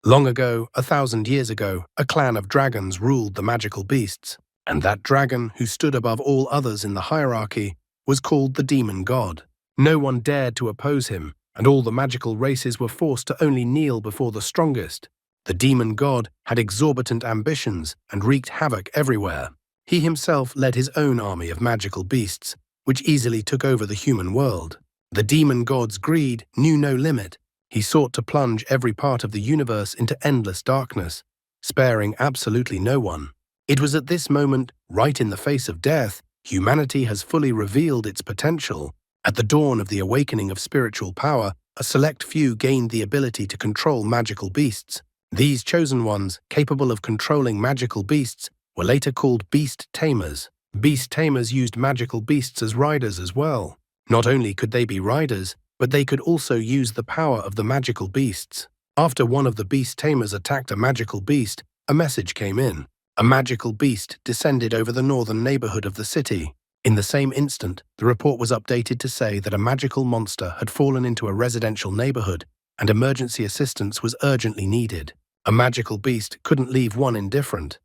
Long ago, 1,000 years ago, a clan of dragons ruled the magical beasts, and that dragon, who stood above all others in the hierarchy, was called the demon god. No one dared to oppose him, and all the magical races were forced to only kneel before the strongest. The demon god had exorbitant ambitions and wreaked havoc everywhere. He himself led his own army of magical beasts, which easily took over the human world. The demon god's greed knew no limit. He sought to plunge every part of the universe into endless darkness, sparing absolutely no one. It was at this moment, right in the face of death, humanity has fully revealed its potential. At the dawn of the awakening of spiritual power, a select few gained the ability to control magical beasts. These chosen ones, capable of controlling magical beasts, were later called beast tamers. Beast tamers used magical beasts as riders as well. Not only could they be riders, but they could also use the power of the magical beasts. After one of the beast tamers attacked a magical beast, a message came in. A magical beast descended over the northern neighborhood of the city. In the same instant, the report was updated to say that a magical monster had fallen into a residential neighborhood and emergency assistance was urgently needed. A magical beast couldn't leave one indifferent,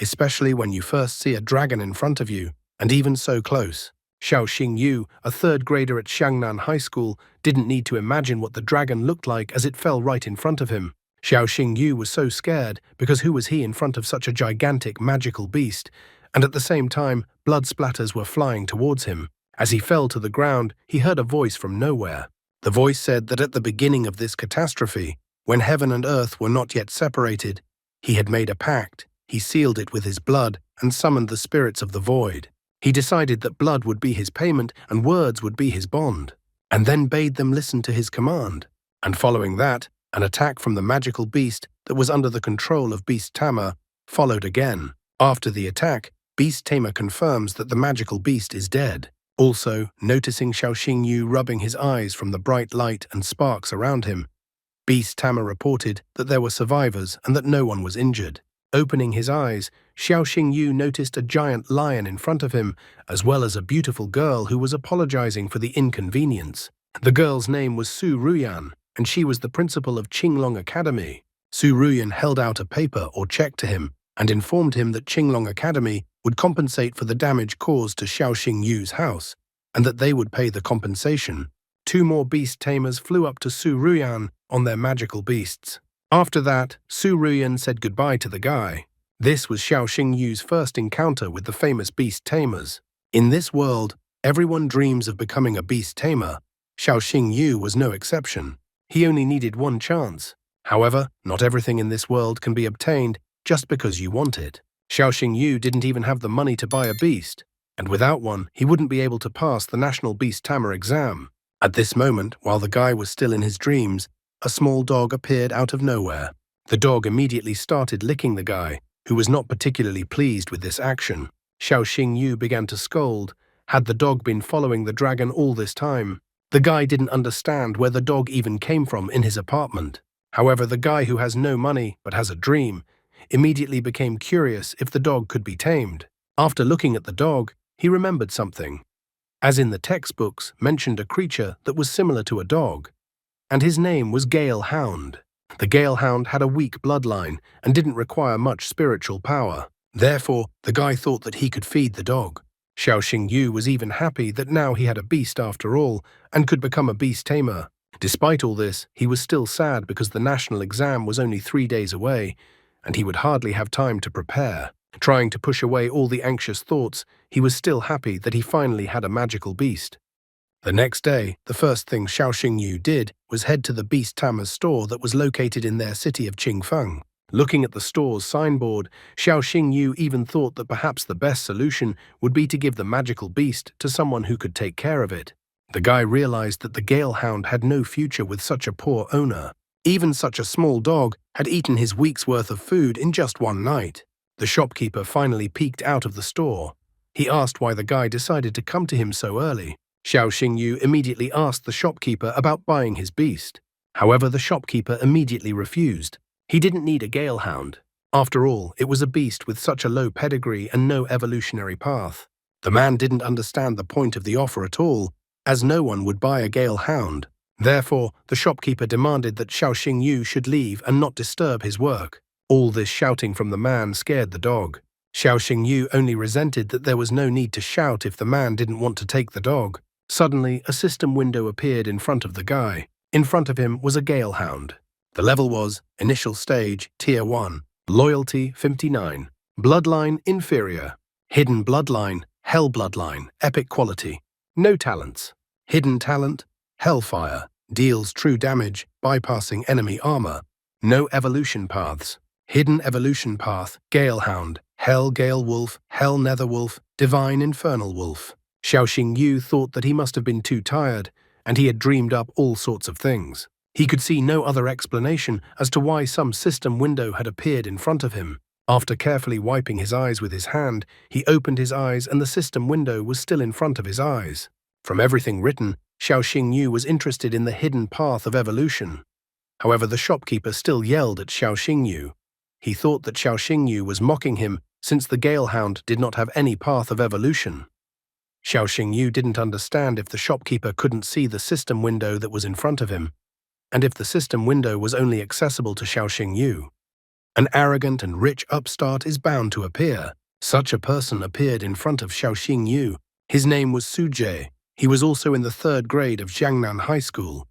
especially when you first see a dragon in front of you, and even so close. Xiao Xingyu, a third grader at Xiangnan High School, didn't need to imagine what the dragon looked like as it fell right in front of him. Xiao Xingyu was so scared because who was he in front of such a gigantic magical beast? And at the same time, blood splatters were flying towards him. As he fell to the ground, he heard a voice from nowhere. The voice said that at the beginning of this catastrophe, when heaven and earth were not yet separated, he had made a pact. He sealed it with his blood and summoned the spirits of the void. He decided that blood would be his payment and words would be his bond, and then bade them listen to his command. And following that, an attack from the magical beast that was under the control of Beast Tamer followed again. After the attack, Beast Tamer confirms that the magical beast is dead. Also, noticing Xiao Xingyu rubbing his eyes from the bright light and sparks around him, Beast Tamer reported that there were survivors and that no one was injured. Opening his eyes, Xiao Xingyu noticed a giant lion in front of him, as well as a beautiful girl who was apologizing for the inconvenience. The girl's name was Su Ruyan, and she was the principal of Qinglong Academy. Su Ruyan held out a paper or check to him and informed him that Qinglong Academy would compensate for the damage caused to Xiao Xingyu's house, and that they would pay the compensation. Two more beast tamers flew up to Su Ruyan on their magical beasts. After that, Su Ruyan said goodbye to the guy. This was Xiao Xingyu's first encounter with the famous beast tamers. In this world, everyone dreams of becoming a beast tamer. Xiao Xingyu was no exception. He only needed one chance. However, not everything in this world can be obtained just because you want it. Xiao Xingyu didn't even have the money to buy a beast, and without one, he wouldn't be able to pass the National Beast Tamer exam. At this moment, while the guy was still in his dreams, a small dog appeared out of nowhere. The dog immediately started licking the guy, who was not particularly pleased with this action. Xiao Xingyu began to scold. Had the dog been following the dragon all this time? The guy didn't understand where the dog even came from in his apartment. However, the guy who has no money but has a dream immediately became curious if the dog could be tamed. After looking at the dog, he remembered something. As in the textbooks, mentioned a creature that was similar to a dog, and his name was Gale Hound. The Gale Hound had a weak bloodline and didn't require much spiritual power. Therefore, the guy thought that he could feed the dog. Xiao Xingyu was even happy that now he had a beast after all and could become a beast tamer. Despite all this, he was still sad because the national exam was only 3 days away, and he would hardly have time to prepare. Trying to push away all the anxious thoughts, he was still happy that he finally had a magical beast. The next day, the first thing Xiao Xingyu did was head to the Beast Tamer's store that was located in their city of Qingfeng. Looking at the store's signboard, Xiao Xingyu even thought that perhaps the best solution would be to give the magical beast to someone who could take care of it. The guy realized that the Gale Hound had no future with such a poor owner. Even such a small dog had eaten his week's worth of food in just one night. The shopkeeper finally peeked out of the store. He asked why the guy decided to come to him so early. Xiao Xingyu immediately asked the shopkeeper about buying his beast. However, the shopkeeper immediately refused. He didn't need a Gale Hound. After all, it was a beast with such a low pedigree and no evolutionary path. The man didn't understand the point of the offer at all, as no one would buy a Gale Hound. Therefore, the shopkeeper demanded that Xiao Xingyu should leave and not disturb his work. All this shouting from the man scared the dog. Xiao Xingyu only resented that there was no need to shout if the man didn't want to take the dog. Suddenly, a system window appeared in front of the guy. In front of him was a gale hound. The level was Initial Stage, Tier 1, Loyalty 59, Bloodline Inferior, Hidden Bloodline, Hell Bloodline, Epic Quality. No talents. Hidden Talent, Hellfire, deals true damage, bypassing enemy armor. No evolution paths. Hidden Evolution Path, Gale Hound, Hell Gale Wolf, Hell Nether Wolf, Divine Infernal Wolf. Xiao Xingyu thought that he must have been too tired, and he had dreamed up all sorts of things. He could see no other explanation as to why some system window had appeared in front of him. After carefully wiping his eyes with his hand, he opened his eyes and the system window was still in front of his eyes. From everything written, Xiao Xingyu was interested in the hidden path of evolution. However, the shopkeeper still yelled at Xiao Xingyu. He thought that Xiao Xingyu was mocking him since the Gale Hound did not have any path of evolution. Xiao Xingyu didn't understand if the shopkeeper couldn't see the system window that was in front of him, and if the system window was only accessible to Xiao Xingyu. An arrogant and rich upstart is bound to appear. Such a person appeared in front of Xiao Xingyu. His name was Sujie. He was also in the 3rd grade of Jiangnan High School.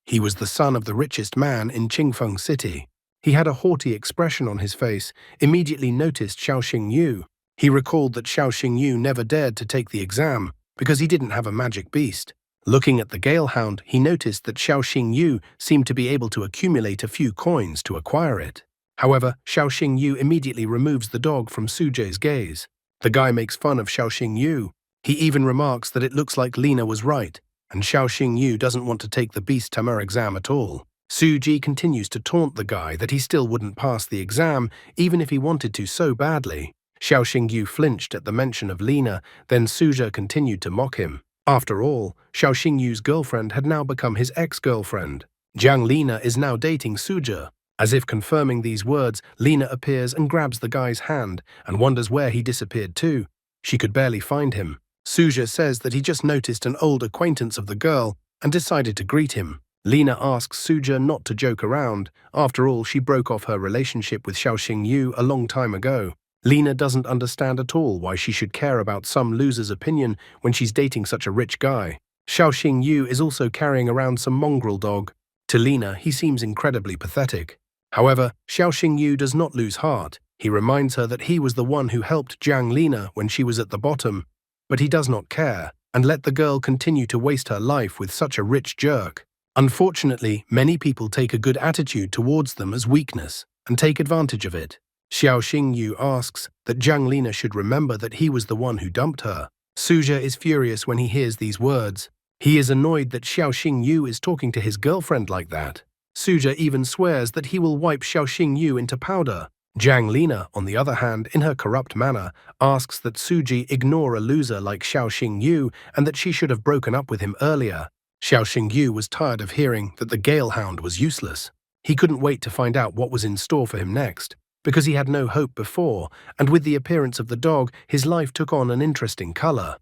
He was the son of the richest man in Qingfeng City. He had a haughty expression on his face, immediately noticed Xiao Xingyu. He recalled that Xiao Xingyu never dared to take the exam because he didn't have a magic beast. Looking at the Gale Hound, he noticed that Xiao Xingyu seemed to be able to accumulate a few coins to acquire it. However, Xiao Xingyu immediately removes the dog from Sujie's gaze. The guy makes fun of Xiao Xingyu. He even remarks that it looks like Lina was right, and Xiao Xingyu doesn't want to take the Beast Tamer exam at all. Suji continues to taunt the guy that he still wouldn't pass the exam, even if he wanted to so badly. Xiao Xingyu flinched at the mention of Lina, then Suja continued to mock him. After all, Xiao Xingyu's girlfriend had now become his ex-girlfriend. Jiang Lina is now dating Suja. As if confirming these words, Lina appears and grabs the guy's hand and wonders where he disappeared to. She could barely find him. Suja says that he just noticed an old acquaintance of the girl and decided to greet him. Lina asks Suja not to joke around. After all, she broke off her relationship with Xiao Xingyu a long time ago. Lina doesn't understand at all why she should care about some loser's opinion when she's dating such a rich guy. Xiao Xingyu is also carrying around some mongrel dog. To Lina, he seems incredibly pathetic. However, Xiao Xingyu does not lose heart. He reminds her that he was the one who helped Jiang Lina when she was at the bottom, but he does not care and let the girl continue to waste her life with such a rich jerk. Unfortunately, many people take a good attitude towards them as weakness and take advantage of it. Xiao Xingyu asks that Jiang Lina should remember that he was the one who dumped her. Suja is furious when he hears these words. He is annoyed that Xiao Xingyu is talking to his girlfriend like that. Suja even swears that he will wipe Xiao Xingyu into powder. Jiang Lina, on the other hand, in her corrupt manner, asks that Suji ignore a loser like Xiao Xingyu and that she should have broken up with him earlier. Xiao Xingyu was tired of hearing that the Gale Hound was useless. He couldn't wait to find out what was in store for him next, because he had no hope before, and with the appearance of the dog, his life took on an interesting color.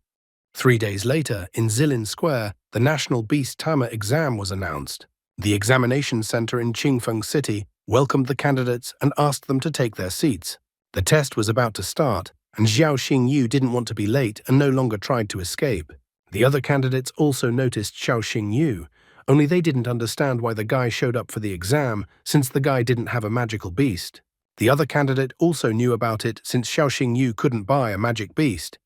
3 days later, in Zilin Square, the National Beast Tamer exam was announced. The examination center in Qingfeng City welcomed the candidates and asked them to take their seats. The test was about to start, and Xiao Xingyu didn't want to be late and no longer tried to escape. The other candidates also noticed Xiao Xingyu, only they didn't understand why the guy showed up for the exam since the guy didn't have a magical beast. The other candidate also knew about it since Xiao Xingyu couldn't buy a magic beast.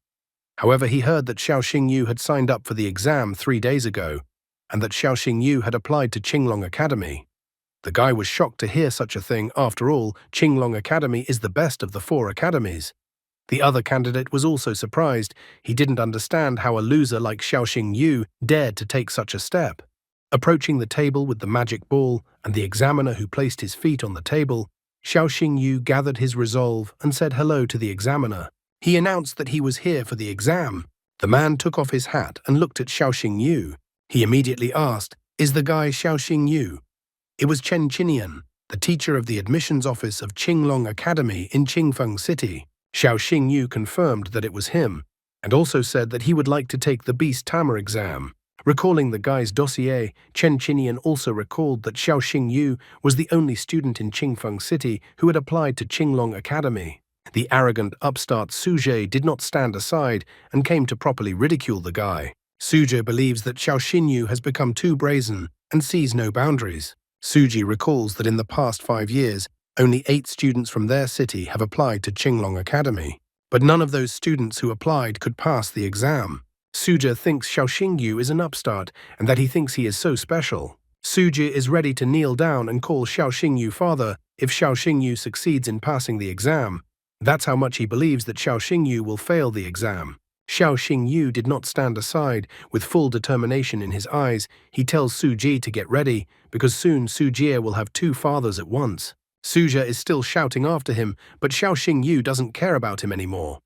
However, he heard that Xiao Xingyu had signed up for the exam 3 days ago, and that Xiao Xingyu had applied to Qinglong Academy. The guy was shocked to hear such a thing. After all, Qinglong Academy is the best of the 4 academies. The other candidate was also surprised. He didn't understand how a loser like Xiao Xingyu dared to take such a step. Approaching the table with the magic ball and the examiner who placed his feet on the table, Xiao Xingyu gathered his resolve and said hello to the examiner. He announced that he was here for the exam. The man took off his hat and looked at Xiao Xingyu. He immediately asked, "Is the guy Xiao Xingyu?" It was Chen Qinian, the teacher of the admissions office of Qinglong Academy in Qingfeng City. Xiao Xingyu confirmed that it was him, and also said that he would like to take the Beast Tamer exam. Recalling the guy's dossier, Chen Qinian also recalled that Xiao Xingyu was the only student in Qingfeng City who had applied to Qinglong Academy. The arrogant upstart Suje did not stand aside and came to properly ridicule the guy. Suje believes that Xiao Xingyu has become too brazen and sees no boundaries. Suji recalls that in the past 5 years, only 8 students from their city have applied to Qinglong Academy. But none of those students who applied could pass the exam. Suja thinks Xiao Xingyu is an upstart and that he thinks he is so special. Suji is ready to kneel down and call Xiao Xingyu father if Xiao Xingyu succeeds in passing the exam. That's how much he believes that Xiao Xingyu will fail the exam. Xiao Xingyu did not stand aside. With full determination in his eyes, he tells Suji to get ready, because soon Sujie will have 2 fathers at once. Suja is still shouting after him, but Xiao Xingyu doesn't care about him anymore.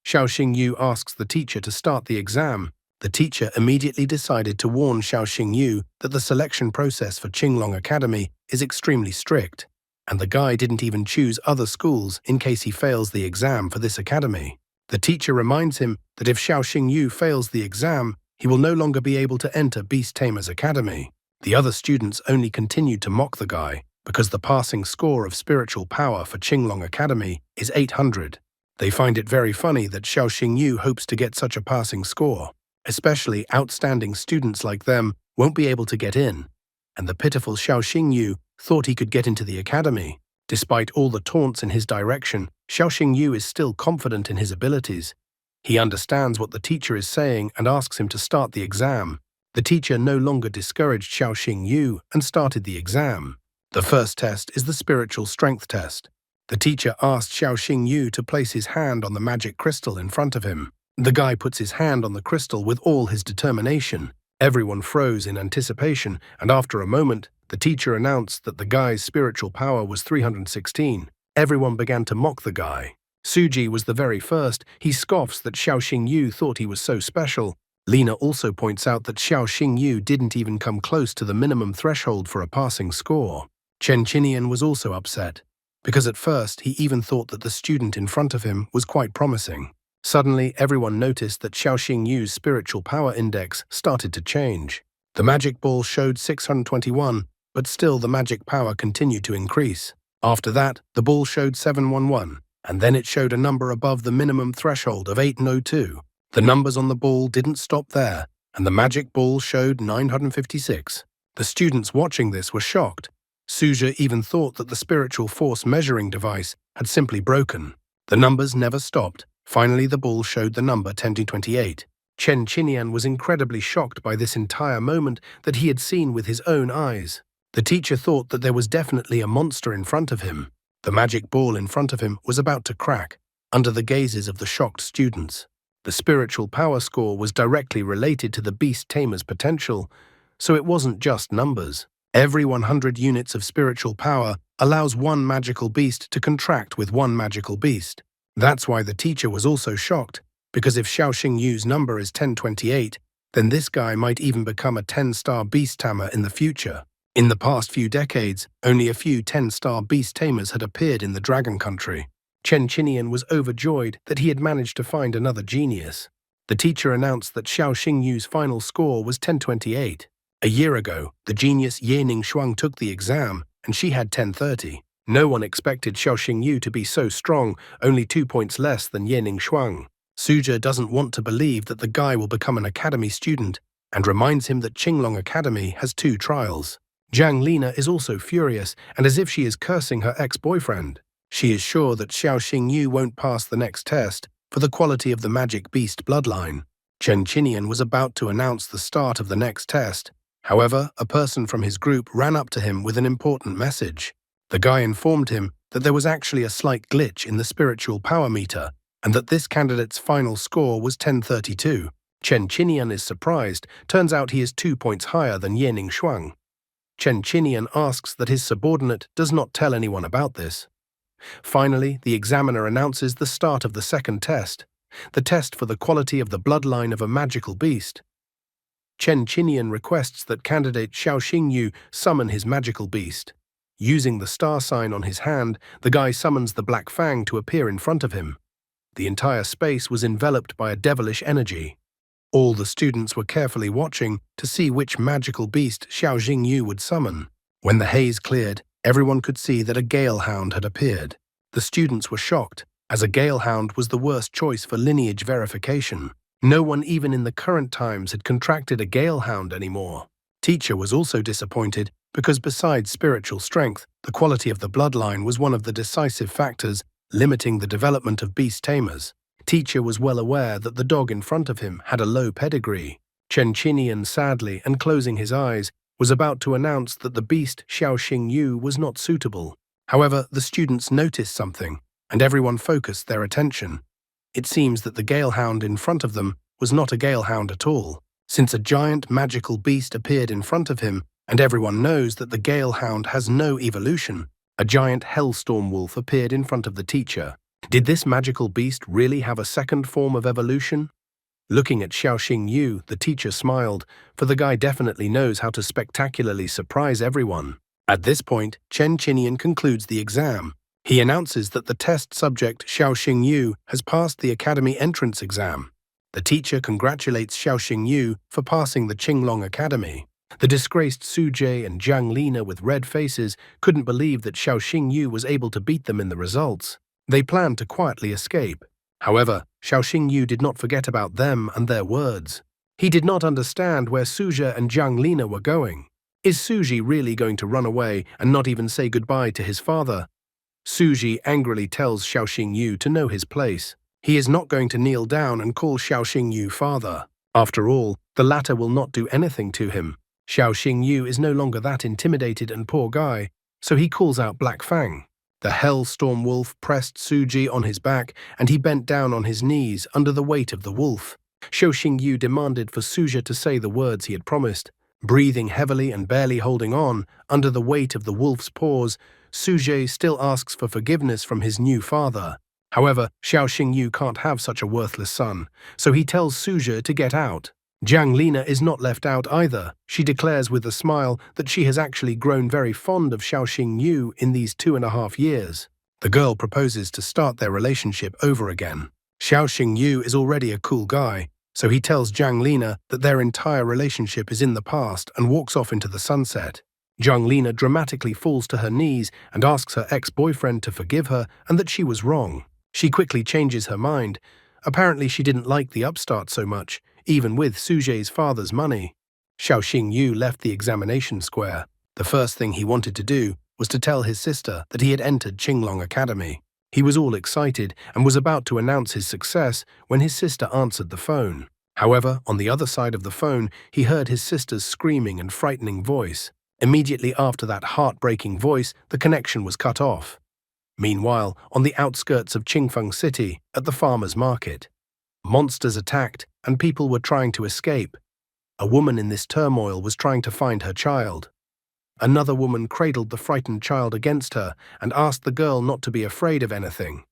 Xiao Xingyu asks the teacher to start the exam. The teacher immediately decided to warn Xiao Xingyu that the selection process for Qinglong Academy is extremely strict, and the guy didn't even choose other schools in case he fails the exam for this academy. The teacher reminds him that if Xiao Xingyu fails the exam, he will no longer be able to enter Beast Tamer's Academy. The other students only continued to mock the guy because the passing score of spiritual power for Qinglong Academy is 800. They find it very funny that Xiao Xingyu hopes to get such a passing score. Especially outstanding students like them won't be able to get in. And the pitiful Xiao Xingyu thought he could get into the academy. Despite all the taunts in his direction, Xiao Xingyu is still confident in his abilities. He understands what the teacher is saying and asks him to start the exam. The teacher no longer discouraged Xiao Xingyu and started the exam. The first test is the spiritual strength test. The teacher asked Xiao Xingyu to place his hand on the magic crystal in front of him. The guy puts his hand on the crystal with all his determination. Everyone froze in anticipation, and after a moment, the teacher announced that the guy's spiritual power was 316. Everyone began to mock the guy. Suji was the very first. He scoffs that Xiao Xingyu thought he was so special. Lina also points out that Xiao Xingyu didn't even come close to the minimum threshold for a passing score. Chen Qinian was also upset, because at first he even thought that the student in front of him was quite promising. Suddenly, everyone noticed that Xiao Xingyu's spiritual power index started to change. The magic ball showed 621, but still the magic power continued to increase. After that, the ball showed 711, and then it showed a number above the minimum threshold of 802. The numbers on the ball didn't stop there, and the magic ball showed 956. The students watching this were shocked. Suja even thought that the spiritual force measuring device had simply broken. The numbers never stopped. Finally, the ball showed the number 1028. Chen Qinian was incredibly shocked by this entire moment that he had seen with his own eyes. The teacher thought that there was definitely a monster in front of him. The magic ball in front of him was about to crack, under the gazes of the shocked students. The spiritual power score was directly related to the beast tamer's potential, so it wasn't just numbers. Every 100 units of spiritual power allows one magical beast to contract with one magical beast. That's why the teacher was also shocked, because if Xiao Xingyu's number is 1028, then this guy might even become a 10-star beast tamer in the future. In the past few decades, only a few 10-star beast tamers had appeared in the Dragon Country. Chen Qinian was overjoyed that he had managed to find another genius. The teacher announced that Xiao Xingyu's final score was 1028. A year ago, the genius Yening Shuang took the exam, and she had 1030. No one expected Xiao Xingyu to be so strong, only 2 points less than Yening Shuang. Suja doesn't want to believe that the guy will become an academy student and reminds him that Qinglong Academy has 2 trials. Jiang Lina is also furious and as if she is cursing her ex-boyfriend. She is sure that Xiao Xingyu won't pass the next test for the quality of the magic beast bloodline. Chen Qinian was about to announce the start of the next test. However, a person from his group ran up to him with an important message. The guy informed him that there was actually a slight glitch in the spiritual power meter and that this candidate's final score was 1032. Chen Qinian is surprised. Turns out he is 2 points higher than Yening Shuang. Chen Qinian asks that his subordinate does not tell anyone about this. Finally, the examiner announces the start of the second test, the test for the quality of the bloodline of a magical beast. Chen Qinian requests that candidate Xiao Xingyu summon his magical beast. Using the star sign on his hand, the guy summons the Black Fang to appear in front of him. The entire space was enveloped by a devilish energy. All the students were carefully watching to see which magical beast Xiao Jingyu would summon. When the haze cleared, everyone could see that a gale hound had appeared. The students were shocked, as a gale hound was the worst choice for lineage verification. No one even in the current times had contracted a gale hound anymore. Teacher was also disappointed because besides spiritual strength, the quality of the bloodline was one of the decisive factors limiting the development of beast tamers. Teacher was well aware that the dog in front of him had a low pedigree. Chen Qinian sadly and closing his eyes was about to announce that the beast Xiao Xingyu was not suitable. However, the students noticed something, and everyone focused their attention. It seems that the galehound in front of them was not a galehound at all, since a giant magical beast appeared in front of him, and everyone knows that the galehound has no evolution. A giant hellstorm wolf appeared in front of the teacher. Did this magical beast really have a second form of evolution? Looking at Xiao Xingyu, the teacher smiled, for the guy definitely knows how to spectacularly surprise everyone. At this point, Chen Qinian concludes the exam. He announces that the test subject Xiao Xingyu has passed the academy entrance exam. The teacher congratulates Xiao Xingyu for passing the Qinglong Academy. The disgraced Su Jie and Jiang Lina with red faces couldn't believe that Xiao Xingyu was able to beat them in the results. They planned to quietly escape. However, Xiao Xingyu did not forget about them and their words. He did not understand where Suzhi and Jiang Lina were going. Is Suzhi really going to run away and not even say goodbye to his father? Suzhi angrily tells Xiao Xingyu to know his place. He is not going to kneel down and call Xiao Xingyu father. After all, the latter will not do anything to him. Xiao Xingyu is no longer that intimidated and poor guy, so he calls out Black Fang. The hellstorm wolf pressed Suzhi on his back, and he bent down on his knees under the weight of the wolf. Xiao Xingyu demanded for Suzhi to say the words he had promised. Breathing heavily and barely holding on, under the weight of the wolf's paws, Suzhi still asks for forgiveness from his new father. However, Xiao Xingyu can't have such a worthless son, so he tells Suzhi to get out. Jiang Lina is not left out either. She declares with a smile that she has actually grown very fond of Xiao Xingyu in these 2.5 years. The girl proposes to start their relationship over again. Xiao Xingyu is already a cool guy, so he tells Jiang Lina that their entire relationship is in the past and walks off into the sunset. Jiang Lina dramatically falls to her knees and asks her ex-boyfriend to forgive her and that she was wrong. She quickly changes her mind. Apparently she didn't like the upstart so much, even with Suzhi's father's money. Xiao Xingyu left the examination square. The first thing he wanted to do was to tell his sister that he had entered Qinglong Academy. He was all excited and was about to announce his success when his sister answered the phone. However, on the other side of the phone, he heard his sister's screaming and frightening voice. Immediately after that heartbreaking voice, the connection was cut off. Meanwhile, on the outskirts of Qingfeng City, at the farmer's market, monsters attacked and people were trying to escape. A woman in this turmoil was trying to find her child. Another woman cradled the frightened child against her and asked the girl not to be afraid of anything.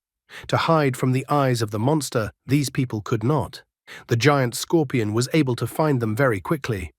To hide from the eyes of the monster, these people could not. The giant scorpion was able to find them very quickly.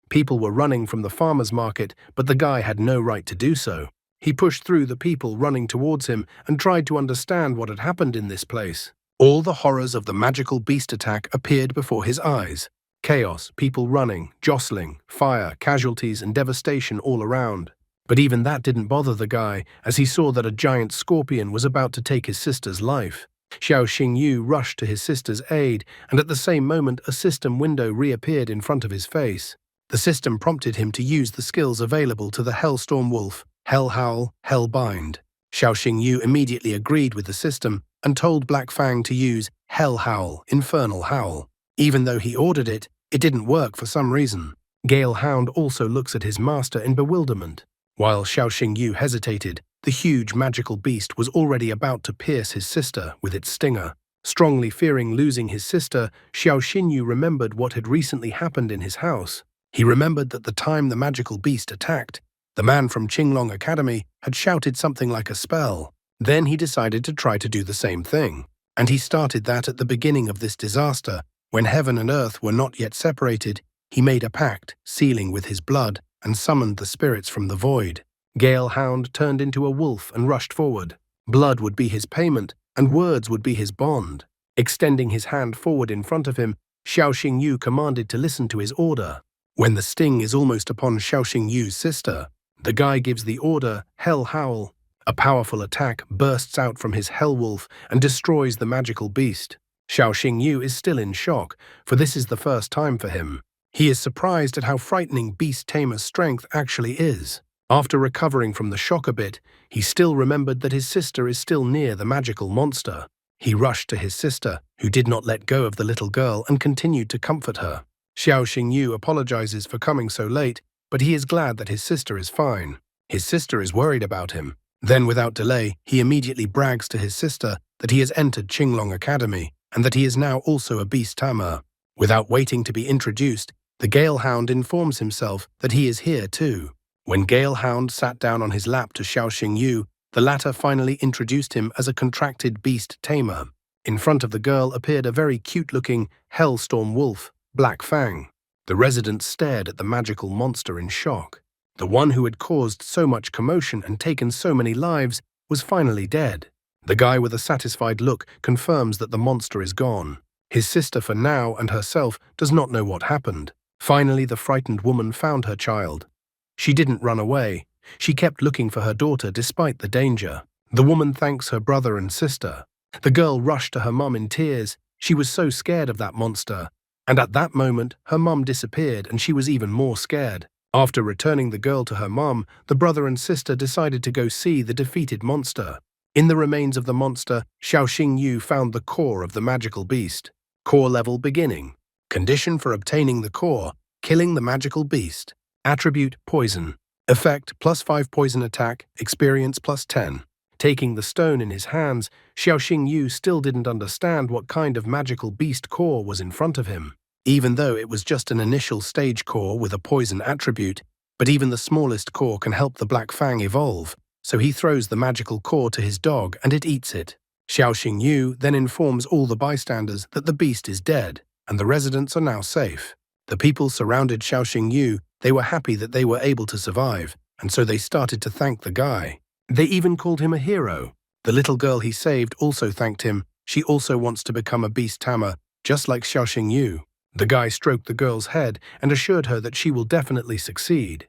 People were running from the farmer's market, but the guy had no right to do so. He pushed through the people running towards him and tried to understand what had happened in this place. All the horrors of the magical beast attack appeared before his eyes. Chaos, people running, jostling, fire, casualties, and devastation all around. But even that didn't bother the guy, as he saw that a giant scorpion was about to take his sister's life. Xiao Xingyu rushed to his sister's aid, and at the same moment a system window reappeared in front of his face. The system prompted him to use the skills available to the Hellstorm Wolf, Hell Howl, Hell Bind. Xiao Xingyu immediately agreed with the system and told Black Fang to use Hell Howl, Infernal Howl. Even though he ordered it, it didn't work for some reason. Gale Hound also looks at his master in bewilderment. While Xiao Xingyu hesitated, the huge magical beast was already about to pierce his sister with its stinger. Strongly fearing losing his sister, Xiao Xingyu remembered what had recently happened in his house. He remembered that the time the magical beast attacked, the man from Qinglong Academy had shouted something like a spell. Then he decided to try to do the same thing. And he started that at the beginning of this disaster, when heaven and earth were not yet separated. He made a pact, sealing with his blood, and summoned the spirits from the void. Gale Hound turned into a wolf and rushed forward. Blood would be his payment, and words would be his bond. Extending his hand forward in front of him, Xiao Xingyu commanded to listen to his order. When the sting is almost upon Xiao Xingyu's sister, the guy gives the order, Hell Howl. A powerful attack bursts out from his Hell Wolf and destroys the magical beast. Xiao Xingyu is still in shock, for this is the first time for him. He is surprised at how frightening Beast Tamer's strength actually is. After recovering from the shock a bit, he still remembered that his sister is still near the magical monster. He rushed to his sister, who did not let go of the little girl and continued to comfort her. Xiao Xingyu apologizes for coming so late, but he is glad that his sister is fine. His sister is worried about him. Then, without delay, he immediately brags to his sister that he has entered Qinglong Academy and that he is now also a Beast Tamer. Without waiting to be introduced, the Galehound informs himself that he is here too. When Galehound sat down on his lap to Xiao Xingyu, the latter finally introduced him as a contracted beast tamer. In front of the girl appeared a very cute-looking Hellstorm wolf, Black Fang. The residents stared at the magical monster in shock. The one who had caused so much commotion and taken so many lives was finally dead. The guy with a satisfied look confirms that the monster is gone. His sister for now and herself does not know what happened. Finally, the frightened woman found her child. She didn't run away. She kept looking for her daughter despite the danger. The woman thanks her brother and sister. The girl rushed to her mum in tears. She was so scared of that monster. And at that moment, her mum disappeared and she was even more scared. After returning the girl to her mum, the brother and sister decided to go see the defeated monster. In the remains of the monster, Xiao Xingyu found the core of the magical beast. Core level beginning. Condition for obtaining the core, killing the magical beast. Attribute, poison. Effect, +5 poison attack, experience +10. Taking the stone in his hands, Xiao Xingyu still didn't understand what kind of magical beast core was in front of him. Even though it was just an initial stage core with a poison attribute, but even the smallest core can help the Black Fang evolve, so he throws the magical core to his dog and it eats it. Xiao Xingyu then informs all the bystanders that the beast is dead, and the residents are now safe. The people surrounded Xiao Xingyu. They were happy that they were able to survive, and so they started to thank the guy. They even called him a hero. The little girl he saved also thanked him. She also wants to become a beast tamer, just like Xiao Xingyu. The guy stroked the girl's head and assured her that she will definitely succeed.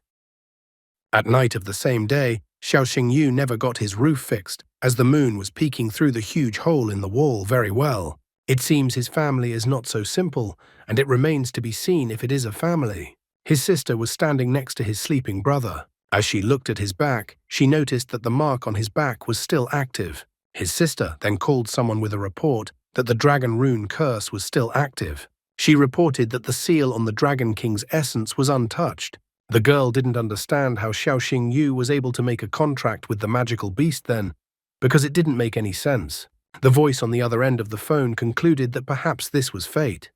At night of the same day, Xiao Xingyu never got his roof fixed, as the moon was peeking through the huge hole in the wall very well. It seems his family is not so simple, and it remains to be seen if it is a family. His sister was standing next to his sleeping brother. As she looked at his back, she noticed that the mark on his back was still active. His sister then called someone with a report that the Dragon Rune curse was still active. She reported that the seal on the Dragon King's essence was untouched. The girl didn't understand how Xiao Xingyu was able to make a contract with the magical beast then, because it didn't make any sense. The voice on the other end of the phone concluded that perhaps this was fate.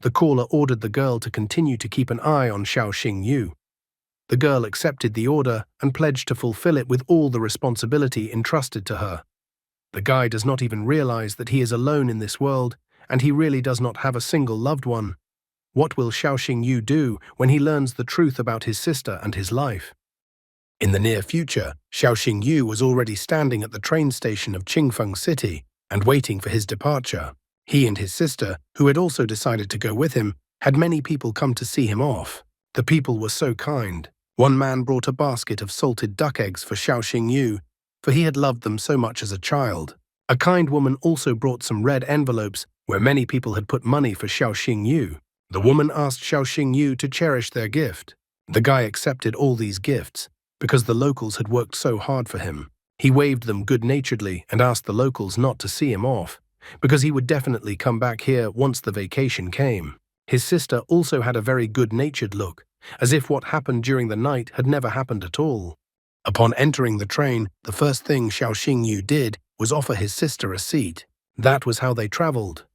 The caller ordered the girl to continue to keep an eye on Xiao Xingyu. The girl accepted the order and pledged to fulfill it with all the responsibility entrusted to her. The guy does not even realize that he is alone in this world, and he really does not have a single loved one. What will Xiao Xingyu do when he learns the truth about his sister and his life? In the near future, Xiao Xingyu was already standing at the train station of Qingfeng City and waiting for his departure. He and his sister, who had also decided to go with him, had many people come to see him off. The people were so kind. One man brought a basket of salted duck eggs for Xiao Xingyu, for he had loved them so much as a child. A kind woman also brought some red envelopes where many people had put money for Xiao Xingyu. The woman asked Xiao Xingyu to cherish their gift. The guy accepted all these gifts because the locals had worked so hard for him. He waved them good-naturedly and asked the locals not to see him off, because he would definitely come back here once the vacation came. His sister also had a very good-natured look, as if what happened during the night had never happened at all. Upon entering the train, the first thing Xiao Xingyu did was offer his sister a seat. That was how they traveled.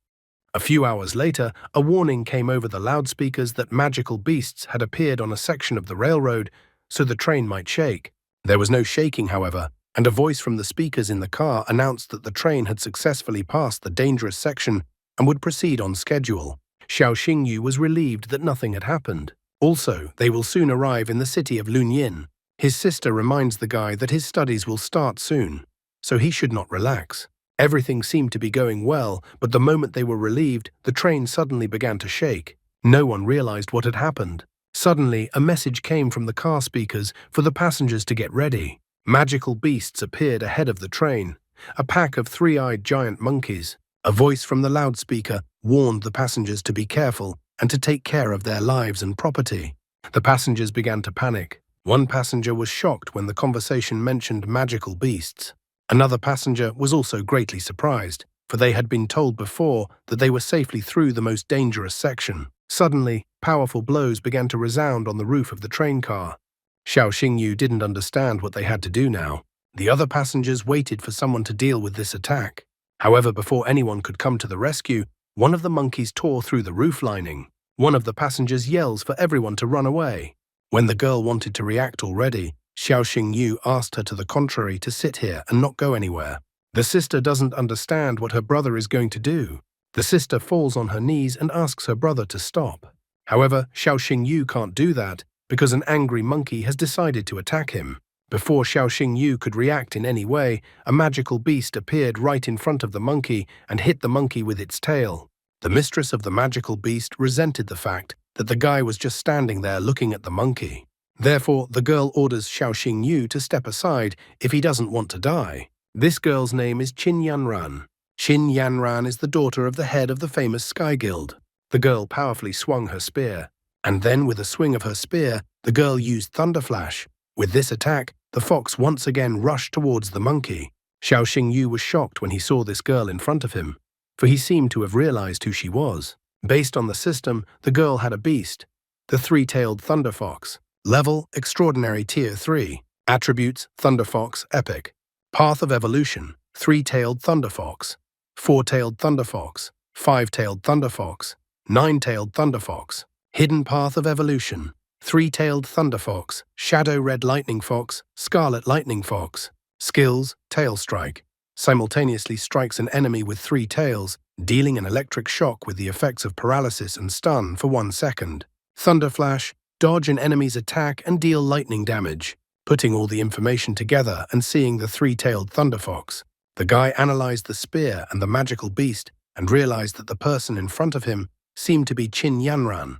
A few hours later, a warning came over the loudspeakers that magical beasts had appeared on a section of the railroad, so the train might shake. There was no shaking, however, and a voice from the speakers in the car announced that the train had successfully passed the dangerous section and would proceed on schedule. Xiao Xingyu was relieved that nothing had happened. Also, they will soon arrive in the city of Lunyin. His sister reminds the guy that his studies will start soon, so he should not relax. Everything seemed to be going well, but the moment they were relieved, the train suddenly began to shake. No one realized what had happened. Suddenly, a message came from the car speakers for the passengers to get ready. Magical beasts appeared ahead of the train, a pack of three-eyed giant monkeys. A voice from the loudspeaker warned the passengers to be careful and to take care of their lives and property. The passengers began to panic. One passenger was shocked when the conversation mentioned magical beasts. Another passenger was also greatly surprised, for they had been told before that they were safely through the most dangerous section. Suddenly, powerful blows began to resound on the roof of the train car. Xiao Xingyu didn't understand what they had to do now. The other passengers waited for someone to deal with this attack. However, before anyone could come to the rescue, one of the monkeys tore through the roof lining. One of the passengers yells for everyone to run away. When the girl wanted to react already, Xiao Xingyu asked her to the contrary to sit here and not go anywhere. The sister doesn't understand what her brother is going to do. The sister falls on her knees and asks her brother to stop. However, Xiao Xingyu can't do that because an angry monkey has decided to attack him. Before Xiao Xingyu could react in any way, a magical beast appeared right in front of the monkey and hit the monkey with its tail. The mistress of the magical beast resented the fact that the guy was just standing there looking at the monkey. Therefore, the girl orders Xiao Xingyu to step aside if he doesn't want to die. This girl's name is Qin Yanran. Qin Yanran is the daughter of the head of the famous Sky Guild. The girl powerfully swung her spear, and then with a swing of her spear, the girl used Thunder Flash. With this attack, the fox once again rushed towards the monkey. Xiao Xingyu was shocked when he saw this girl in front of him, for he seemed to have realized who she was. Based on the system, the girl had a beast, the three-tailed Thunder Fox. Level, Extraordinary Tier 3. Attributes, Thunder Fox, Epic. Path of Evolution, Three-tailed Thunder Fox, Four-tailed Thunder Fox, Five-tailed Thunder Fox, Nine-tailed Thunder Fox. Hidden Path of Evolution, Three-tailed Thunder Fox, Shadow Red Lightning Fox, Scarlet Lightning Fox. Skills, Tail Strike. Simultaneously strikes an enemy with three tails, dealing an electric shock with the effects of paralysis and stun for 1 second. Thunder Flash, dodge an enemy's attack and deal lightning damage. Putting all the information together and seeing the three-tailed Thunder Fox, the guy analyzed the spear and the magical beast and realized that the person in front of him seemed to be Qin Yanran,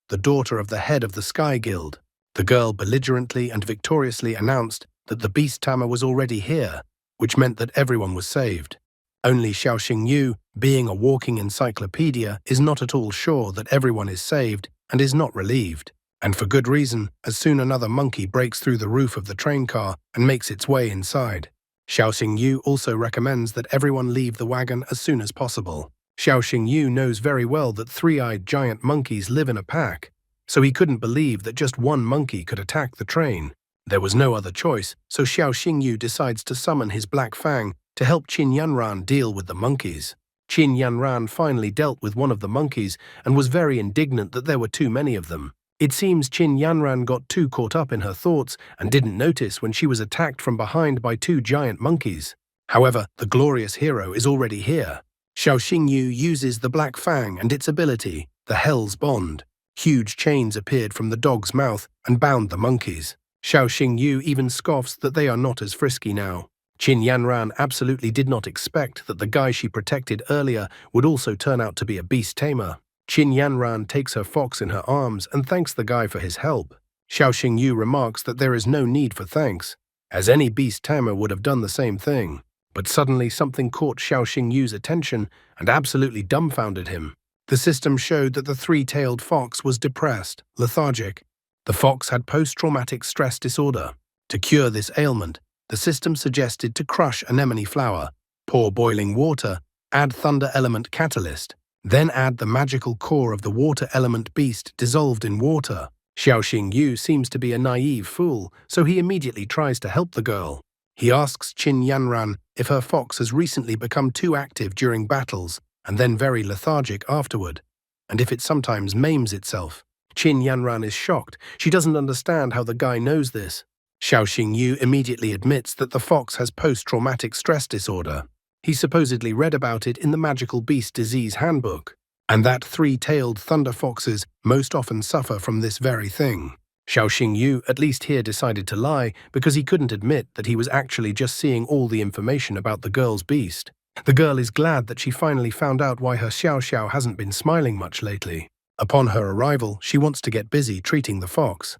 the daughter of the head of the Sky Guild. The girl belligerently and victoriously announced that the beast tamer was already here, which meant that everyone was saved. Only Xiao Xingyu, being a walking encyclopedia, is not at all sure that everyone is saved and is not relieved. And for good reason, as soon another monkey breaks through the roof of the train car and makes its way inside. Xiao Xingyu also recommends that everyone leave the wagon as soon as possible. Xiao Xingyu knows very well that three-eyed giant monkeys live in a pack, so he couldn't believe that just one monkey could attack the train. There was no other choice, so Xiao Xingyu decides to summon his Black Fang to help Qin Yanran deal with the monkeys. Qin Yanran finally dealt with one of the monkeys and was very indignant that there were too many of them. It seems Qin Yanran got too caught up in her thoughts and didn't notice when she was attacked from behind by two giant monkeys. However, the glorious hero is already here. Xiao Xingyu uses the Black Fang and its ability, the Hell's Bond. Huge chains appeared from the dog's mouth and bound the monkeys. Xiao Xingyu even scoffs that they are not as frisky now. Qin Yanran absolutely did not expect that the guy she protected earlier would also turn out to be a beast tamer. Qin Yanran takes her fox in her arms and thanks the guy for his help. Xiao Xingyu remarks that there is no need for thanks, as any beast tamer would have done the same thing. But suddenly something caught Xiao Xingyu's attention and absolutely dumbfounded him. The system showed that the three-tailed fox was depressed, lethargic. The fox had post-traumatic stress disorder. To cure this ailment, the system suggested to crush anemone flower, pour boiling water, add thunder element catalyst, then add the magical core of the water element beast dissolved in water. Xiao Xingyu seems to be a naive fool, so he immediately tries to help the girl. He asks Qin Yanran if her fox has recently become too active during battles and then very lethargic afterward, and if it sometimes maims itself. Qin Yanran is shocked. She doesn't understand how the guy knows this. Xiao Xingyu immediately admits that the fox has post-traumatic stress disorder. He supposedly read about it in the Magical Beast Disease Handbook, and that three-tailed thunder foxes most often suffer from this very thing. Xiao Xingyu at least here decided to lie because he couldn't admit that he was actually just seeing all the information about the girl's beast. The girl is glad that she finally found out why her Xiao Xiao hasn't been smiling much lately. Upon her arrival, she wants to get busy treating the fox.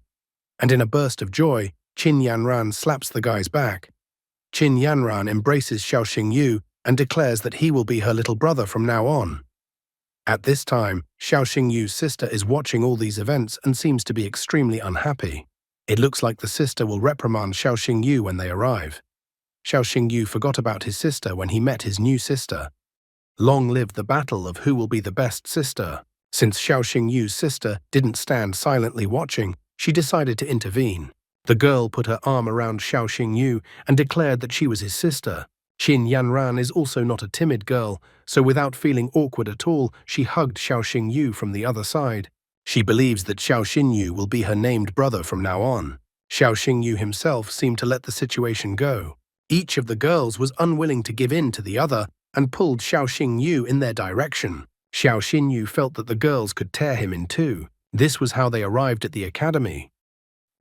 And in a burst of joy, Qin Yanran slaps the guy's back. Qin Yanran embraces Xiao Xingyu and declares that he will be her little brother from now on. At this time, Xiao Xingyu's sister is watching all these events and seems to be extremely unhappy. It looks like the sister will reprimand Xiao Xingyu when they arrive. Xiao Xingyu forgot about his sister when he met his new sister. Long live the battle of who will be the best sister. Since Xiao Xingyu's sister didn't stand silently watching, she decided to intervene. The girl put her arm around Xiao Xingyu and declared that she was his sister. Qin Yanran is also not a timid girl, so without feeling awkward at all, she hugged Xiao Xingyu from the other side. She believes that Xiao Xingyu will be her named brother from now on. Xiao Xingyu himself seemed to let the situation go. Each of the girls was unwilling to give in to the other and pulled Xiao Xingyu in their direction. Xiao Xingyu felt that the girls could tear him in two. This was how they arrived at the academy.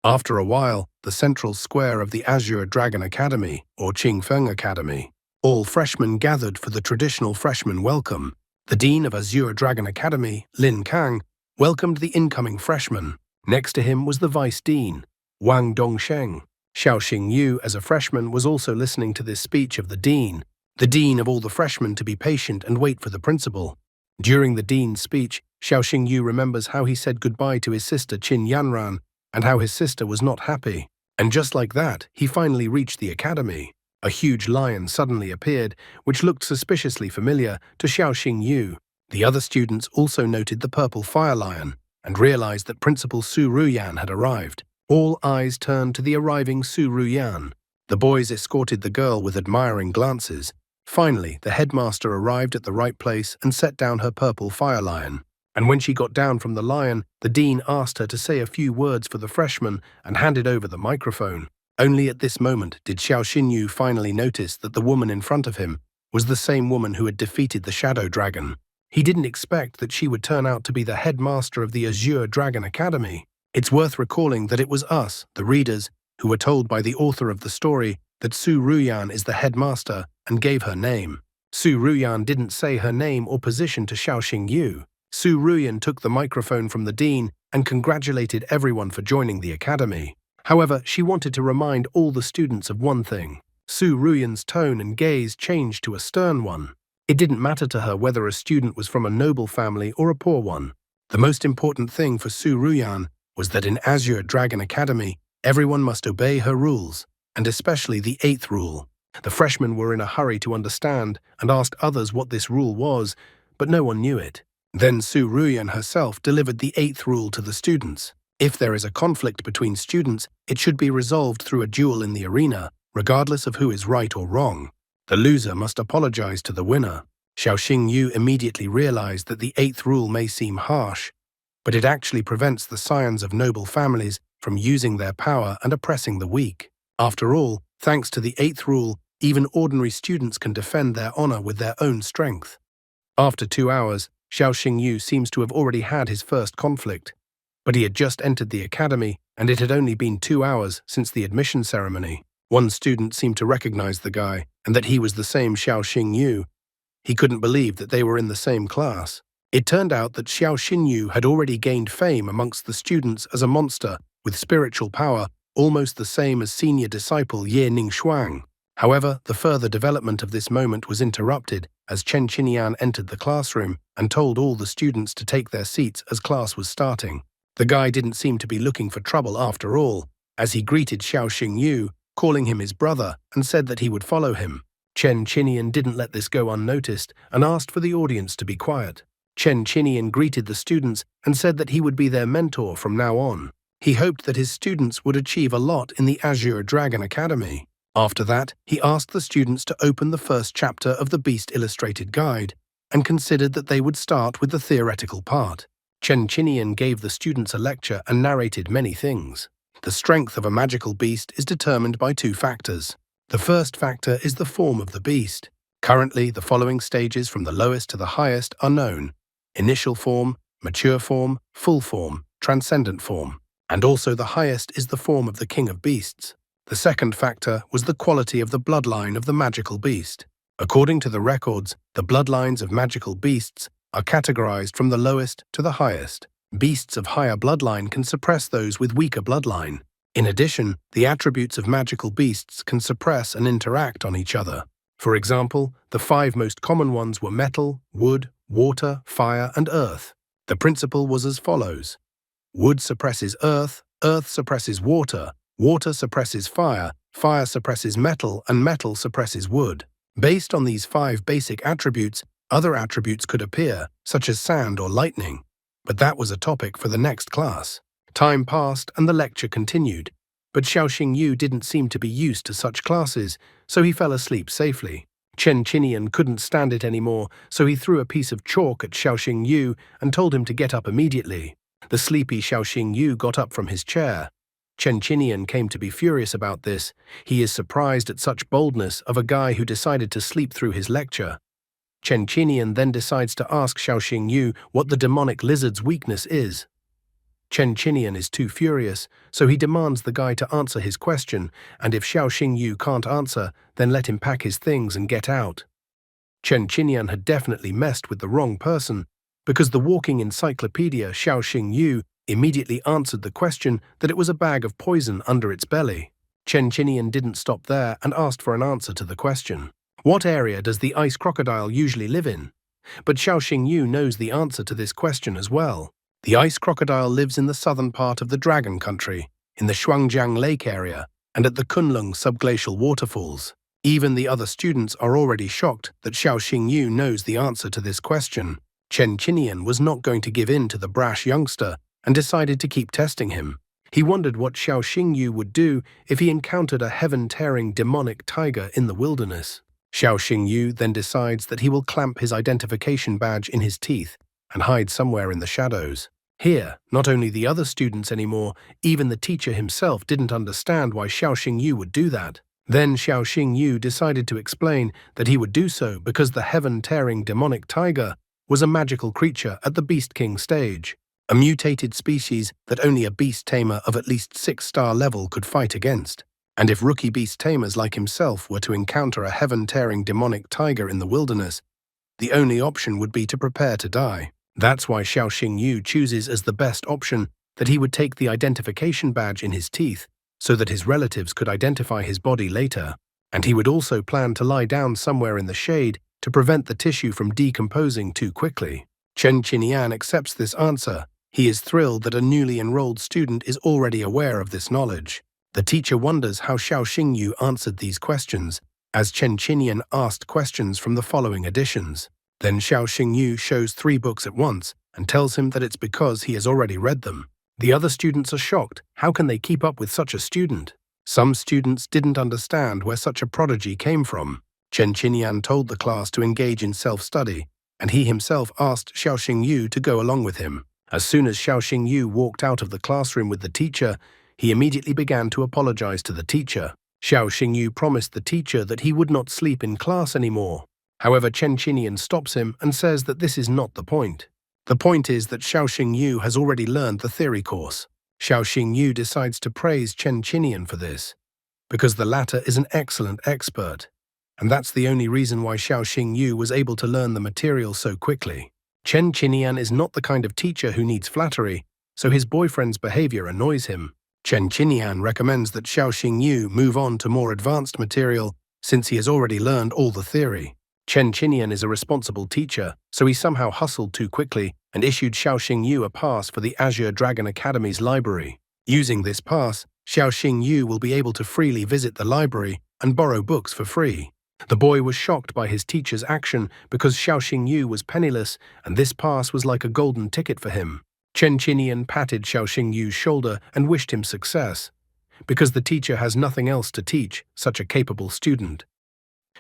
After a while, the central square of the Azure Dragon Academy, or Qingfeng Academy. All freshmen gathered for the traditional freshman welcome. The Dean of Azure Dragon Academy, Lin Kang, welcomed the incoming freshmen. Next to him was the Vice Dean, Wang Dongsheng. Xiao Xingyu, as a freshman, was also listening to this speech of the dean of all the freshmen, to be patient and wait for the principal. During the dean's speech, Xiao Xingyu remembers how he said goodbye to his sister Qin Yanran and how his sister was not happy. And just like that, he finally reached the academy. A huge lion suddenly appeared, which looked suspiciously familiar to Xiao Xingyu. The other students also noted the purple fire lion and realized that Principal Su Ruyan had arrived. All eyes turned to the arriving Su Ruyan. The boys escorted the girl with admiring glances. Finally, the headmaster arrived at the right place and set down her purple fire lion. And when she got down from the lion, the dean asked her to say a few words for the freshmen and handed over the microphone. Only at this moment did Xiao Xinyu finally notice that the woman in front of him was the same woman who had defeated the Shadow Dragon. He didn't expect that she would turn out to be the headmaster of the Azure Dragon Academy. It's worth recalling that it was us, the readers, who were told by the author of the story that Su Ruyan is the headmaster and gave her name. Su Ruyan didn't say her name or position to Xiao Xingyu. Su Ruyan took the microphone from the dean and congratulated everyone for joining the academy. However, she wanted to remind all the students of one thing. Su Ruyan's tone and gaze changed to a stern one. It didn't matter to her whether a student was from a noble family or a poor one. The most important thing for Su Ruyan was that in Azure Dragon Academy, everyone must obey her rules, and especially the 8th rule. The freshmen were in a hurry to understand and asked others what this rule was, but no one knew it. Then Su Ruyan herself delivered the 8th rule to the students. If there is a conflict between students, it should be resolved through a duel in the arena, regardless of who is right or wrong. The loser must apologize to the winner. Xiao Xingyu immediately realized that the 8th rule may seem harsh, but it actually prevents the scions of noble families from using their power and oppressing the weak. After all, thanks to the 8th rule, even ordinary students can defend their honor with their own strength. After 2 hours, Xiao Xingyu seems to have already had his first conflict, but he had just entered the academy, and it had only been 2 hours since the admission ceremony. One student seemed to recognize the guy, and that he was the same Xiao Xingyu. He couldn't believe that they were in the same class. It turned out that Xiao Xingyu had already gained fame amongst the students as a monster with spiritual power almost the same as senior disciple Ye Ningxuang. However, the further development of this moment was interrupted as Chen Qinian entered the classroom and told all the students to take their seats as class was starting. The guy didn't seem to be looking for trouble after all, as he greeted Xiao Xingyu, calling him his brother, and said that he would follow him. Chen Qinian didn't let this go unnoticed and asked for the audience to be quiet. Chen Qinian greeted the students and said that he would be their mentor from now on. He hoped that his students would achieve a lot in the Azure Dragon Academy. After that, he asked the students to open the first chapter of the Beast Illustrated Guide and considered that they would start with the theoretical part. Chen Qinian gave the students a lecture and narrated many things. The strength of a magical beast is determined by 2 factors. The first factor is the form of the beast. Currently, the following stages from the lowest to the highest are known: initial form, mature form, full form, transcendent form. And also the highest is the form of the king of beasts. The second factor was the quality of the bloodline of the magical beast. According to the records, the bloodlines of magical beasts are categorized from the lowest to the highest. Beasts of higher bloodline can suppress those with weaker bloodline. In addition, the attributes of magical beasts can suppress and interact on each other. For example, the 5 most common ones were metal, wood, water, fire, and earth. The principle was as follows. Wood suppresses earth, earth suppresses water, water suppresses fire, fire suppresses metal, and metal suppresses wood. Based on these 5 basic attributes, other attributes could appear, such as sand or lightning. But that was a topic for the next class. Time passed and the lecture continued, but Xiaoxing Yu didn't seem to be used to such classes, so he fell asleep safely. Chen Qinian couldn't stand it anymore, so he threw a piece of chalk at Xiaoxing Yu and told him to get up immediately. The sleepy Xiaoxing Yu got up from his chair. Chen Qinian came to be furious about this. He is surprised at such boldness of a guy who decided to sleep through his lecture. Chen Qinian then decides to ask Xiaoxing Yu what the demonic lizard's weakness is. Chen Qinian is too furious, so he demands the guy to answer his question, and if Xiaoxing Yu can't answer, then let him pack his things and get out. Chen Qinian had definitely messed with the wrong person, because the walking encyclopedia Xiaoxing Yu immediately answered the question that it was a bag of poison under its belly. Chen Qinian didn't stop there and asked for an answer to the question. What area does the ice crocodile usually live in? But Xiaoxing Yu knows the answer to this question as well. The ice crocodile lives in the southern part of the Dragon Country, in the Shuangjiang Lake area, and at the Kunlun subglacial waterfalls. Even the other students are already shocked that Xiaoxing Yu knows the answer to this question. Chen Qinian was not going to give in to the brash youngster and decided to keep testing him. He wondered what Xiaoxing Yu would do if he encountered a heaven-tearing demonic tiger in the wilderness. Xiaoxing Yu then decides that he will clamp his identification badge in his teeth and hide somewhere in the shadows. Here, not only the other students anymore, even the teacher himself didn't understand why Xiaoxing Yu would do that. Then Xiaoxing Yu decided to explain that he would do so because the heaven-tearing demonic tiger was a magical creature at the Beast King stage, a mutated species that only a beast tamer of at least 6-star level could fight against. And if rookie beast tamers like himself were to encounter a heaven-tearing demonic tiger in the wilderness, the only option would be to prepare to die. That's why Xiaoxing Yu chooses as the best option that he would take the identification badge in his teeth so that his relatives could identify his body later. And he would also plan to lie down somewhere in the shade to prevent the tissue from decomposing too quickly. Chen Qinian accepts this answer. He is thrilled that a newly enrolled student is already aware of this knowledge. The teacher wonders how Xiaoxing Yu answered these questions, as Chen Qinian asked questions from the following editions. Then Xiaoxing Yu shows 3 books at once and tells him that it's because he has already read them. The other students are shocked. How can they keep up with such a student? Some students didn't understand where such a prodigy came from. Chen Qinian told the class to engage in self-study, and he himself asked Xiaoxing Yu to go along with him. As soon as Xiaoxing Yu walked out of the classroom with the teacher, he immediately began to apologize to the teacher. Xiaoxing Yu promised the teacher that he would not sleep in class anymore. However, Chen Qinian stops him and says that this is not the point. The point is that Xiaoxing Yu has already learned the theory course. Xiaoxing Yu decides to praise Chen Qinian for this, because the latter is an excellent expert. And that's the only reason why Xiaoxing Yu was able to learn the material so quickly. Chen Qinian is not the kind of teacher who needs flattery, so his boyfriend's behavior annoys him. Chen Qinian recommends that Xiaoxing Yu move on to more advanced material since he has already learned all the theory. Chen Qinian is a responsible teacher, so he somehow hustled too quickly and issued Xiaoxing Yu a pass for the Azure Dragon Academy's library. Using this pass, Xiaoxing Yu will be able to freely visit the library and borrow books for free. The boy was shocked by his teacher's action because Xiaoxing Yu was penniless and this pass was like a golden ticket for him. Chen Qinian patted Xiaoxing Yu's shoulder and wished him success, because the teacher has nothing else to teach such a capable student.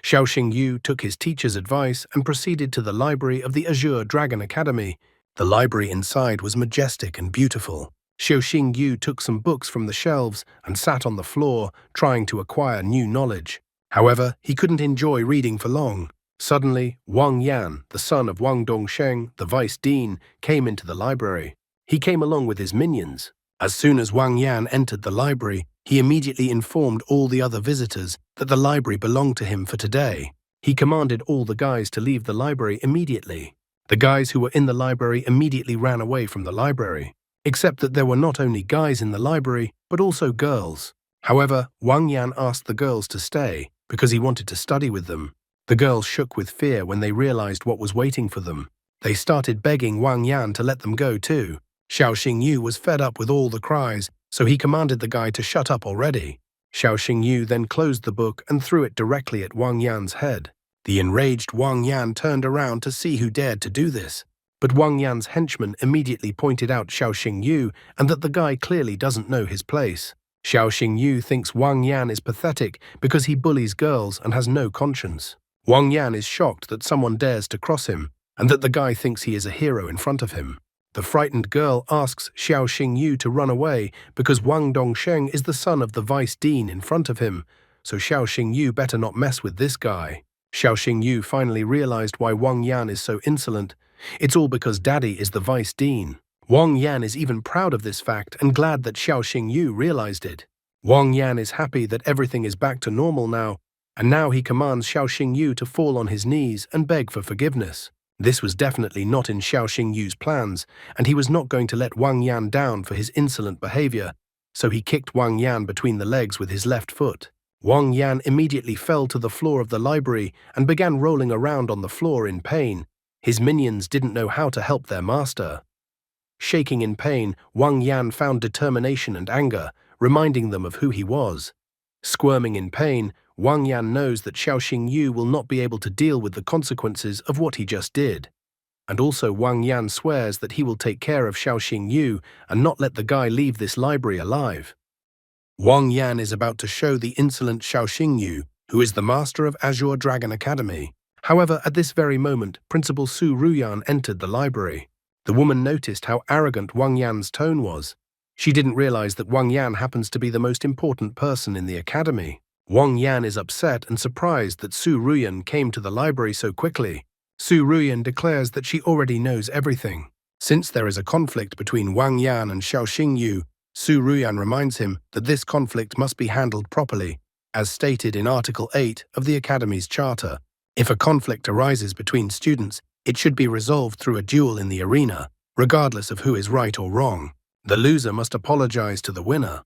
Xiaoxing Yu took his teacher's advice and proceeded to the library of the Azure Dragon Academy. The library inside was majestic and beautiful. Xiaoxing Yu took some books from the shelves and sat on the floor, trying to acquire new knowledge. However, he couldn't enjoy reading for long. Suddenly, Wang Yan, the son of Wang Dongsheng, the vice dean, came into the library. He came along with his minions. As soon as Wang Yan entered the library, he immediately informed all the other visitors that the library belonged to him for today. He commanded all the guys to leave the library immediately. The guys who were in the library immediately ran away from the library, except that there were not only guys in the library, but also girls. However, Wang Yan asked the girls to stay because he wanted to study with them. The girls shook with fear when they realized what was waiting for them. They started begging Wang Yan to let them go too. Xiao Xingyu was fed up with all the cries, so he commanded the guy to shut up already. Xiao Xingyu then closed the book and threw it directly at Wang Yan's head. The enraged Wang Yan turned around to see who dared to do this. But Wang Yan's henchman immediately pointed out Xiao Xingyu and that the guy clearly doesn't know his place. Xiao Xingyu thinks Wang Yan is pathetic because he bullies girls and has no conscience. Wang Yan is shocked that someone dares to cross him and that the guy thinks he is a hero in front of him. The frightened girl asks Xiao Xingyu to run away because Wang Dongsheng is the son of the vice dean in front of him, so Xiao Xingyu better not mess with this guy. Xiao Xingyu finally realized why Wang Yan is so insolent. It's all because Daddy is the vice dean. Wang Yan is even proud of this fact and glad that Xiao Xingyu realized it. Wang Yan is happy that everything is back to normal now, and now he commands Xiao Xingyu to fall on his knees and beg for forgiveness. This was definitely not in Xiao Xingyu's plans, and he was not going to let Wang Yan down for his insolent behavior, so he kicked Wang Yan between the legs with his left foot. Wang Yan immediately fell to the floor of the library and began rolling around on the floor in pain. His minions didn't know how to help their master. Shaking in pain, Wang Yan found determination and anger, reminding them of who he was. Squirming in pain, Wang Yan knows that Xiao Xingyu will not be able to deal with the consequences of what he just did. And also Wang Yan swears that he will take care of Xiao Xingyu and not let the guy leave this library alive. Wang Yan is about to show the insolent Xiao Xingyu, who is the master of Azure Dragon Academy. However, at this very moment, Principal Su Ruyan entered the library. The woman noticed how arrogant Wang Yan's tone was. She didn't realize that Wang Yan happens to be the most important person in the academy. Wang Yan is upset and surprised that Su Ruyan came to the library so quickly. Su Ruyan declares that she already knows everything. Since there is a conflict between Wang Yan and Xiao Xingyu, Su Ruyan reminds him that this conflict must be handled properly, as stated in Article 8 of the Academy's Charter. If a conflict arises between students, it should be resolved through a duel in the arena, regardless of who is right or wrong. The loser must apologize to the winner.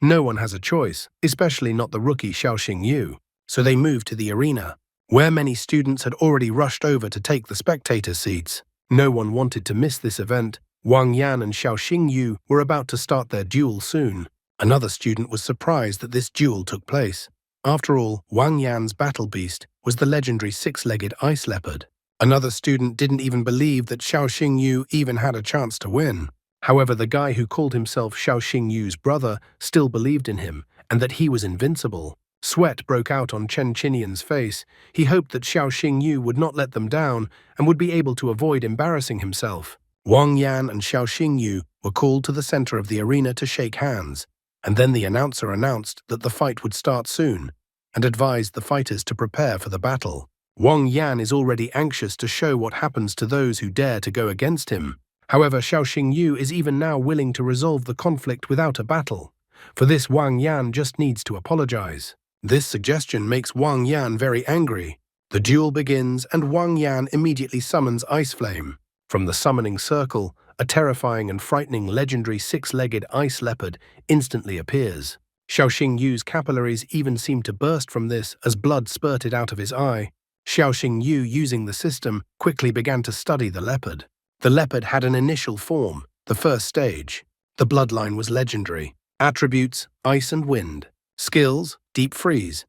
No one has a choice, especially not the rookie Xiao Xingyu, so they move to the arena, where many students had already rushed over to take the spectator seats. No one wanted to miss this event. Wang Yan and Xiao Xingyu were about to start their duel soon. Another student was surprised that this duel took place. After all, Wang Yan's battle beast was the legendary six-legged ice leopard. Another student didn't even believe that Xiao Xingyu even had a chance to win. However, the guy who called himself Xiao Xingyu's brother still believed in him and that he was invincible. Sweat broke out on Chen Qinian's face. He hoped that Xiao Xingyu would not let them down and would be able to avoid embarrassing himself. Wang Yan and Xiao Xingyu were called to the center of the arena to shake hands, and then the announcer announced that the fight would start soon and advised the fighters to prepare for the battle. Wang Yan is already anxious to show what happens to those who dare to go against him. However, Xiao Xingyu is even now willing to resolve the conflict without a battle. For this, Wang Yan just needs to apologize. This suggestion makes Wang Yan very angry. The duel begins and Wang Yan immediately summons Ice Flame. From the summoning circle, a terrifying and frightening legendary six-legged ice leopard instantly appears. Xiao Xingyu's capillaries even seemed to burst from this as blood spurted out of his eye. Xiao Xingyu, using the system, quickly began to study the leopard. The leopard had an initial form, the first stage. The bloodline was legendary. Attributes, ice and wind. Skills, deep freeze.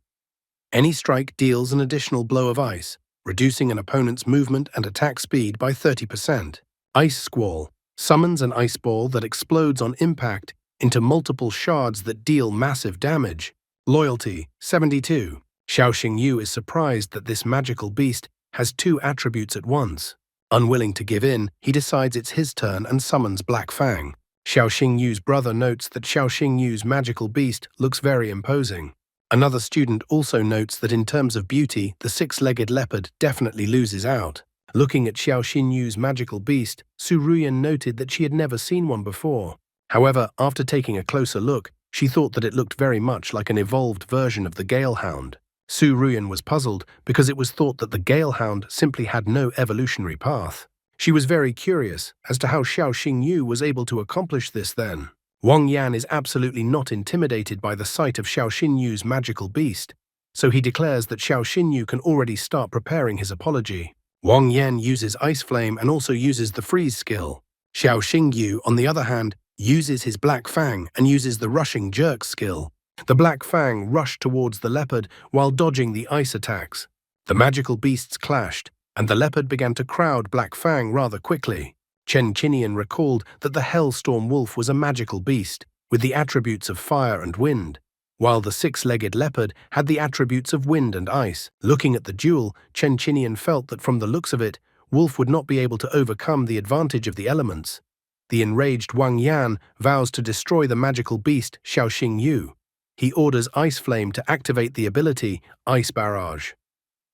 Any strike deals an additional blow of ice, reducing an opponent's movement and attack speed by 30%. Ice Squall summons an ice ball that explodes on impact into multiple shards that deal massive damage. Loyalty, 72. Xiao Xingyu is surprised that this magical beast has two attributes at once. Unwilling to give in, he decides it's his turn and summons Black Fang. Xiao Xingyu's brother notes that Xiao Xingyu's magical beast looks very imposing. Another student also notes that in terms of beauty, the six-legged leopard definitely loses out. Looking at Xiao Xingyu's magical beast, Su Ruyan noted that she had never seen one before. However, after taking a closer look, she thought that it looked very much like an evolved version of the Gale Hound. Su Ruyan was puzzled because it was thought that the Galehound simply had no evolutionary path. She was very curious as to how Xiao Xingyu was able to accomplish this then. Wang Yan is absolutely not intimidated by the sight of Xiao Xinyu's magical beast, so he declares that Xiao Xinyu can already start preparing his apology. Wang Yan uses Ice Flame and also uses the Freeze skill. Xiao Xingyu, on the other hand, uses his Black Fang and uses the Rushing Jerk skill. The Black Fang rushed towards the leopard while dodging the ice attacks. The magical beasts clashed, and the leopard began to crowd Black Fang rather quickly. Chen Qinian recalled that the Hellstorm Wolf was a magical beast, with the attributes of fire and wind, while the six-legged leopard had the attributes of wind and ice. Looking at the duel, Chen Qinian felt that from the looks of it, Wolf would not be able to overcome the advantage of the elements. The enraged Wang Yan vows to destroy the magical beast Xiao Xingyu. He orders Ice Flame to activate the ability Ice Barrage.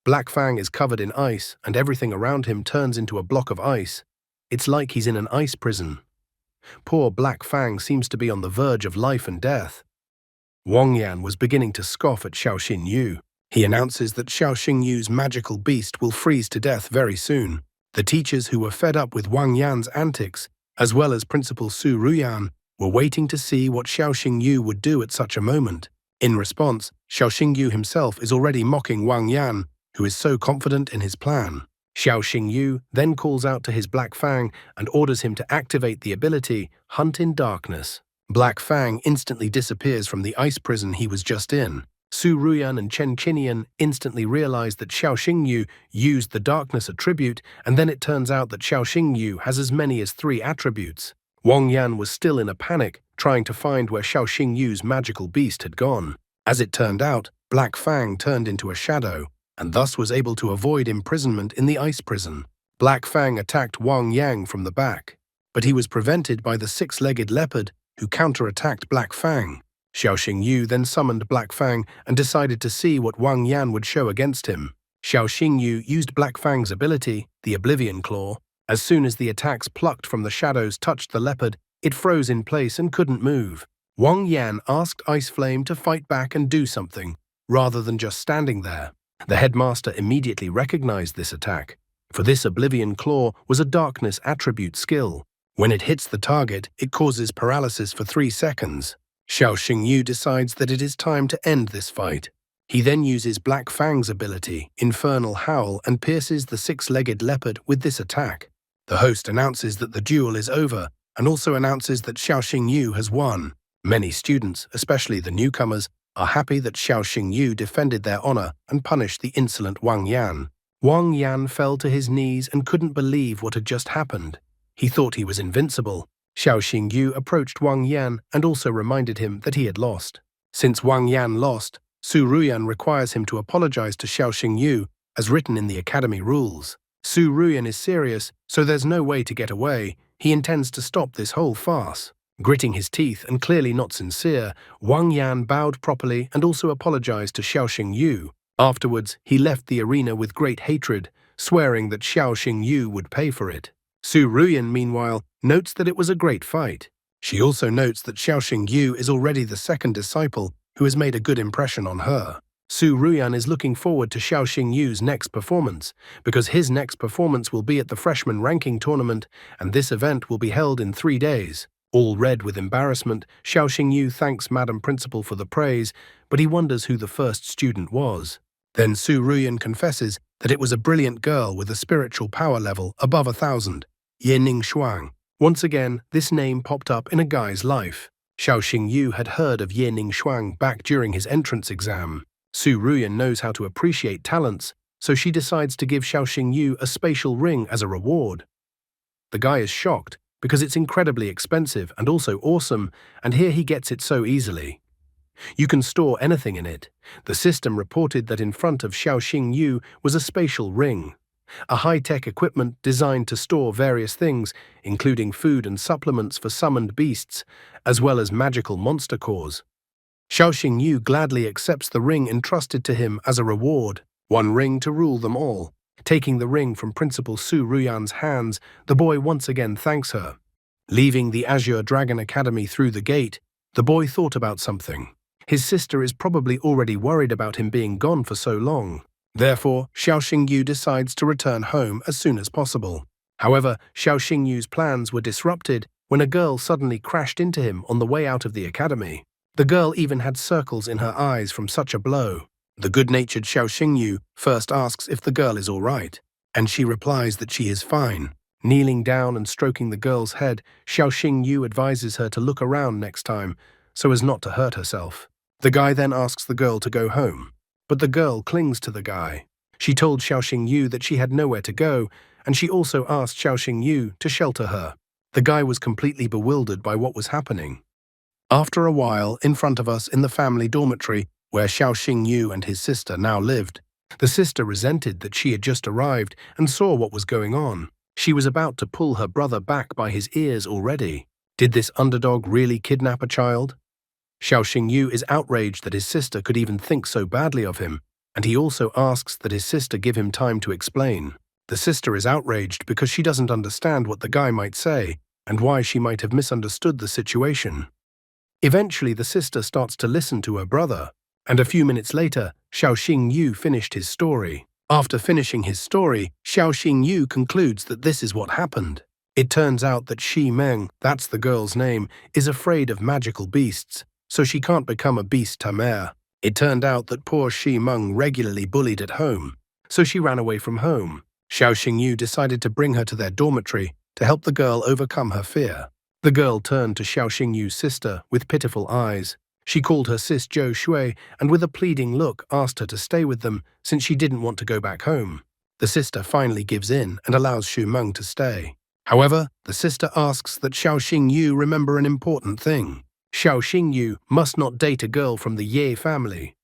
Black Fang is covered in ice, and everything around him turns into a block of ice. It's like he's in an ice prison. Poor Black Fang seems to be on the verge of life and death. Wang Yan was beginning to scoff at Xiao Xinyu. He announces that Xiao Xingyu's magical beast will freeze to death very soon. The teachers who were fed up with Wang Yan's antics, as well as Principal Su Ruyan, were waiting to see what Xiao Xingyu would do at such a moment. In response, Xiao Xingyu himself is already mocking Wang Yan, who is so confident in his plan. Xiao Xingyu then calls out to his Black Fang and orders him to activate the ability Hunt in Darkness. Black Fang instantly disappears from the ice prison he was just in. Su Ruyan and Chen Qinian instantly realize that Xiao Xingyu used the darkness attribute, and then it turns out that Xiao Xingyu has as many as 3 attributes. Wang Yan was still in a panic, trying to find where Xiao Xingyu's magical beast had gone. As it turned out, Black Fang turned into a shadow, and thus was able to avoid imprisonment in the ice prison. Black Fang attacked Wang Yang from the back, but he was prevented by the 6-legged leopard, who counterattacked Black Fang. Xiao Xingyu then summoned Black Fang and decided to see what Wang Yan would show against him. Xiao Xingyu used Black Fang's ability, the Oblivion Claw. As soon as the attacks plucked from the shadows touched the leopard, it froze in place and couldn't move. Wang Yan asked Ice Flame to fight back and do something, rather than just standing there. The headmaster immediately recognized this attack, for this Oblivion Claw was a darkness attribute skill. When it hits the target, it causes paralysis for 3 seconds. Xiao Xingyu decides that it is time to end this fight. He then uses Black Fang's ability, Infernal Howl, and pierces the 6-legged leopard with this attack. The host announces that the duel is over, and also announces that Xiao Xingyu has won. Many students, especially the newcomers, are happy that Xiao Xingyu defended their honor and punished the insolent Wang Yan. Wang Yan fell to his knees and couldn't believe what had just happened. He thought he was invincible. Xiao Xingyu approached Wang Yan and also reminded him that he had lost. Since Wang Yan lost, Su Ruyan requires him to apologize to Xiao Xingyu, as written in the academy rules. Su Ruyan is serious, so there's no way to get away. He intends to stop this whole farce. Gritting his teeth and clearly not sincere, Wang Yan bowed properly and also apologized to Xiao Xingyu. Afterwards, he left the arena with great hatred, swearing that Xiao Xingyu would pay for it. Su Ruyan, meanwhile, notes that it was a great fight. She also notes that Xiao Xingyu is already the 2nd disciple who has made a good impression on her. Su Ruyan is looking forward to Xiao Xingyu's next performance, because his next performance will be at the freshman ranking tournament, and this event will be held in 3 days. All red with embarrassment, Xiao Xingyu thanks Madam Principal for the praise, but he wonders who the first student was. Then Su Ruyan confesses that it was a brilliant girl with a spiritual power level above 1,000, Ye Ning Shuang. Once again, this name popped up in a guy's life. Xiao Xingyu had heard of Ye Ning Shuang back during his entrance exam. Su Ruyan knows how to appreciate talents, so she decides to give Xiao Xingyu a spatial ring as a reward. The guy is shocked, because it's incredibly expensive and also awesome, and here he gets it so easily. You can store anything in it. The system reported that in front of Xiao Xingyu was a spatial ring, a high-tech equipment designed to store various things, including food and supplements for summoned beasts, as well as magical monster cores. Xiao Xingyu gladly accepts the ring entrusted to him as a reward, 1 ring to rule them all. Taking the ring from Principal Su Ruyan's hands, the boy once again thanks her. Leaving the Azure Dragon Academy through the gate, the boy thought about something. His sister is probably already worried about him being gone for so long. Therefore, Xiao Xingyu decides to return home as soon as possible. However, Xiao Xingyu's plans were disrupted when a girl suddenly crashed into him on the way out of the academy. The girl even had circles in her eyes from such a blow. The good-natured Xiao Xingyu first asks if the girl is all right, and she replies that she is fine. Kneeling down and stroking the girl's head, Xiao Xingyu advises her to look around next time so as not to hurt herself. The guy then asks the girl to go home, but the girl clings to the guy. She told Xiao Xingyu that she had nowhere to go, and she also asked Xiao Xingyu to shelter her. The guy was completely bewildered by what was happening. After a while, in front of us in the family dormitory, where Xiao Xingyu and his sister now lived, the sister resented that she had just arrived and saw what was going on. She was about to pull her brother back by his ears already. Did this underdog really kidnap a child? Xiao Xingyu is outraged that his sister could even think so badly of him, and he also asks that his sister give him time to explain. The sister is outraged because she doesn't understand what the guy might say and why she might have misunderstood the situation. Eventually, the sister starts to listen to her brother, and a few minutes later, Xiao Xingyu finished his story. After finishing his story, Xiao Xingyu concludes that this is what happened. It turns out that Xi Meng, that's the girl's name, is afraid of magical beasts, so she can't become a beast tamer. It turned out that poor Xi Meng regularly bullied at home, so she ran away from home. Xiao Xingyu decided to bring her to their dormitory to help the girl overcome her fear. The girl turned to Xiao Xingyu's sister with pitiful eyes. She called her sis Zhou Shui and with a pleading look asked her to stay with them since she didn't want to go back home. The sister finally gives in and allows Xu Meng to stay. However, the sister asks that Xiao Xingyu remember an important thing. Xiao Xingyu must not date a girl from the Ye family.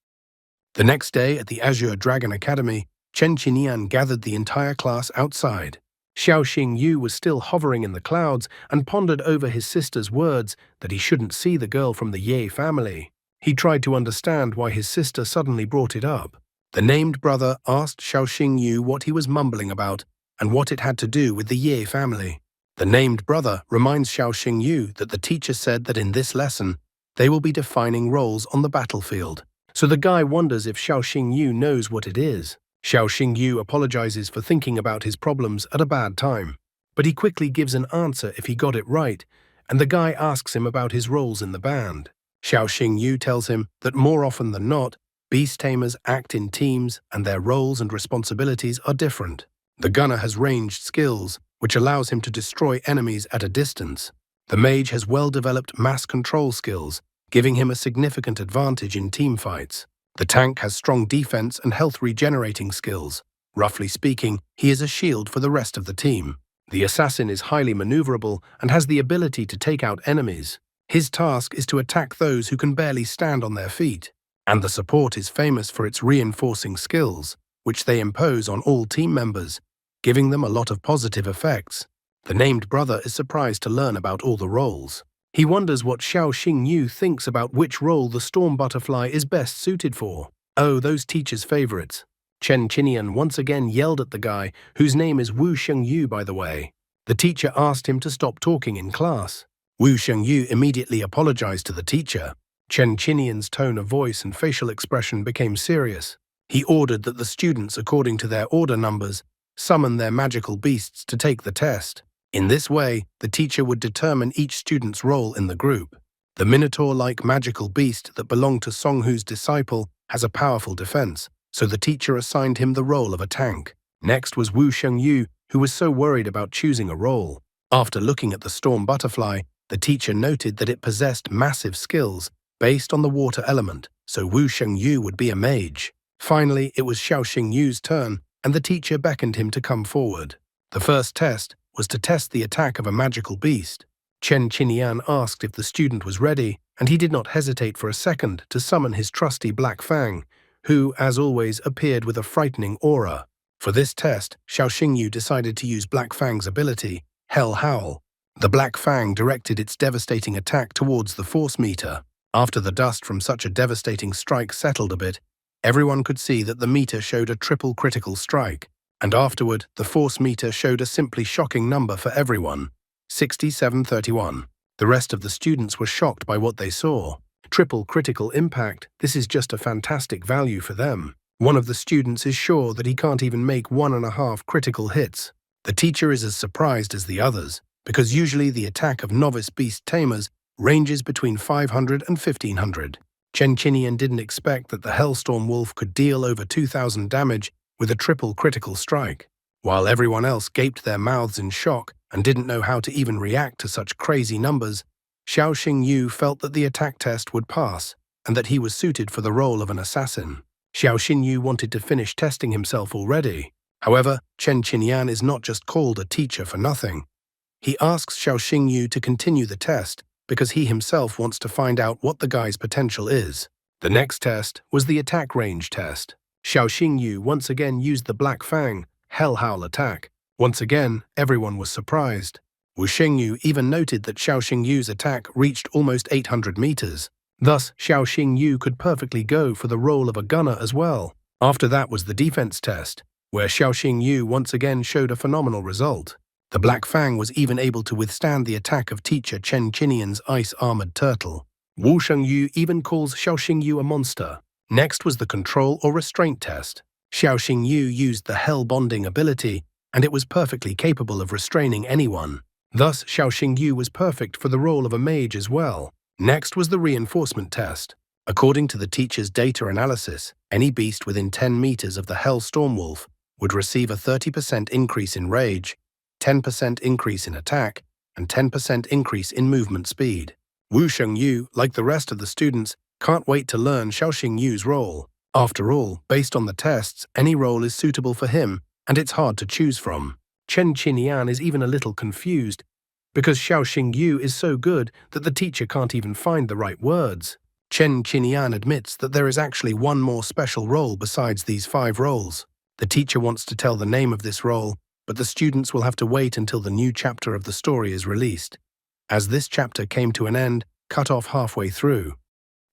The next day at the Azure Dragon Academy, Chen Qinian gathered the entire class outside. Xiao Xingyu was still hovering in the clouds and pondered over his sister's words that he shouldn't see the girl from the Ye family. He tried to understand why his sister suddenly brought it up. The named brother asked Xiao Xingyu what he was mumbling about and what it had to do with the Ye family. The named brother reminds Xiao Xingyu that the teacher said that in this lesson, they will be defining roles on the battlefield. So the guy wonders if Xiao Xingyu knows what it is. Xiao Xingyu apologizes for thinking about his problems at a bad time, but he quickly gives an answer if he got it right, and the guy asks him about his roles in the band. Xiao Xingyu tells him that more often than not, beast tamers act in teams and their roles and responsibilities are different. The gunner has ranged skills, which allows him to destroy enemies at a distance. The mage has well-developed mass control skills, giving him a significant advantage in team fights. The tank has strong defense and health regenerating skills. Roughly speaking, he is a shield for the rest of the team. The assassin is highly maneuverable and has the ability to take out enemies. His task is to attack those who can barely stand on their feet. And the support is famous for its reinforcing skills, which they impose on all team members, giving them a lot of positive effects. The named brother is surprised to learn about all the roles. He wonders what Xiao Xingyu thinks about which role the storm butterfly is best suited for. Oh, those teachers' favorites. Chen Qinian once again yelled at the guy, whose name is Wu Shengyu by the way. The teacher asked him to stop talking in class. Wu Shengyu immediately apologized to the teacher. Chen Qinian's tone of voice and facial expression became serious. He ordered that the students, according to their order numbers, summon their magical beasts to take the test. In this way, the teacher would determine each student's role in the group. The Minotaur-like magical beast that belonged to Songhu's disciple has a powerful defense, so the teacher assigned him the role of a tank. Next was Wu Shengyu, who was so worried about choosing a role. After looking at the storm butterfly, the teacher noted that it possessed massive skills based on the water element, so Wu Shengyu would be a mage. Finally, it was Xiao Xingyu's turn, and the teacher beckoned him to come forward. The first test was to test the attack of a magical beast. Chen Qinian asked if the student was ready, and he did not hesitate for a second to summon his trusty Black Fang, who, as always, appeared with a frightening aura. For this test, Xiao Xingyu decided to use Black Fang's ability, Hell Howl. The Black Fang directed its devastating attack towards the force meter. After the dust from such a devastating strike settled a bit, everyone could see that the meter showed a triple critical strike. And afterward, the force meter showed a simply shocking number for everyone, 6731. The rest of the students were shocked by what they saw. Triple critical impact, this is just a fantastic value for them. One of the students is sure that he can't even make 1.5 critical hits. The teacher is as surprised as the others, because usually the attack of novice beast tamers ranges between 500 and 1500. Chen Qinian didn't expect that the Hellstorm Wolf could deal over 2000 damage with a triple critical strike. While everyone else gaped their mouths in shock and didn't know how to even react to such crazy numbers, Xiao Xingyu felt that the attack test would pass and that he was suited for the role of an assassin. Xiao Xingyu wanted to finish testing himself already. However, Chen Qinian is not just called a teacher for nothing. He asks Xiao Xingyu to continue the test because he himself wants to find out what the guy's potential is. The next test was the attack range test. Xiao Xingyu once again used the Black Fang Hell Howl attack. Once again, everyone was surprised. Wu Xingyu even noted that Xiao Xingyu's attack reached almost 800 meters. Thus, Xiao Xingyu could perfectly go for the role of a gunner as well. After that was the defense test, where Xiao Xingyu once again showed a phenomenal result. The Black Fang was even able to withstand the attack of teacher Chen Qinian's ice-armored turtle. Wu Shengyu even calls Xiao Xingyu a monster. Next was the control or restraint test. Xiao Xingyu used the Hell Bonding ability, and it was perfectly capable of restraining anyone. Thus, Xiao Xingyu was perfect for the role of a mage as well. Next was the reinforcement test. According to the teacher's data analysis, any beast within 10 meters of the Hell Storm Wolf would receive a 30% increase in rage, 10% increase in attack, and 10% increase in movement speed. Wu Shengyu, like the rest of the students, can't wait to learn Xiao Xingyu's role. After all, based on the tests, any role is suitable for him, and it's hard to choose from. Chen Qinian is even a little confused, because Xiao Xingyu is so good that the teacher can't even find the right words. Chen Qinian admits that there is actually one more special role besides these 5 roles. The teacher wants to tell the name of this role, but the students will have to wait until the new chapter of the story is released. As this chapter came to an end, cut off halfway through.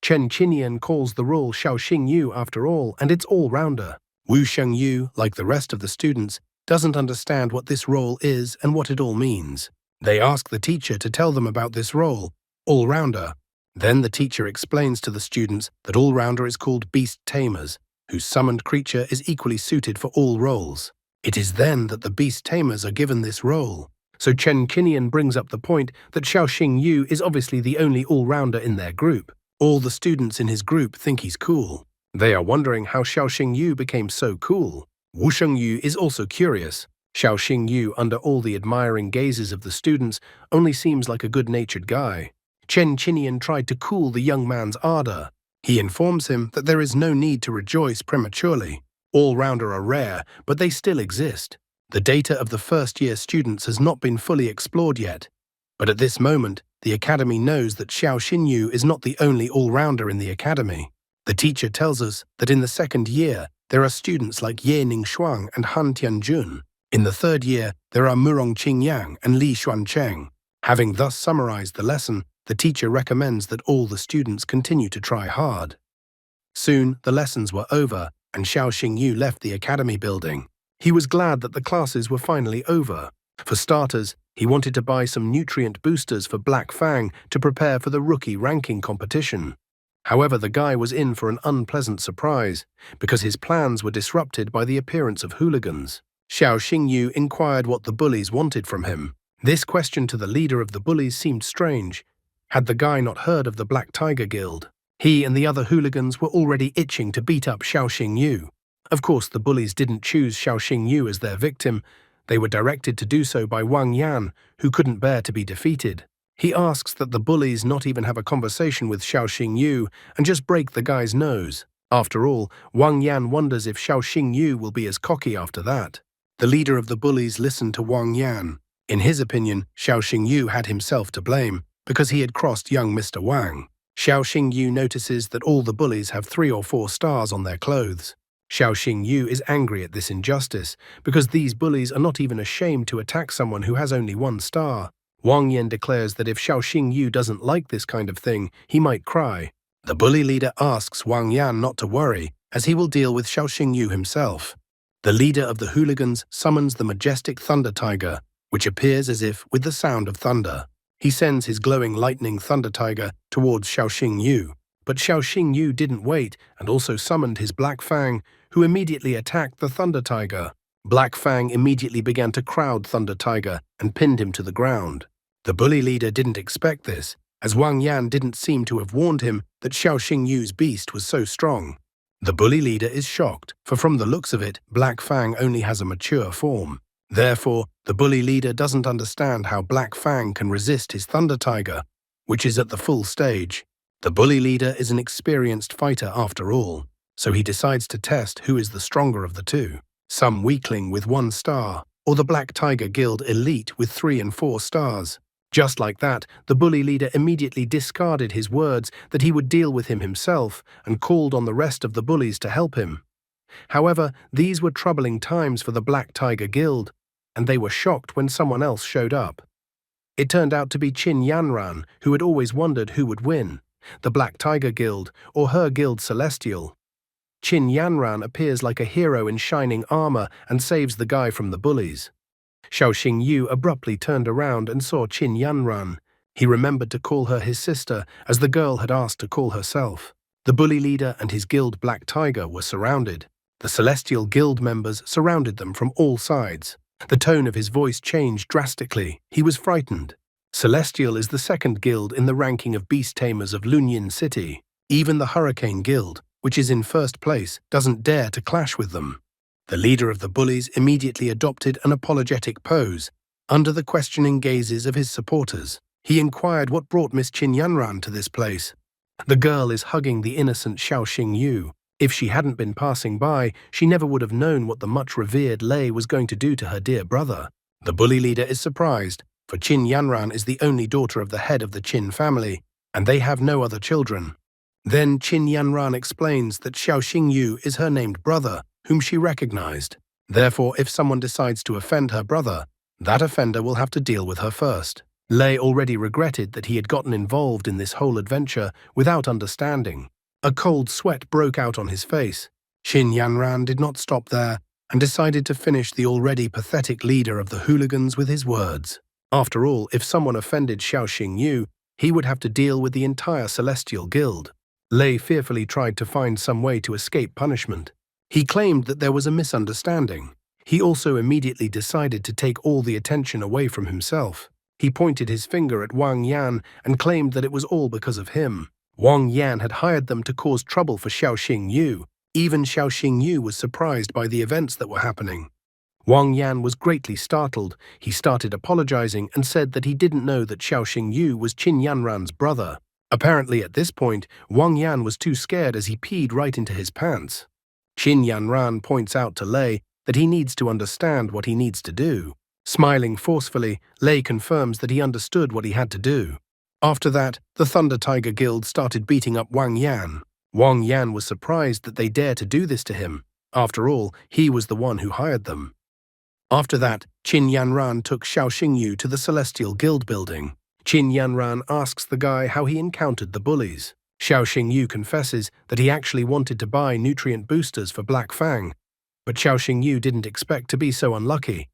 Chen Qinian calls the role Xiao Xingyu after all, and it's all-rounder. Wu Shengyu, like the rest of the students, doesn't understand what this role is and what it all means. They ask the teacher to tell them about this role, all-rounder. Then the teacher explains to the students that all-rounder is called Beast Tamers, whose summoned creature is equally suited for all roles. It is then that the Beast Tamers are given this role. So Chen Qinian brings up the point that Xiao Xingyu is obviously the only all-rounder in their group. All the students in his group think he's cool. They are wondering how Xiao Xingyu became so cool. Wu Shengyu is also curious. Xiao Xingyu, under all the admiring gazes of the students, only seems like a good-natured guy. Chen Qinian tried to cool the young man's ardor. He informs him that there is no need to rejoice prematurely. All-rounder are rare, but they still exist. The data of the first-year students has not been fully explored yet. But at this moment, the academy knows that Xiao Xingyu is not the only all-rounder in the academy. The teacher tells us that in the second year, there are students like Ye Ningshuang and Han Tianjun. In the third year, there are Murong Qingyang and Li Xuancheng. Having thus summarized the lesson, the teacher recommends that all the students continue to try hard. Soon, the lessons were over, and Xiao Xingyu left the academy building. He was glad that the classes were finally over. For starters, he wanted to buy some nutrient boosters for Black Fang to prepare for the rookie ranking competition. However, the guy was in for an unpleasant surprise, because his plans were disrupted by the appearance of hooligans. Xiao Xingyu inquired what the bullies wanted from him. This question to the leader of the bullies seemed strange. Had the guy not heard of the Black Tiger Guild? He and the other hooligans were already itching to beat up Xiao Xingyu. Of course, the bullies didn't choose Xiao Xingyu as their victim. They were directed to do so by Wang Yan, who couldn't bear to be defeated. He asks that the bullies not even have a conversation with Xiao Xingyu and just break the guy's nose. After all, Wang Yan wonders if Xiao Xingyu will be as cocky after that. The leader of the bullies listened to Wang Yan. In his opinion, Xiao Xingyu had himself to blame, because he had crossed young Mr. Wang. Xiao Xingyu notices that all the bullies have 3 or 4 stars on their clothes. Xiao Xingyu is angry at this injustice, because these bullies are not even ashamed to attack someone who has only 1 star. Wang Yan declares that if Xiao Xingyu doesn't like this kind of thing, he might cry. The bully leader asks Wang Yan not to worry, as he will deal with Xiao Xingyu himself. The leader of the hooligans summons the majestic Thunder Tiger, which appears as if with the sound of thunder. He sends his glowing lightning Thunder Tiger towards Xiao Xingyu. But Xiao Xingyu didn't wait and also summoned his Black Fang, who immediately attacked the Thunder Tiger. Black Fang immediately began to crowd Thunder Tiger and pinned him to the ground. The bully leader didn't expect this, as Wang Yan didn't seem to have warned him that Xiao Xingyu's beast was so strong. The bully leader is shocked, for from the looks of it, Black Fang only has a mature form. Therefore, the bully leader doesn't understand how Black Fang can resist his Thunder Tiger, which is at the full stage. The bully leader is an experienced fighter after all, so he decides to test who is the stronger of the two. Some weakling with 1 star, or the Black Tiger Guild elite with 3 and 4 stars. Just like that, the bully leader immediately discarded his words that he would deal with him himself and called on the rest of the bullies to help him. However, these were troubling times for the Black Tiger Guild, and they were shocked when someone else showed up. It turned out to be Qin Yanran, who had always wondered who would win, the Black Tiger Guild or her guild Celestial. Qin Yanran appears like a hero in shining armor and saves the guy from the bullies. Xiao Xingyu abruptly turned around and saw Qin Yanran. He remembered to call her his sister, as the girl had asked to call herself. The bully leader and his guild Black Tiger were surrounded. The Celestial Guild members surrounded them from all sides. The tone of his voice changed drastically. He was frightened. Celestial is the second guild in the ranking of beast tamers of Lunyin City. Even the Hurricane Guild, which is in first place, doesn't dare to clash with them. The leader of the bullies immediately adopted an apologetic pose. Under the questioning gazes of his supporters, he inquired what brought Miss Qin Yanran to this place. The girl is hugging the innocent Xiao Xingyu. If she hadn't been passing by, she never would have known what the much-revered Lei was going to do to her dear brother. The bully leader is surprised, for Qin Yanran is the only daughter of the head of the Qin family, and they have no other children. Then Qin Yanran explains that Xiao Xingyu is her named brother, whom she recognized. Therefore, if someone decides to offend her brother, that offender will have to deal with her first. Lei already regretted that he had gotten involved in this whole adventure without understanding. A cold sweat broke out on his face. Qin Yanran did not stop there and decided to finish the already pathetic leader of the hooligans with his words. After all, if someone offended Xiao Xingyu, he would have to deal with the entire Celestial Guild. Lei fearfully tried to find some way to escape punishment. He claimed that there was a misunderstanding. He also immediately decided to take all the attention away from himself. He pointed his finger at Wang Yan and claimed that it was all because of him. Wang Yan had hired them to cause trouble for Xiao Xingyu. Even Xiao Xingyu was surprised by the events that were happening. Wang Yan was greatly startled. He started apologizing and said that he didn't know that Xiao Xingyu was Qin Yanran's brother. Apparently at this point, Wang Yan was too scared as he peed right into his pants. Qin Yanran points out to Lei that he needs to understand what he needs to do. Smiling forcefully, Lei confirms that he understood what he had to do. After that, the Thunder Tiger Guild started beating up Wang Yan. Wang Yan was surprised that they dared to do this to him. After all, he was the one who hired them. After that, Qin Yanran took Xiao Xingyu to the Celestial Guild building. Qin Yanran asks the guy how he encountered the bullies. Xiao Xingyu confesses that he actually wanted to buy nutrient boosters for Black Fang, but Xiao Xingyu didn't expect to be so unlucky.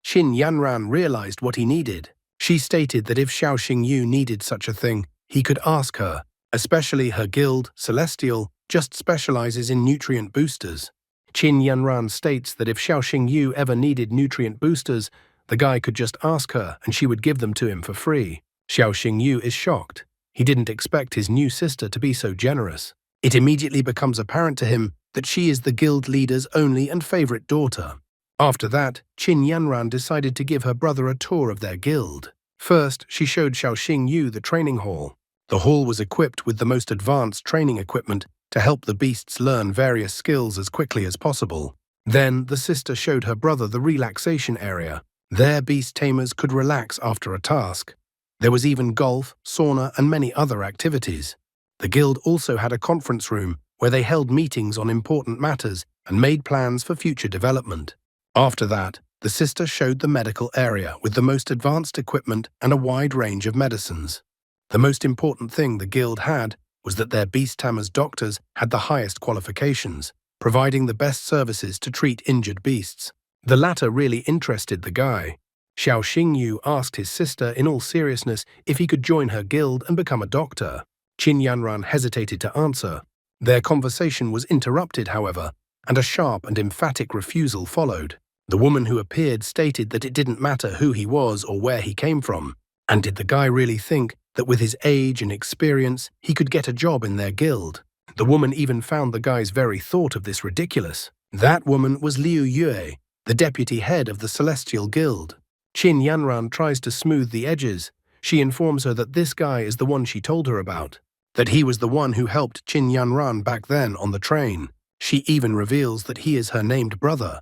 Qin Yanran realized what he needed. She stated that if Xiao Xingyu needed such a thing, he could ask her, especially her guild, Celestial, just specializes in nutrient boosters. Qin Yanran states that if Xiao Xingyu ever needed nutrient boosters, the guy could just ask her and she would give them to him for free. Xiao Xingyu is shocked. He didn't expect his new sister to be so generous. It immediately becomes apparent to him that she is the guild leader's only and favorite daughter. After that, Qin Yanran decided to give her brother a tour of their guild. First, she showed Xiao Xingyu the training hall. The hall was equipped with the most advanced training equipment to help the beasts learn various skills as quickly as possible. Then, the sister showed her brother the relaxation area. There, beast tamers could relax after a task. There was even golf, sauna, and many other activities. The guild also had a conference room where they held meetings on important matters and made plans for future development. After that, the sister showed the medical area with the most advanced equipment and a wide range of medicines. The most important thing the guild had was that their beast tamers' doctors had the highest qualifications, providing the best services to treat injured beasts. The latter really interested the guy. Xiao Xingyu asked his sister in all seriousness if he could join her guild and become a doctor. Qin Yanran hesitated to answer. Their conversation was interrupted, however, and a sharp and emphatic refusal followed. The woman who appeared stated that it didn't matter who he was or where he came from. And did the guy really think that with his age and experience, he could get a job in their guild? The woman even found the guy's very thought of this ridiculous. That woman was Liu Yue, the deputy head of the Celestial Guild. Qin Yanran tries to smooth the edges. She informs her that this guy is the one she told her about, that he was the one who helped Qin Yanran back then on the train. She even reveals that he is her named brother.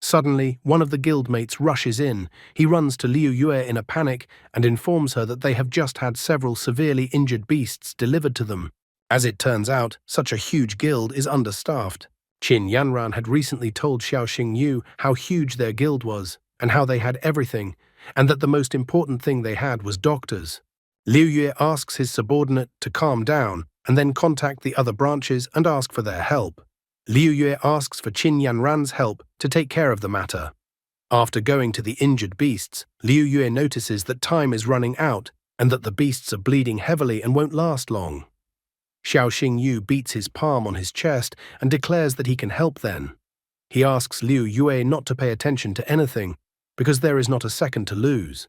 Suddenly, one of the guildmates rushes in. He runs to Liu Yue in a panic and informs her that they have just had several severely injured beasts delivered to them. As it turns out, such a huge guild is understaffed. Qin Yanran had recently told Xiao Xingyu how huge their guild was, and how they had everything, and that the most important thing they had was doctors. Liu Yue asks his subordinate to calm down and then contact the other branches and ask for their help. Liu Yue asks for Qin Yanran's help to take care of the matter. After going to the injured beasts, Liu Yue notices that time is running out and that the beasts are bleeding heavily and won't last long. Xiao Xingyu beats his palm on his chest and declares that he can help then. He asks Liu Yue not to pay attention to anything, because there is not a second to lose.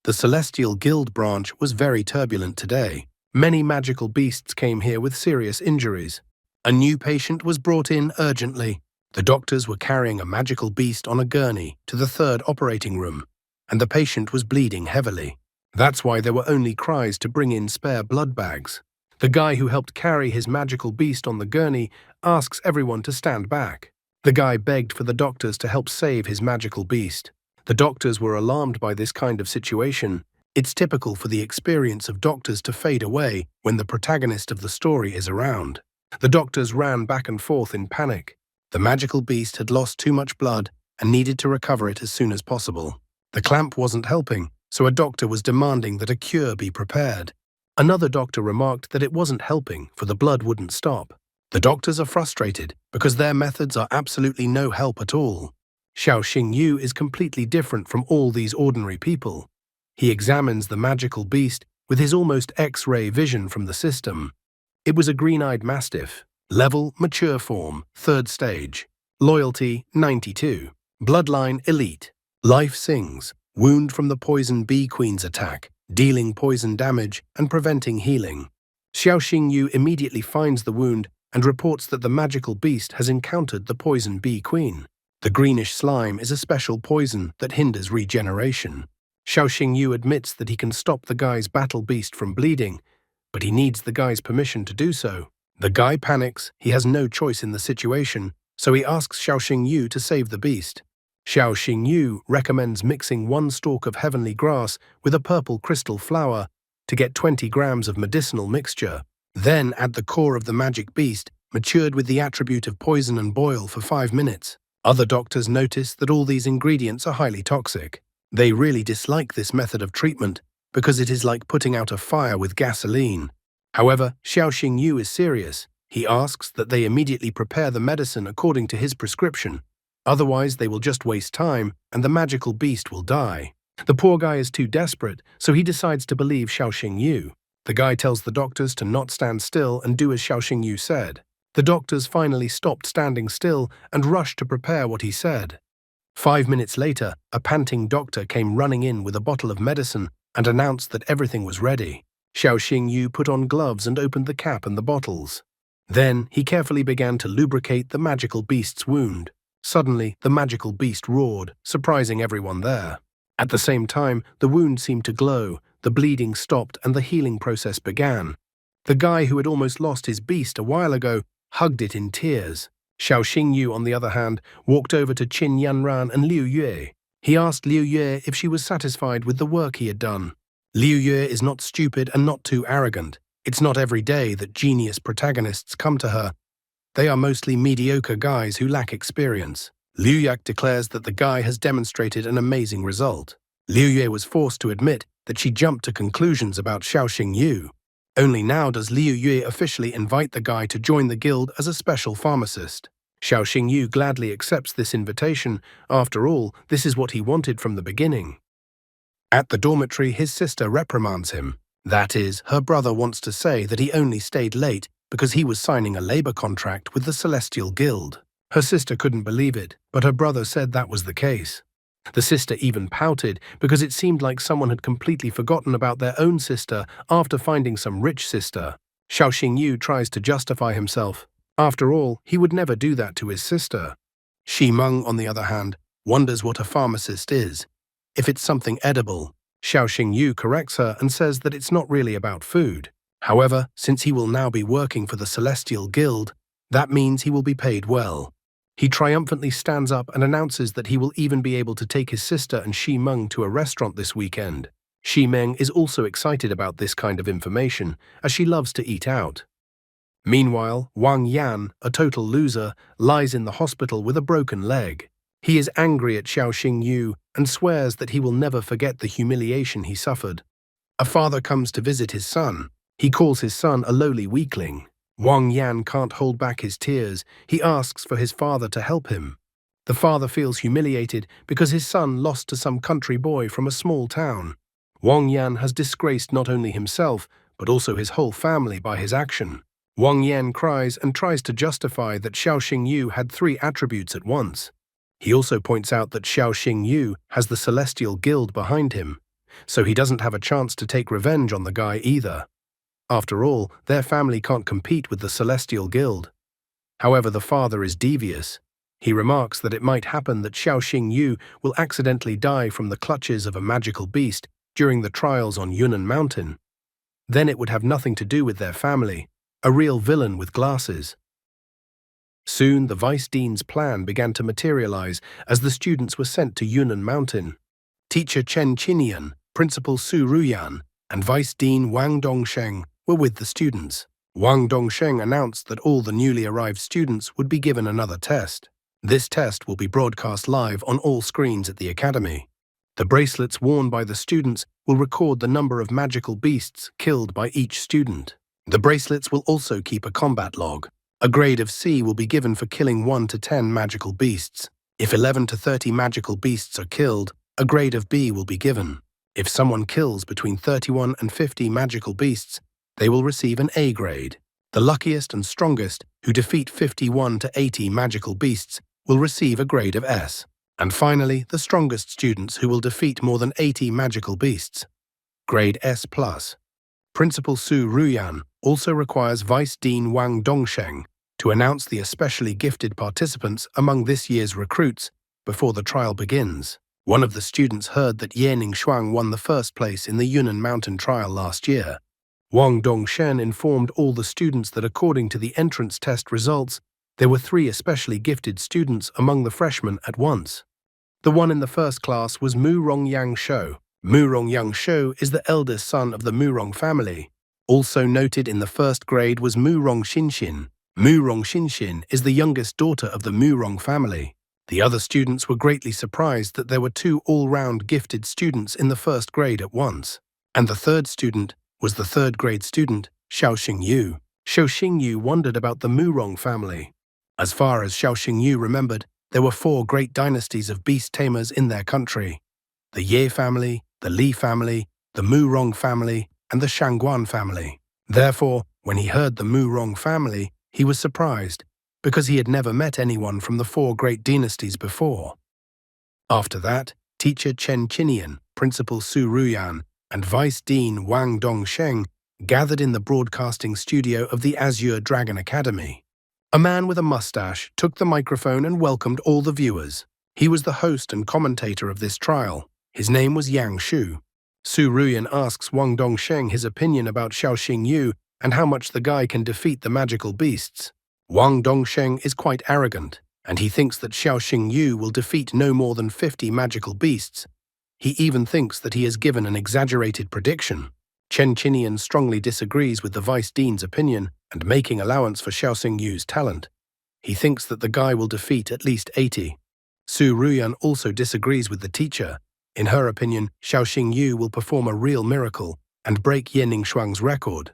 The Celestial Guild branch was very turbulent today. Many magical beasts came here with serious injuries. A new patient was brought in urgently. The doctors were carrying a magical beast on a gurney to the third operating room, and the patient was bleeding heavily. That's why there were only cries to bring in spare blood bags. The guy who helped carry his magical beast on the gurney asks everyone to stand back. The guy begged for the doctors to help save his magical beast. The doctors were alarmed by this kind of situation. It's typical for the experience of doctors to fade away when the protagonist of the story is around. The doctors ran back and forth in panic. The magical beast had lost too much blood and needed to recover it as soon as possible. The clamp wasn't helping, so a doctor was demanding that a cure be prepared. Another doctor remarked that it wasn't helping, for the blood wouldn't stop. The doctors are frustrated because their methods are absolutely no help at all. Xiao Xingyu is completely different from all these ordinary people. He examines the magical beast with his almost X-ray vision from the system. It was a green-eyed mastiff. Level, mature form, 3rd stage. Loyalty, 92. Bloodline, elite. Life sings. Wound from the poison bee queen's attack, dealing poison damage and preventing healing. Xiao Xingyu immediately finds the wound and reports that the magical beast has encountered the poison bee queen. The greenish slime is a special poison that hinders regeneration. Xiao Xingyu admits that he can stop the guy's battle beast from bleeding, but he needs the guy's permission to do so. The guy panics, he has no choice in the situation, so he asks Xiao Xingyu to save the beast. Xiao Xingyu recommends mixing 1 stalk of heavenly grass with a purple crystal flower to get 20 grams of medicinal mixture. Then add the core of the magic beast, matured with the attribute of poison, and boil for 5 minutes. Other doctors notice that all these ingredients are highly toxic. They really dislike this method of treatment because it is like putting out a fire with gasoline. However, Xiao Xingyu is serious. He asks that they immediately prepare the medicine according to his prescription. Otherwise, they will just waste time and the magical beast will die. The poor guy is too desperate, so he decides to believe Xiao Xingyu. The guy tells the doctors to not stand still and do as Xiao Xingyu said. The doctors finally stopped standing still and rushed to prepare what he said. 5 minutes later, a panting doctor came running in with a bottle of medicine and announced that everything was ready. Xiao Xingyu put on gloves and opened the cap and the bottles. Then he carefully began to lubricate the magical beast's wound. Suddenly, the magical beast roared, surprising everyone there. At the same time, the wound seemed to glow, the bleeding stopped, and the healing process began. The guy who had almost lost his beast a while ago hugged it in tears. Xiao Xingyu, on the other hand, walked over to Qin Yanran and Liu Yue. He asked Liu Yue if she was satisfied with the work he had done. Liu Yue is not stupid and not too arrogant. It's not every day that genius protagonists come to her. They are mostly mediocre guys who lack experience. Liu Yak declares that the guy has demonstrated an amazing result. Liu Yue was forced to admit that she jumped to conclusions about Xiao Xingyu. Only now does Liu Yue officially invite the guy to join the guild as a special pharmacist. Xiao Xingyu gladly accepts this invitation. After all, this is what he wanted from the beginning. At the dormitory, his sister reprimands him. That is, her brother wants to say that he only stayed late because he was signing a labor contract with the Celestial Guild. Her sister couldn't believe it, but her brother said that was the case. The sister even pouted because it seemed like someone had completely forgotten about their own sister after finding some rich sister. Xiao Xingyu tries to justify himself. After all, he would never do that to his sister. Shi Meng, on the other hand, wonders what a pharmacist is. If it's something edible, Xiao Xingyu corrects her and says that it's not really about food. However, since he will now be working for the Celestial Guild, that means he will be paid well. He triumphantly stands up and announces that he will even be able to take his sister and Shi Meng to a restaurant this weekend. Shi Meng is also excited about this kind of information, as she loves to eat out. Meanwhile, Wang Yan, a total loser, lies in the hospital with a broken leg. He is angry at Xiao Xingyu and swears that he will never forget the humiliation he suffered. A father comes to visit his son. He calls his son a lowly weakling. Wang Yan can't hold back his tears. He asks for his father to help him. The father feels humiliated because his son lost to some country boy from a small town. Wang Yan has disgraced not only himself, but also his whole family by his action. Wang Yan cries and tries to justify that Xiao Xingyu had 3 attributes at once. He also points out that Xiao Xingyu has the Celestial Guild behind him, so he doesn't have a chance to take revenge on the guy either. After all, their family can't compete with the Celestial Guild. However, the father is devious. He remarks that it might happen that Xiao Xingyu will accidentally die from the clutches of a magical beast during the trials on Yunnan Mountain. Then it would have nothing to do with their family, a real villain with glasses. Soon, the vice dean's plan began to materialize as the students were sent to Yunnan Mountain. Teacher Chen Qinian, Principal Su Ruyan, and Vice Dean Wang Dongsheng were with the students. Wang Dongsheng announced that all the newly arrived students would be given another test. This test will be broadcast live on all screens at the academy. The bracelets worn by the students will record the number of magical beasts killed by each student. The bracelets will also keep a combat log. A grade of C will be given for killing 1 to 10 magical beasts. If 11 to 30 magical beasts are killed, a grade of B will be given. If someone kills between 31 and 50 magical beasts, they will receive an A grade. The luckiest and strongest, who defeat 51 to 80 magical beasts, will receive a grade of S. And finally, the strongest students who will defeat more than 80 magical beasts. Grade S+. Principal Su Ruyan also requires Vice Dean Wang Dongsheng to announce the especially gifted participants among this year's recruits before the trial begins. One of the students heard that Yening Shuang won the first place in the Yunnan Mountain trial last year. Wang Dongshen informed all the students that according to the entrance test results, there were 3 especially gifted students among the freshmen at once. The one in the first class was Mu Rongyang Shou. Mu Rongyang Shou is the eldest son of the Mu Rong family. Also noted in the first grade was Mu Rong Xinshin. Mu Rong Xinshin is the youngest daughter of the Mu Rong family. The other students were greatly surprised that there were 2 all-round gifted students in the first grade at once. And the third student was the third grade student, Xiao Xingyu. Xiao Xingyu wondered about the Mu Rong family. As far as Xiao Xingyu remembered, there were 4 great dynasties of beast tamers in their country: the Ye family, the Li family, the Mu Rong family, and the Shangguan family. Therefore, when he heard the Mu Rong family, he was surprised, because he had never met anyone from the 4 great dynasties before. After that, teacher Chen Qinian, Principal Su Ruyan, and Vice Dean Wang Dongsheng gathered in the broadcasting studio of the Azure Dragon Academy. A man with a mustache took the microphone and welcomed all the viewers. He was the host and commentator of this trial. His name was Yang Shu. Su Ruyan asks Wang Dongsheng his opinion about Xiao Xingyu and how much the guy can defeat the magical beasts. Wang Dongsheng is quite arrogant, and he thinks that Xiao Xingyu will defeat no more than 50 magical beasts. He even thinks that he has given an exaggerated prediction. Chen Qinian strongly disagrees with the Vice Dean's opinion and making allowance for Xiao Xingyu's talent. He thinks that the guy will defeat at least 80. Su Ruyan also disagrees with the teacher. In her opinion, Xiao Xingyu will perform a real miracle and break Yening Shuang's record.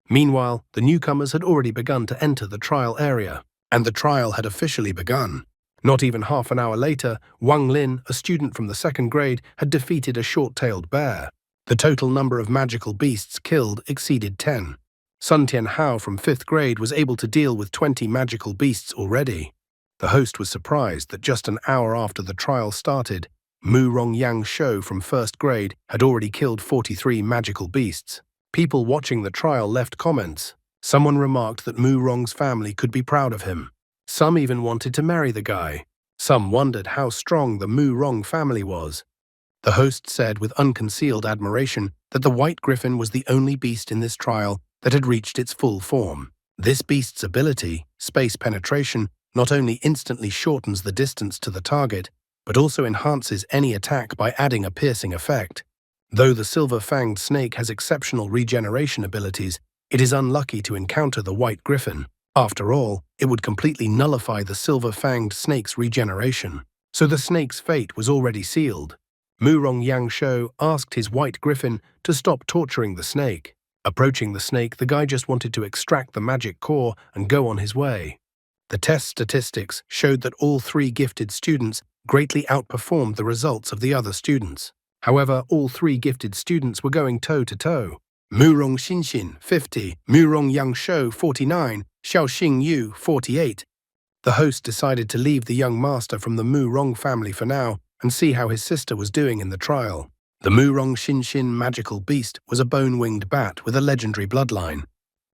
Meanwhile, the newcomers had already begun to enter the trial area, and the trial had officially begun. Not even half an hour later, Wang Lin, a student from the second grade, had defeated a short-tailed bear. The total number of magical beasts killed exceeded 10. Sun Tianhao from 5th grade was able to deal with 20 magical beasts already. The host was surprised that just an hour after the trial started, Mu Rongyang Shou from 1st grade had already killed 43 magical beasts. People watching the trial left comments. Someone remarked that Mu Rong's family could be proud of him. Some even wanted to marry the guy. Some wondered how strong the Mu Rong family was. The host said with unconcealed admiration that the white griffin was the only beast in this trial that had reached its full form. This beast's ability, space penetration, not only instantly shortens the distance to the target, but also enhances any attack by adding a piercing effect. Though the silver-fanged snake has exceptional regeneration abilities, it is unlucky to encounter the white griffin. After all, it would completely nullify the silver-fanged snake's regeneration. So the snake's fate was already sealed. Mu Rongyang Shou asked his white griffin to stop torturing the snake. Approaching the snake, the guy just wanted to extract the magic core and go on his way. The test statistics showed that all 3 gifted students greatly outperformed the results of the other students. However, all 3 gifted students were going toe-to-toe. Mu Rong Xinxin, 50, Mu Rongyang Shou, 49, Xiao Xingyu, 48. The host decided to leave the young master from the Mu Rong family for now and see how his sister was doing in the trial. The Mu Rong Xinxin magical beast was a bone-winged bat with a legendary bloodline.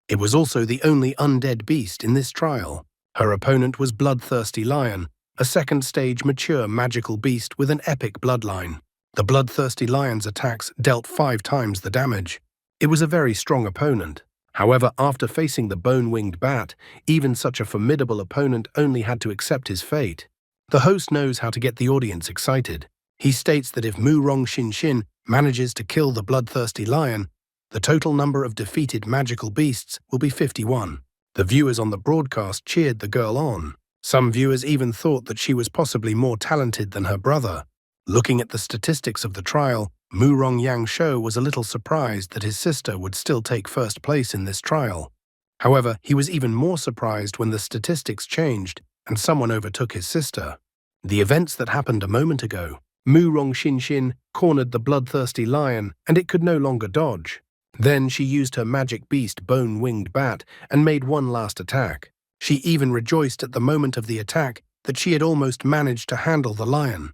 It was also the only undead beast in this trial. Her opponent was Bloodthirsty Lion, a second-stage mature magical beast with an epic bloodline. The Bloodthirsty Lion's attacks dealt 5 times the damage. It was a very strong opponent. However, after facing the bone-winged bat, even such a formidable opponent only had to accept his fate. The host knows how to get the audience excited. He states that if Mu Rong Xinxin manages to kill the Bloodthirsty Lion, the total number of defeated magical beasts will be 51. The viewers on the broadcast cheered the girl on. Some viewers even thought that she was possibly more talented than her brother. Looking at the statistics of the trial, Mu Rongyang Shou was a little surprised that his sister would still take 1st place in this trial. However, he was even more surprised when the statistics changed and someone overtook his sister. The events that happened a moment ago. Mu Rong Xinxin cornered the Bloodthirsty Lion and it could no longer dodge. Then she used her magic beast Bone-Winged Bat and made one last attack. She even rejoiced at the moment of the attack that she had almost managed to handle the lion.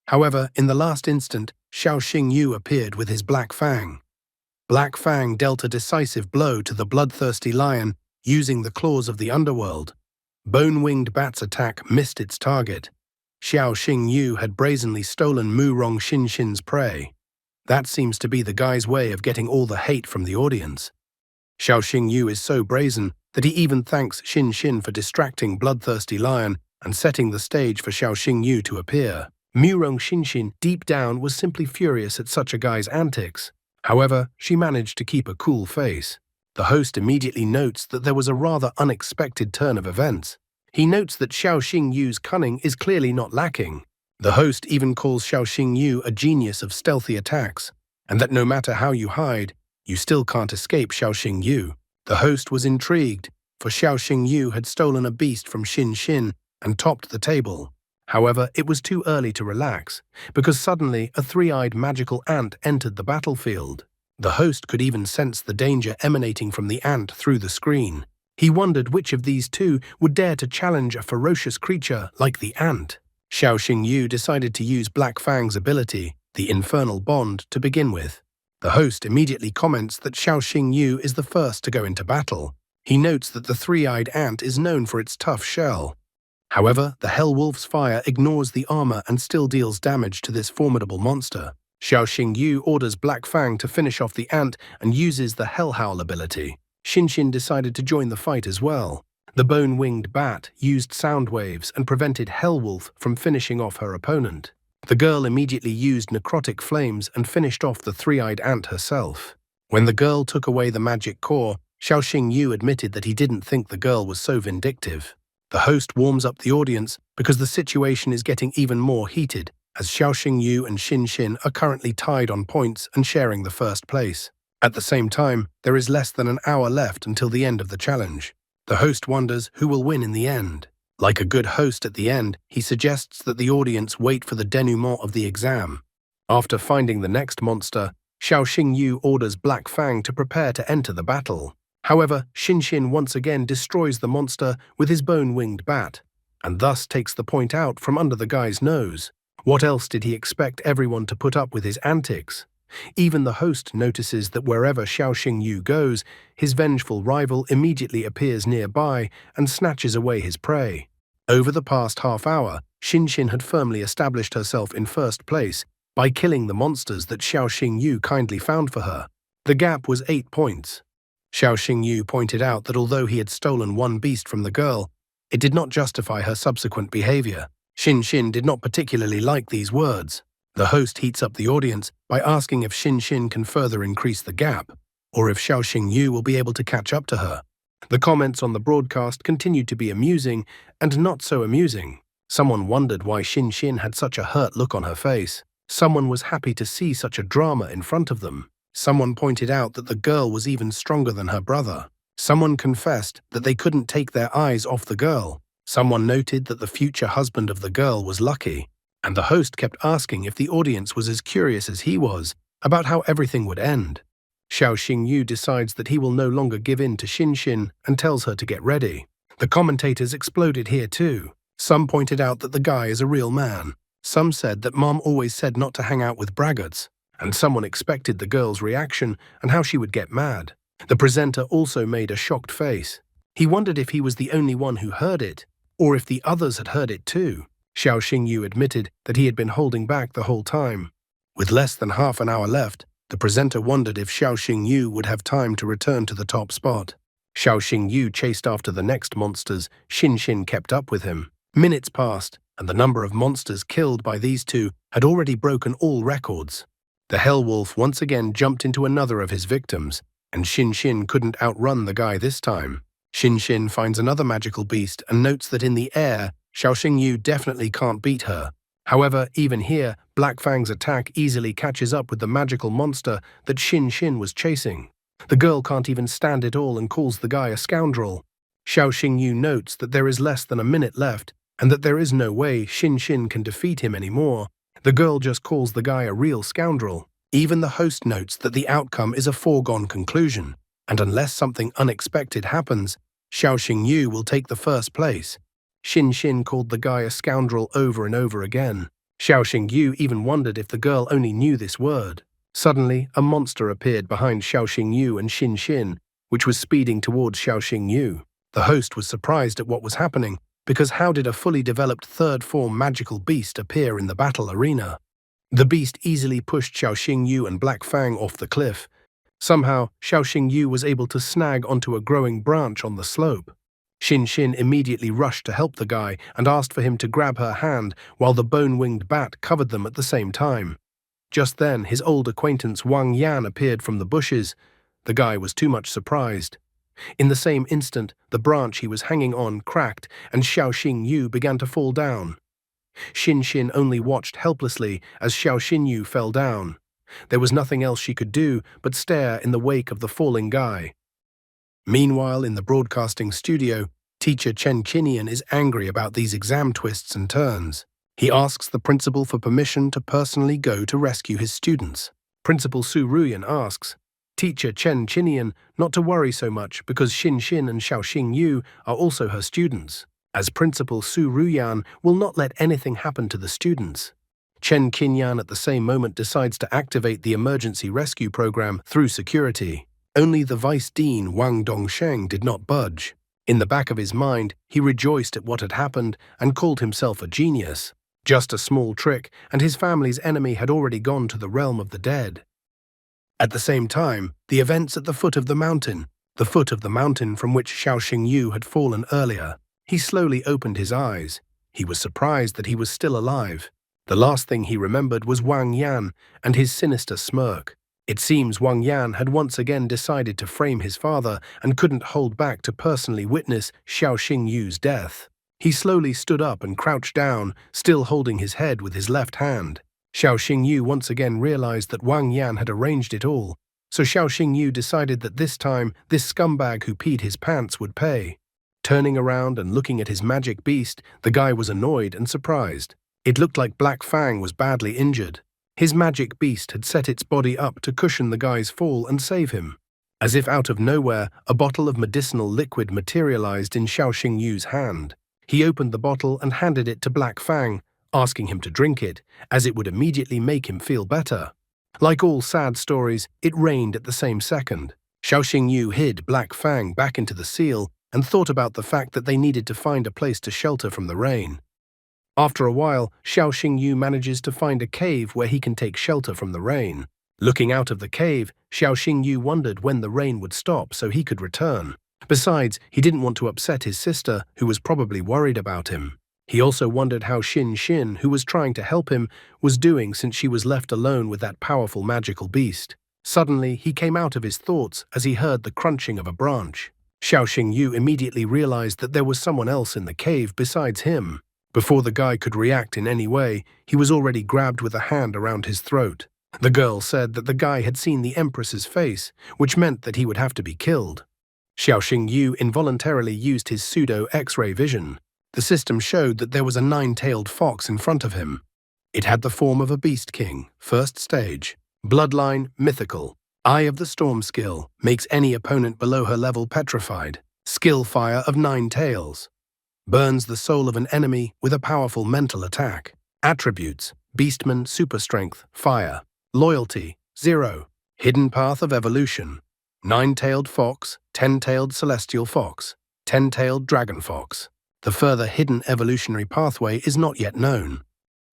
However, in the last instant, Xiao Xingyu appeared with his Black Fang. Black Fang dealt a decisive blow to the Bloodthirsty Lion using the claws of the underworld. Bone-Winged Bat's attack missed its target. Xiao Xingyu had brazenly stolen Mu Rong Xinxin's prey. That seems to be the guy's way of getting all the hate from the audience. Xiao Xingyu is so brazen that he even thanks Xinxin for distracting Bloodthirsty Lion and setting the stage for Xiao Xingyu to appear. Mu Rong Xinxin, deep down, was simply furious at such a guy's antics. However, she managed to keep a cool face. The host immediately notes that there was a rather unexpected turn of events. He notes that Xiao Xingyu's cunning is clearly not lacking. The host even calls Xiao Xingyu a genius of stealthy attacks, and that no matter how you hide, you still can't escape Xiao Xingyu. The host was intrigued, for Xiao Xingyu had stolen a beast from Xinxin and topped the table. However, it was too early to relax, because suddenly a 3-eyed magical ant entered the battlefield. The host could even sense the danger emanating from the ant through the screen. He wondered which of these two would dare to challenge a ferocious creature like the ant. Xiao Xingyu decided to use Black Fang's ability, the Infernal Bond, to begin with. The host immediately comments that Xiao Xingyu is the first to go into battle. He notes that the 3-eyed ant is known for its tough shell. However, the Hell Wolf's fire ignores the armor and still deals damage to this formidable monster. Xiao Xingyu orders Black Fang to finish off the ant and uses the Hell Howl ability. Xinxin decided to join the fight as well. The Bone-Winged Bat used sound waves and prevented Hell Wolf from finishing off her opponent. The girl immediately used necrotic flames and finished off the 3-eyed ant herself. When the girl took away the magic core, Xiao Xingyu admitted that he didn't think the girl was so vindictive. The host warms up the audience because the situation is getting even more heated, as Xiao Xingyu and Xinxin are currently tied on points and sharing the first place. At the same time, there is less than an hour left until the end of the challenge. The host wonders who will win in the end. Like a good host at the end, he suggests that the audience wait for the denouement of the exam. After finding the next monster, Xiao Xingyu orders Black Fang to prepare to enter the battle. However, Xin once again destroys the monster with his bone-winged bat, and thus takes the point out from under the guy's nose. What else did he expect everyone to put up with his antics? Even the host notices that wherever Xiao Xingyu goes, his vengeful rival immediately appears nearby and snatches away his prey. Over the past half hour, Xin had firmly established herself in first place by killing the monsters that Xiao Xingyu kindly found for her. The gap was 8 points. Xiao Xingyu pointed out that although he had stolen one beast from the girl, it did not justify her subsequent behavior. Xin did not particularly like these words. The host heats up the audience by asking if Xin can further increase the gap, or if Xiao Xingyu will be able to catch up to her. The comments on the broadcast continued to be amusing and not so amusing. Someone wondered why Xin had such a hurt look on her face. Someone was happy to see such a drama in front of them. Someone pointed out that the girl was even stronger than her brother. Someone confessed that they couldn't take their eyes off the girl. Someone noted that the future husband of the girl was lucky. And the host kept asking if the audience was as curious as he was about how everything would end. Xiao Xingyu decides that he will no longer give in to Xin and tells her to get ready. The commentators exploded here too. Some pointed out that the guy is a real man. Some said that Mom always said not to hang out with braggarts, and someone expected the girl's reaction and how she would get mad. The presenter also made a shocked face. He wondered if he was the only one who heard it, or if the others had heard it too. Xiao Xingyu admitted that he had been holding back the whole time. With less than half an hour left, the presenter wondered if Xiao Xingyu would have time to return to the top spot. Xiao Xingyu chased after the next monsters. Xin kept up with him. Minutes passed, and the number of monsters killed by these two had already broken all records. The Hell Wolf once again jumped into another of his victims, and Xin couldn't outrun the guy this time. Xin finds another magical beast and notes that in the air, Xiao Xingyu definitely can't beat her. However, even here, Black Fang's attack easily catches up with the magical monster that Xin was chasing. The girl can't even stand it all and calls the guy a scoundrel. Xiao Xingyu notes that there is less than a minute left and that there is no way Xin can defeat him anymore. The girl just calls the guy a real scoundrel. Even the host notes that the outcome is a foregone conclusion, and unless something unexpected happens, Xiao Xingyu will take the first place. Xin called the guy a scoundrel over and over again. Xiao Xingyu even wondered if the girl only knew this word. Suddenly, a monster appeared behind Xiao Xingyu and Xin, which was speeding towards Xiao Xingyu. The host was surprised at what was happening, because how did a fully developed third-form magical beast appear in the battle arena? The beast easily pushed Xiao Xingyu and Black Fang off the cliff. Somehow, Xiao Xingyu was able to snag onto a growing branch on the slope. Xin immediately rushed to help the guy and asked for him to grab her hand while the bone-winged bat covered them at the same time. Just then, his old acquaintance Wang Yan appeared from the bushes. The guy was too much surprised. In the same instant, the branch he was hanging on cracked and Xiao Xingyu began to fall down. Xin only watched helplessly as Xiao Xingyu fell down. There was nothing else she could do but stare in the wake of the falling guy. Meanwhile, in the broadcasting studio, teacher Chen Qinian is angry about these exam twists and turns. He asks the principal for permission to personally go to rescue his students. Principal Su Ruyan asks teacher Chen Qinian not to worry so much because Xin and Xiao Xingyu are also her students, as Principal Su Ruyan will not let anything happen to the students. Chen Qinian at the same moment decides to activate the emergency rescue program through security. Only the Vice Dean Wang Dongsheng did not budge. In the back of his mind, he rejoiced at what had happened and called himself a genius. Just a small trick, and his family's enemy had already gone to the realm of the dead. At the same time, the events at the foot of the mountain from which Xiao Xingyu had fallen earlier. He slowly opened his eyes. He was surprised that he was still alive. The last thing he remembered was Wang Yan and his sinister smirk. It seems Wang Yan had once again decided to frame his father and couldn't hold back to personally witness Xiao Xingyu's death. He slowly stood up and crouched down, still holding his head with his left hand. Xiao Xingyu once again realized that Wang Yan had arranged it all, so Xiao Xingyu decided that this time this scumbag who peed his pants would pay. Turning around and looking at his magic beast, the guy was annoyed and surprised. It looked like Black Fang was badly injured. His magic beast had set its body up to cushion the guy's fall and save him. As if out of nowhere, a bottle of medicinal liquid materialized in Xiao Xingyu's hand. He opened the bottle and handed it to Black Fang, asking him to drink it, as it would immediately make him feel better. Like all sad stories, it rained at the same second. Xiao Xingyu hid Black Fang back into the seal and thought about the fact that they needed to find a place to shelter from the rain. After a while, Xiao Xingyu manages to find a cave where he can take shelter from the rain. Looking out of the cave, Xiao Xingyu wondered when the rain would stop so he could return. Besides, he didn't want to upset his sister, who was probably worried about him. He also wondered how Xin, who was trying to help him, was doing since she was left alone with that powerful magical beast. Suddenly, he came out of his thoughts as he heard the crunching of a branch. Xiao Xingyu immediately realized that there was someone else in the cave besides him. Before the guy could react in any way, he was already grabbed with a hand around his throat. The girl said that the guy had seen the Empress's face, which meant that he would have to be killed. Xiao Xingyu involuntarily used his pseudo-X-ray vision. The system showed that there was a 9-tailed fox in front of him. It had the form of a beast king, first stage. Bloodline, mythical. Eye of the Storm skill, makes any opponent below her level petrified. Skill fire of 9 tails. Burns the soul of an enemy with a powerful mental attack. Attributes, Beastman super strength, fire. Loyalty, 0. Hidden path of evolution. 9-tailed fox, 10-tailed celestial fox, 10-tailed dragon fox. The further hidden evolutionary pathway is not yet known.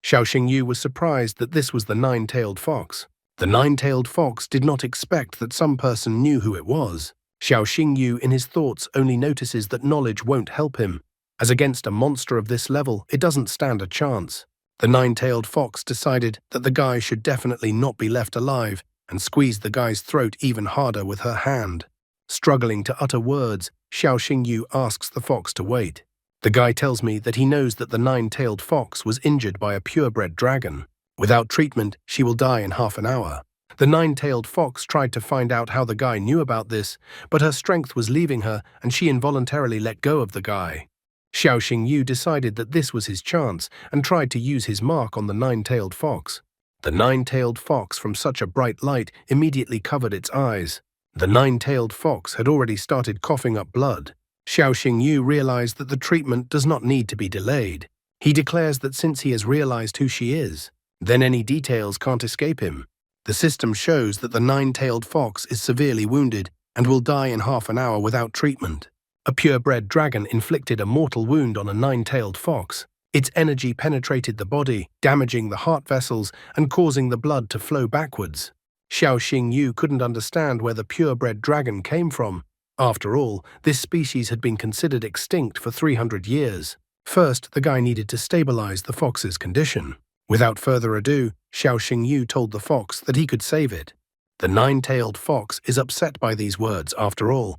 Xiao Xingyu was surprised that this was the 9-tailed fox. The 9-tailed fox did not expect that some person knew who it was. Xiao Xingyu in his thoughts only notices that knowledge won't help him, as against a monster of this level it doesn't stand a chance. The 9-tailed fox decided that the guy should definitely not be left alive and squeezed the guy's throat even harder with her hand. Struggling to utter words, Xiao Xingyu asks the fox to wait. The guy tells me that he knows that the 9-tailed fox was injured by a purebred dragon. Without treatment, she will die in half an hour. The 9-tailed fox tried to find out how the guy knew about this, but her strength was leaving her and she involuntarily let go of the guy. Xiao Xingyu decided that this was his chance and tried to use his mark on the 9-tailed fox. The 9-tailed fox from such a bright light immediately covered its eyes. The 9-tailed fox had already started coughing up blood. Xiao Xingyu realized that the treatment does not need to be delayed. He declares that since he has realized who she is, then any details can't escape him. The system shows that the 9-tailed fox is severely wounded and will die in half an hour without treatment. A purebred dragon inflicted a mortal wound on a 9-tailed fox. Its energy penetrated the body, damaging the heart vessels and causing the blood to flow backwards. Xiao Xingyu couldn't understand where the purebred dragon came from. After all, this species had been considered extinct for 300 years. First, the guy needed to stabilize the fox's condition. Without further ado, Xiao Xingyu told the fox that he could save it. The 9-tailed fox is upset by these words after all.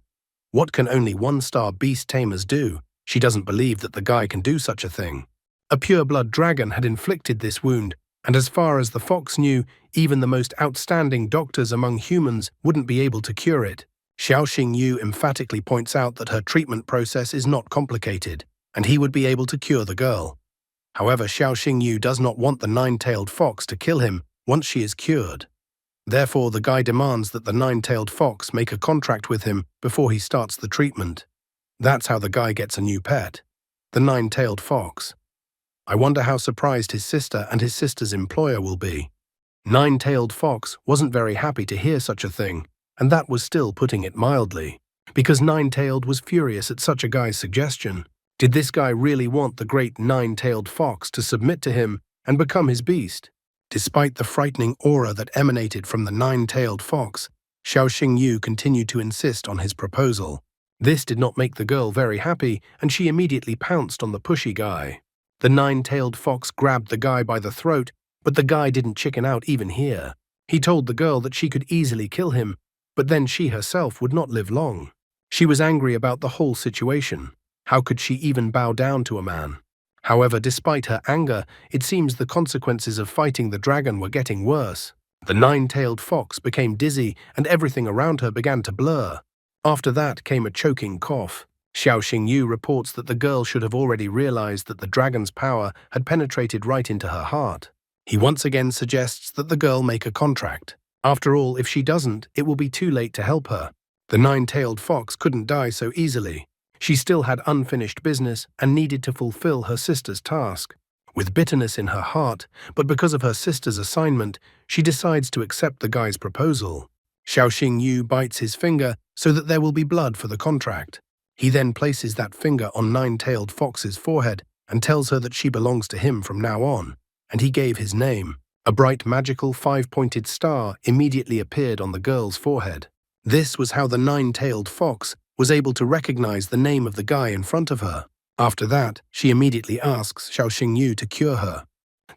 What can only 1-star beast tamers do? She doesn't believe that the guy can do such a thing. A pure-blood dragon had inflicted this wound, and as far as the fox knew, even the most outstanding doctors among humans wouldn't be able to cure it. Xiao Xingyu emphatically points out that her treatment process is not complicated, and he would be able to cure the girl. However, Xiao Xingyu does not want the 9-tailed fox to kill him once she is cured. Therefore, the guy demands that the 9-tailed fox make a contract with him before he starts the treatment. That's how the guy gets a new pet. The 9-tailed fox. I wonder how surprised his sister and his sister's employer will be. 9-tailed fox wasn't very happy to hear such a thing, and that was still putting it mildly, because 9-tailed was furious at such a guy's suggestion. Did this guy really want the great 9-tailed fox to submit to him and become his beast? Despite the frightening aura that emanated from the 9-tailed fox, Xiao Xingyu continued to insist on his proposal. This did not make the girl very happy, and she immediately pounced on the pushy guy. The 9-tailed fox grabbed the guy by the throat, but the guy didn't chicken out even here. He told the girl that she could easily kill him, but then she herself would not live long. She was angry about the whole situation. How could she even bow down to a man? However, despite her anger, it seems the consequences of fighting the dragon were getting worse. The 9-tailed fox became dizzy and everything around her began to blur. After that came a choking cough. Xiao Xingyu reports that the girl should have already realized that the dragon's power had penetrated right into her heart. He once again suggests that the girl make a contract. After all, if she doesn't, it will be too late to help her. The nine-tailed fox couldn't die so easily. She still had unfinished business and needed to fulfill her sister's task. With bitterness in her heart, but because of her sister's assignment, she decides to accept the guy's proposal. Xiao Yu bites his finger so that there will be blood for the contract. He then places that finger on Nine-Tailed Fox's forehead and tells her that she belongs to him from now on, and he gave his name. A bright magical five-pointed star immediately appeared on the girl's forehead. This was how the Nine-Tailed Fox was able to recognize the name of the guy in front of her. After that, she immediately asks Xiao Yu to cure her.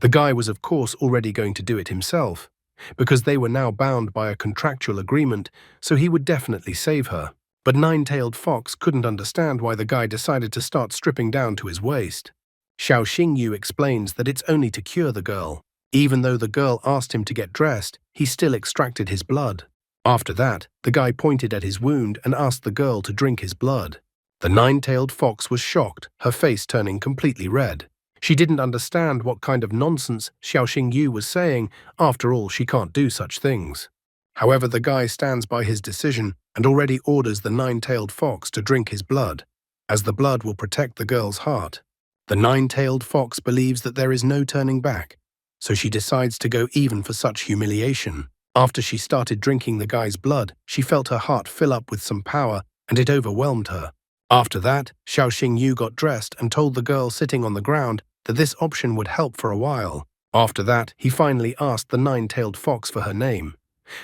The guy was of course already going to do it himself, because they were now bound by a contractual agreement, so he would definitely save her. But Nine-Tailed Fox couldn't understand why the guy decided to start stripping down to his waist. Xiao Yu explains that it's only to cure the girl. Even though the girl asked him to get dressed, he still extracted his blood. After that, the guy pointed at his wound and asked the girl to drink his blood. The Nine-Tailed Fox was shocked, her face turning completely red. She didn't understand what kind of nonsense Xiao Yu was saying. After all, she can't do such things. However, the guy stands by his decision and already orders the Nine-Tailed Fox to drink his blood, as the blood will protect the girl's heart. The Nine-Tailed Fox believes that there is no turning back, so she decides to go even for such humiliation. After she started drinking the guy's blood, she felt her heart fill up with some power, and it overwhelmed her. After that, Xiao Yu got dressed and told the girl sitting on the ground that this option would help for a while. After that, he finally asked the Nine-Tailed Fox for her name.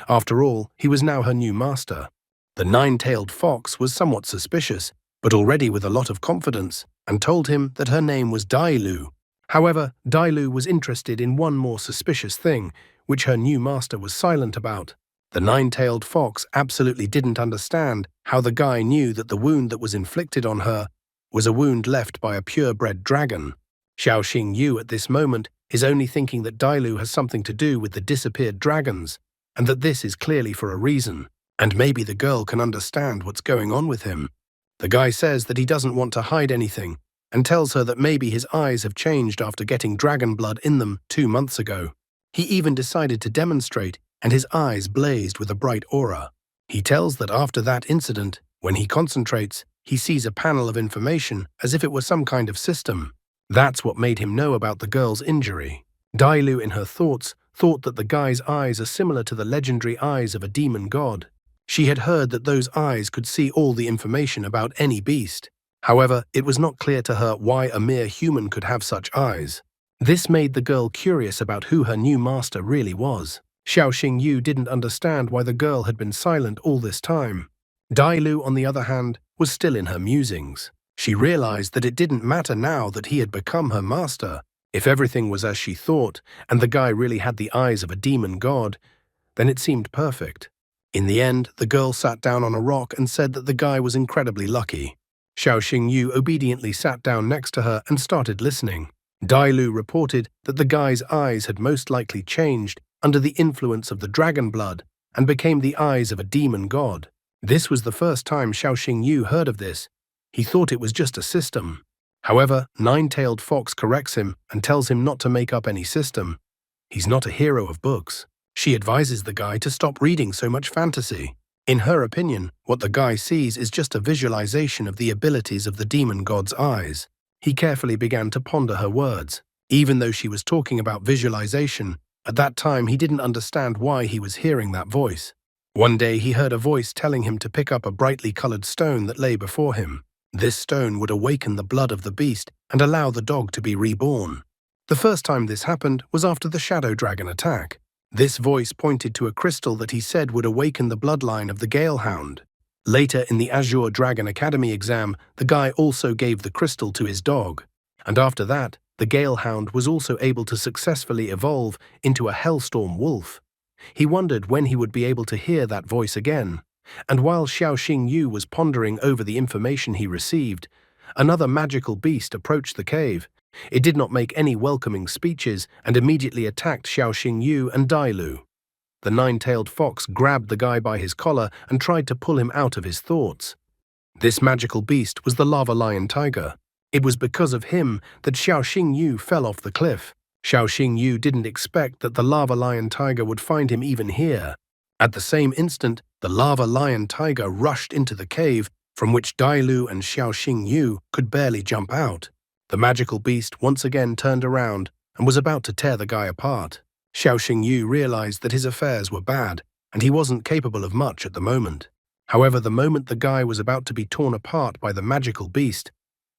After all, he was now her new master. The Nine-Tailed Fox was somewhat suspicious, but already with a lot of confidence, and told him that her name was Dailu. However, Dailu was interested in one more suspicious thing, which her new master was silent about. The Nine-Tailed Fox absolutely didn't understand how the guy knew that the wound that was inflicted on her was a wound left by a purebred dragon. Xiao Yu at this moment is only thinking that Dailu has something to do with the disappeared dragons, and that this is clearly for a reason, and maybe the girl can understand what's going on with him. The guy says that he doesn't want to hide anything, and tells her that maybe his eyes have changed after getting dragon blood in them 2 months ago. He even decided to demonstrate, and his eyes blazed with a bright aura. He tells that after that incident, when he concentrates, he sees a panel of information as if it were some kind of system. That's what made him know about the girl's injury. Dailu, in her thoughts, thought that the guy's eyes are similar to the legendary eyes of a demon god. She had heard that those eyes could see all the information about any beast. However, it was not clear to her why a mere human could have such eyes. This made the girl curious about who her new master really was. Xiao Yu didn't understand why the girl had been silent all this time. Dailu, on the other hand, was still in her musings. She realized that it didn't matter now that he had become her master. If everything was as she thought, and the guy really had the eyes of a demon god, then it seemed perfect. In the end, the girl sat down on a rock and said that the guy was incredibly lucky. Xiao Yu obediently sat down next to her and started listening. Dailu reported that the guy's eyes had most likely changed under the influence of the dragon blood and became the eyes of a demon god. This was the first time Xiao Yu heard of this. He thought it was just a system. However, Nine-Tailed Fox corrects him and tells him not to make up any system. He's not a hero of books. She advises the guy to stop reading so much fantasy. In her opinion, what the guy sees is just a visualization of the abilities of the demon god's eyes. He carefully began to ponder her words. Even though she was talking about visualization, at that time he didn't understand why he was hearing that voice. One day he heard a voice telling him to pick up a brightly colored stone that lay before him. This stone would awaken the blood of the beast and allow the dog to be reborn. The first time this happened was after the shadow dragon attack. This voice pointed to a crystal that he said would awaken the bloodline of the Galehound. Later in the Azure Dragon Academy exam, the guy also gave the crystal to his dog. And after that, the Galehound was also able to successfully evolve into a Hellstorm wolf. He wondered when he would be able to hear that voice again. And while Xiao Yu was pondering over the information he received, another magical beast approached the cave. It did not make any welcoming speeches and immediately attacked Xiao Yu and Dailu. The Nine-Tailed Fox grabbed the guy by his collar and tried to pull him out of his thoughts. This magical beast was the lava lion tiger. It was because of him that Xiao Yu fell off the cliff. Xiao Xingyu didn't expect that the lava lion tiger would find him even here. At the same instant, the lava lion tiger rushed into the cave, from which Dailu and Xiao Xingyu could barely jump out. The magical beast once again turned around and was about to tear the guy apart. Xiao Xingyu realized that his affairs were bad, and he wasn't capable of much at the moment. However, the moment the guy was about to be torn apart by the magical beast,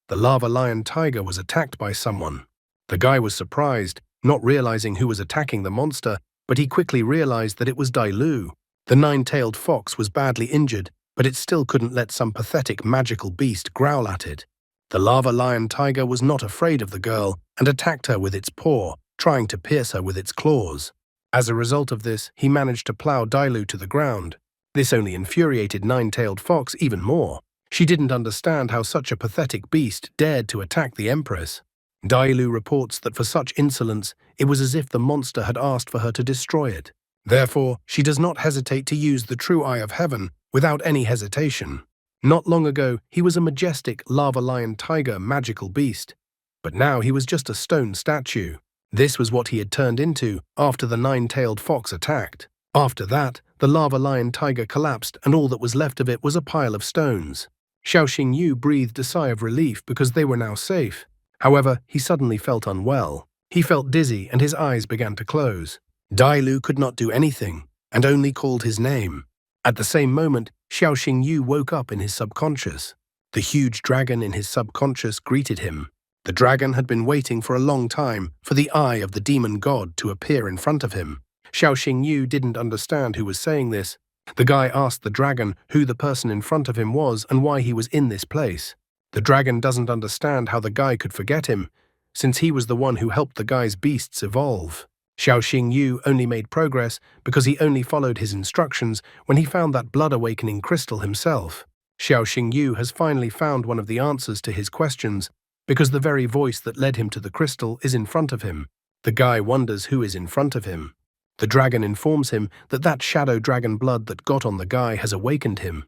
the lava lion tiger was attacked by someone. The guy was surprised, not realizing who was attacking the monster, but he quickly realized that it was Dailu. The nine-tailed fox was badly injured, but it still couldn't let some pathetic magical beast growl at it. The lava lion tiger was not afraid of the girl and attacked her with its paw, trying to pierce her with its claws. As a result of this, he managed to plow Dailu to the ground. This only infuriated Nine-Tailed Fox even more. She didn't understand how such a pathetic beast dared to attack the Empress. Dailu reports that for such insolence, it was as if the monster had asked for her to destroy it. Therefore, she does not hesitate to use the true eye of heaven without any hesitation. Not long ago, he was a majestic lava lion tiger magical beast, but now he was just a stone statue. This was what he had turned into after the nine-tailed fox attacked. After that, the lava lion tiger collapsed and all that was left of it was a pile of stones. Xiao Xingyu breathed a sigh of relief because they were now safe. However, he suddenly felt unwell. He felt dizzy and his eyes began to close. Dailu could not do anything and only called his name. At the same moment, Xiao Xingyu woke up in his subconscious. The huge dragon in his subconscious greeted him. The dragon had been waiting for a long time for the eye of the demon god to appear in front of him. Xiao Xingyu didn't understand who was saying this. The guy asked the dragon who the person in front of him was and why he was in this place. The dragon doesn't understand how the guy could forget him, since he was the one who helped the guy's beasts evolve. Xiao Xingyu only made progress because he only followed his instructions when he found that blood-awakening crystal himself. Xiao Xingyu has finally found one of the answers to his questions because the very voice that led him to the crystal is in front of him. The guy wonders who is in front of him. The dragon informs him that that shadow dragon blood that got on the guy has awakened him,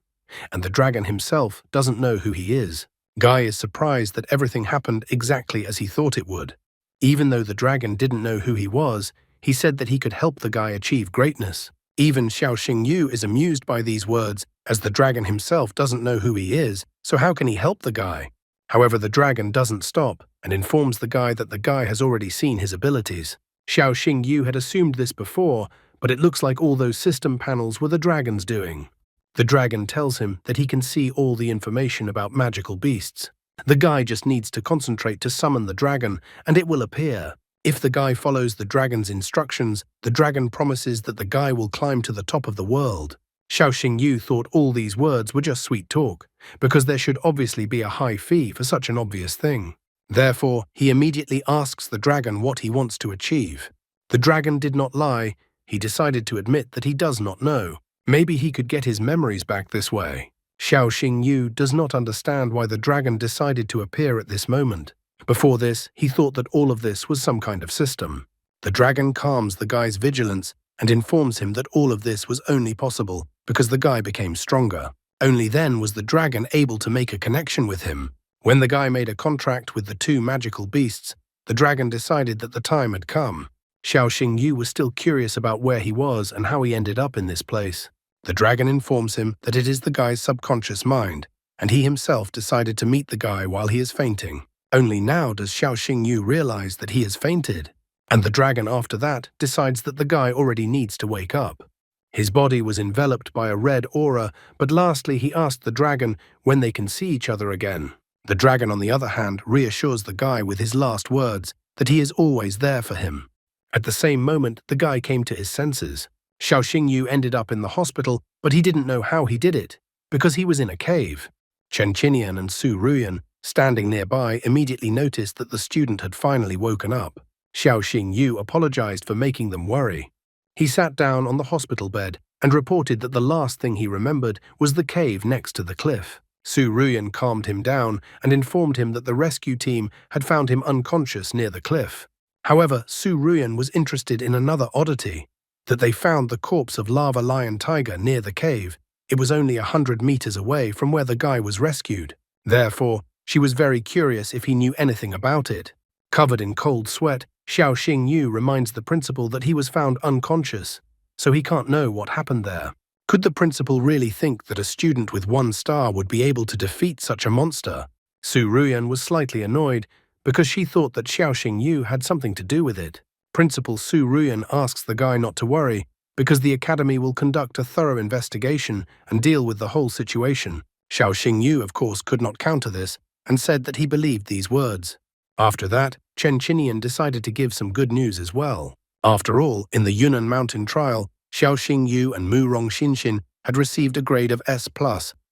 and the dragon himself doesn't know who he is. Guy is surprised that everything happened exactly as he thought it would. Even though the dragon didn't know who he was, he said that he could help the guy achieve greatness. Even Xiao Xingyu is amused by these words, as the dragon himself doesn't know who he is, so how can he help the guy? However, the dragon doesn't stop and informs the guy that the guy has already seen his abilities. Xiao Xingyu had assumed this before, but it looks like all those system panels were the dragon's doing. The dragon tells him that he can see all the information about magical beasts. The guy just needs to concentrate to summon the dragon, and it will appear. If the guy follows the dragon's instructions, the dragon promises that the guy will climb to the top of the world. Xiao Xingyu thought all these words were just sweet talk, because there should obviously be a high fee for such an obvious thing. Therefore, he immediately asks the dragon what he wants to achieve. The dragon did not lie. He decided to admit that he does not know. Maybe he could get his memories back this way. Xiao Xingyu does not understand why the dragon decided to appear at this moment. Before this, he thought that all of this was some kind of system. The dragon calms the guy's vigilance and informs him that all of this was only possible because the guy became stronger. Only then was the dragon able to make a connection with him. When the guy made a contract with the two magical beasts, the dragon decided that the time had come. Xiao Xingyu was still curious about where he was and how he ended up in this place. The dragon informs him that it is the guy's subconscious mind, and he himself decided to meet the guy while he is fainting. Only now does Xiao Xingyu realize that he has fainted, and the dragon after that decides that the guy already needs to wake up. His body was enveloped by a red aura, but lastly he asked the dragon when they can see each other again. The dragon, on the other hand, reassures the guy with his last words that he is always there for him. At the same moment, the guy came to his senses. Xiao Xingyu ended up in the hospital, but he didn't know how he did it, because he was in a cave. Chen Qinian and Su Ruyan, standing nearby, immediately noticed that the student had finally woken up. Xiao Xingyu apologized for making them worry. He sat down on the hospital bed and reported that the last thing he remembered was the cave next to the cliff. Su Ruyan calmed him down and informed him that the rescue team had found him unconscious near the cliff. However, Su Ruyan was interested in another oddity, that they found the corpse of Lava Lion Tiger near the cave. It was only 100 meters away from where the guy was rescued. Therefore, she was very curious if he knew anything about it. Covered in cold sweat, Xiao Xingyu reminds the principal that he was found unconscious, so he can't know what happened there. Could the principal really think that a student with 1 star would be able to defeat such a monster? Su Ruyan was slightly annoyed because she thought that Xiao Xingyu had something to do with it. Principal Su Ruyan asks the guy not to worry because the academy will conduct a thorough investigation and deal with the whole situation. Xiao Xingyu, of course, could not counter this and said that he believed these words. After that, Chen Qinian decided to give some good news as well. After all, in the Yunnan Mountain trial, Xiao Xingyu and Mu Rongxinxin had received a grade of S+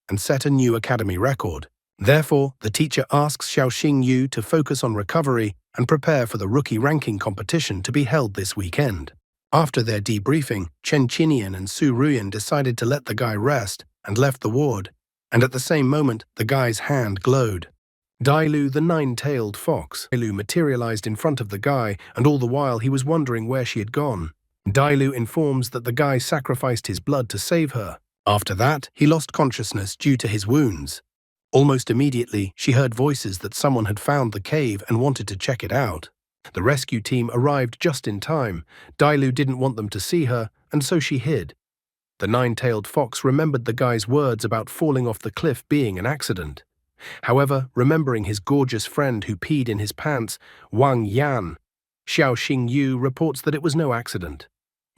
and set a new academy record. Therefore, the teacher asks Xiao Xingyu to focus on recovery and prepare for the rookie ranking competition to be held this weekend. After their debriefing, Chen Qinian and Su Ruyan decided to let the guy rest and left the ward, and at the same moment, the guy's hand glowed. Dailu, the 9-tailed fox. Dailu materialized in front of the guy, and all the while he was wondering where she had gone. Dailu informs that the guy sacrificed his blood to save her. After that, he lost consciousness due to his wounds. Almost immediately, she heard voices that someone had found the cave and wanted to check it out. The rescue team arrived just in time. Dailu didn't want them to see her, and so she hid. The 9-tailed fox remembered the guy's words about falling off the cliff being an accident. However, remembering his gorgeous friend who peed in his pants, Wang Yan, Xiao Xingyu reports that it was no accident.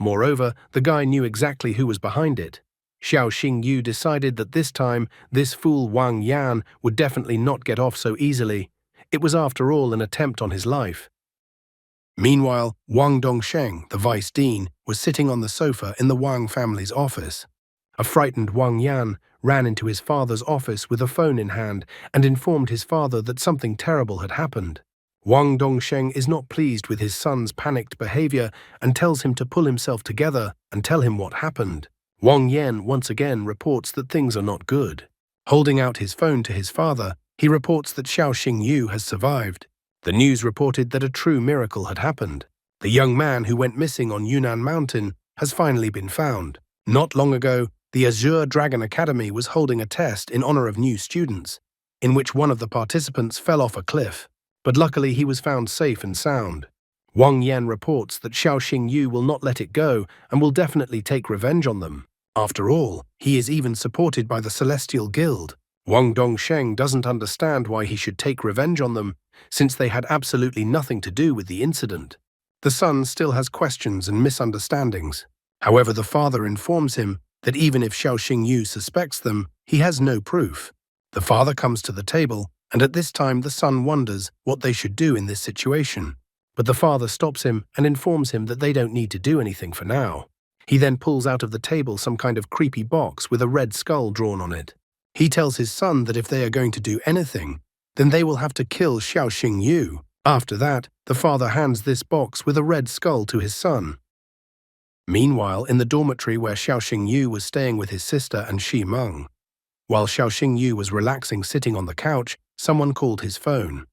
Moreover, the guy knew exactly who was behind it. Xiao Xingyu decided that this time, this fool Wang Yan would definitely not get off so easily. It was after all an attempt on his life. Meanwhile, Wang Dongsheng, the vice dean, was sitting on the sofa in the Wang family's office. A frightened Wang Yan ran into his father's office with a phone in hand and informed his father that something terrible had happened. Wang Dongsheng is not pleased with his son's panicked behavior and tells him to pull himself together and tell him what happened. Wang Yan once again reports that things are not good. Holding out his phone to his father, he reports that Xiao Xingyu has survived. The news reported that a true miracle had happened. The young man who went missing on Yunnan Mountain has finally been found. Not long ago, the Azure Dragon Academy was holding a test in honor of new students, in which one of the participants fell off a cliff, but luckily he was found safe and sound. Wang Yan reports that Xiao Xingyu will not let it go and will definitely take revenge on them. After all, he is even supported by the Celestial Guild. Wang Dongsheng doesn't understand why he should take revenge on them, since they had absolutely nothing to do with the incident. The son still has questions and misunderstandings. However, the father informs him that even if Xiao Xingyu suspects them, he has no proof. The father comes to the table, and at this time the son wonders what they should do in this situation. But the father stops him and informs him that they don't need to do anything for now. He then pulls out of the table some kind of creepy box with a red skull drawn on it. He tells his son that if they are going to do anything, then they will have to kill Xiao Xingyu. After that, the father hands this box with a red skull to his son. Meanwhile, in the dormitory where Xiao Xingyu was staying with his sister and Shi Meng, while Xiao Xingyu was relaxing sitting on the couch, someone called his phone.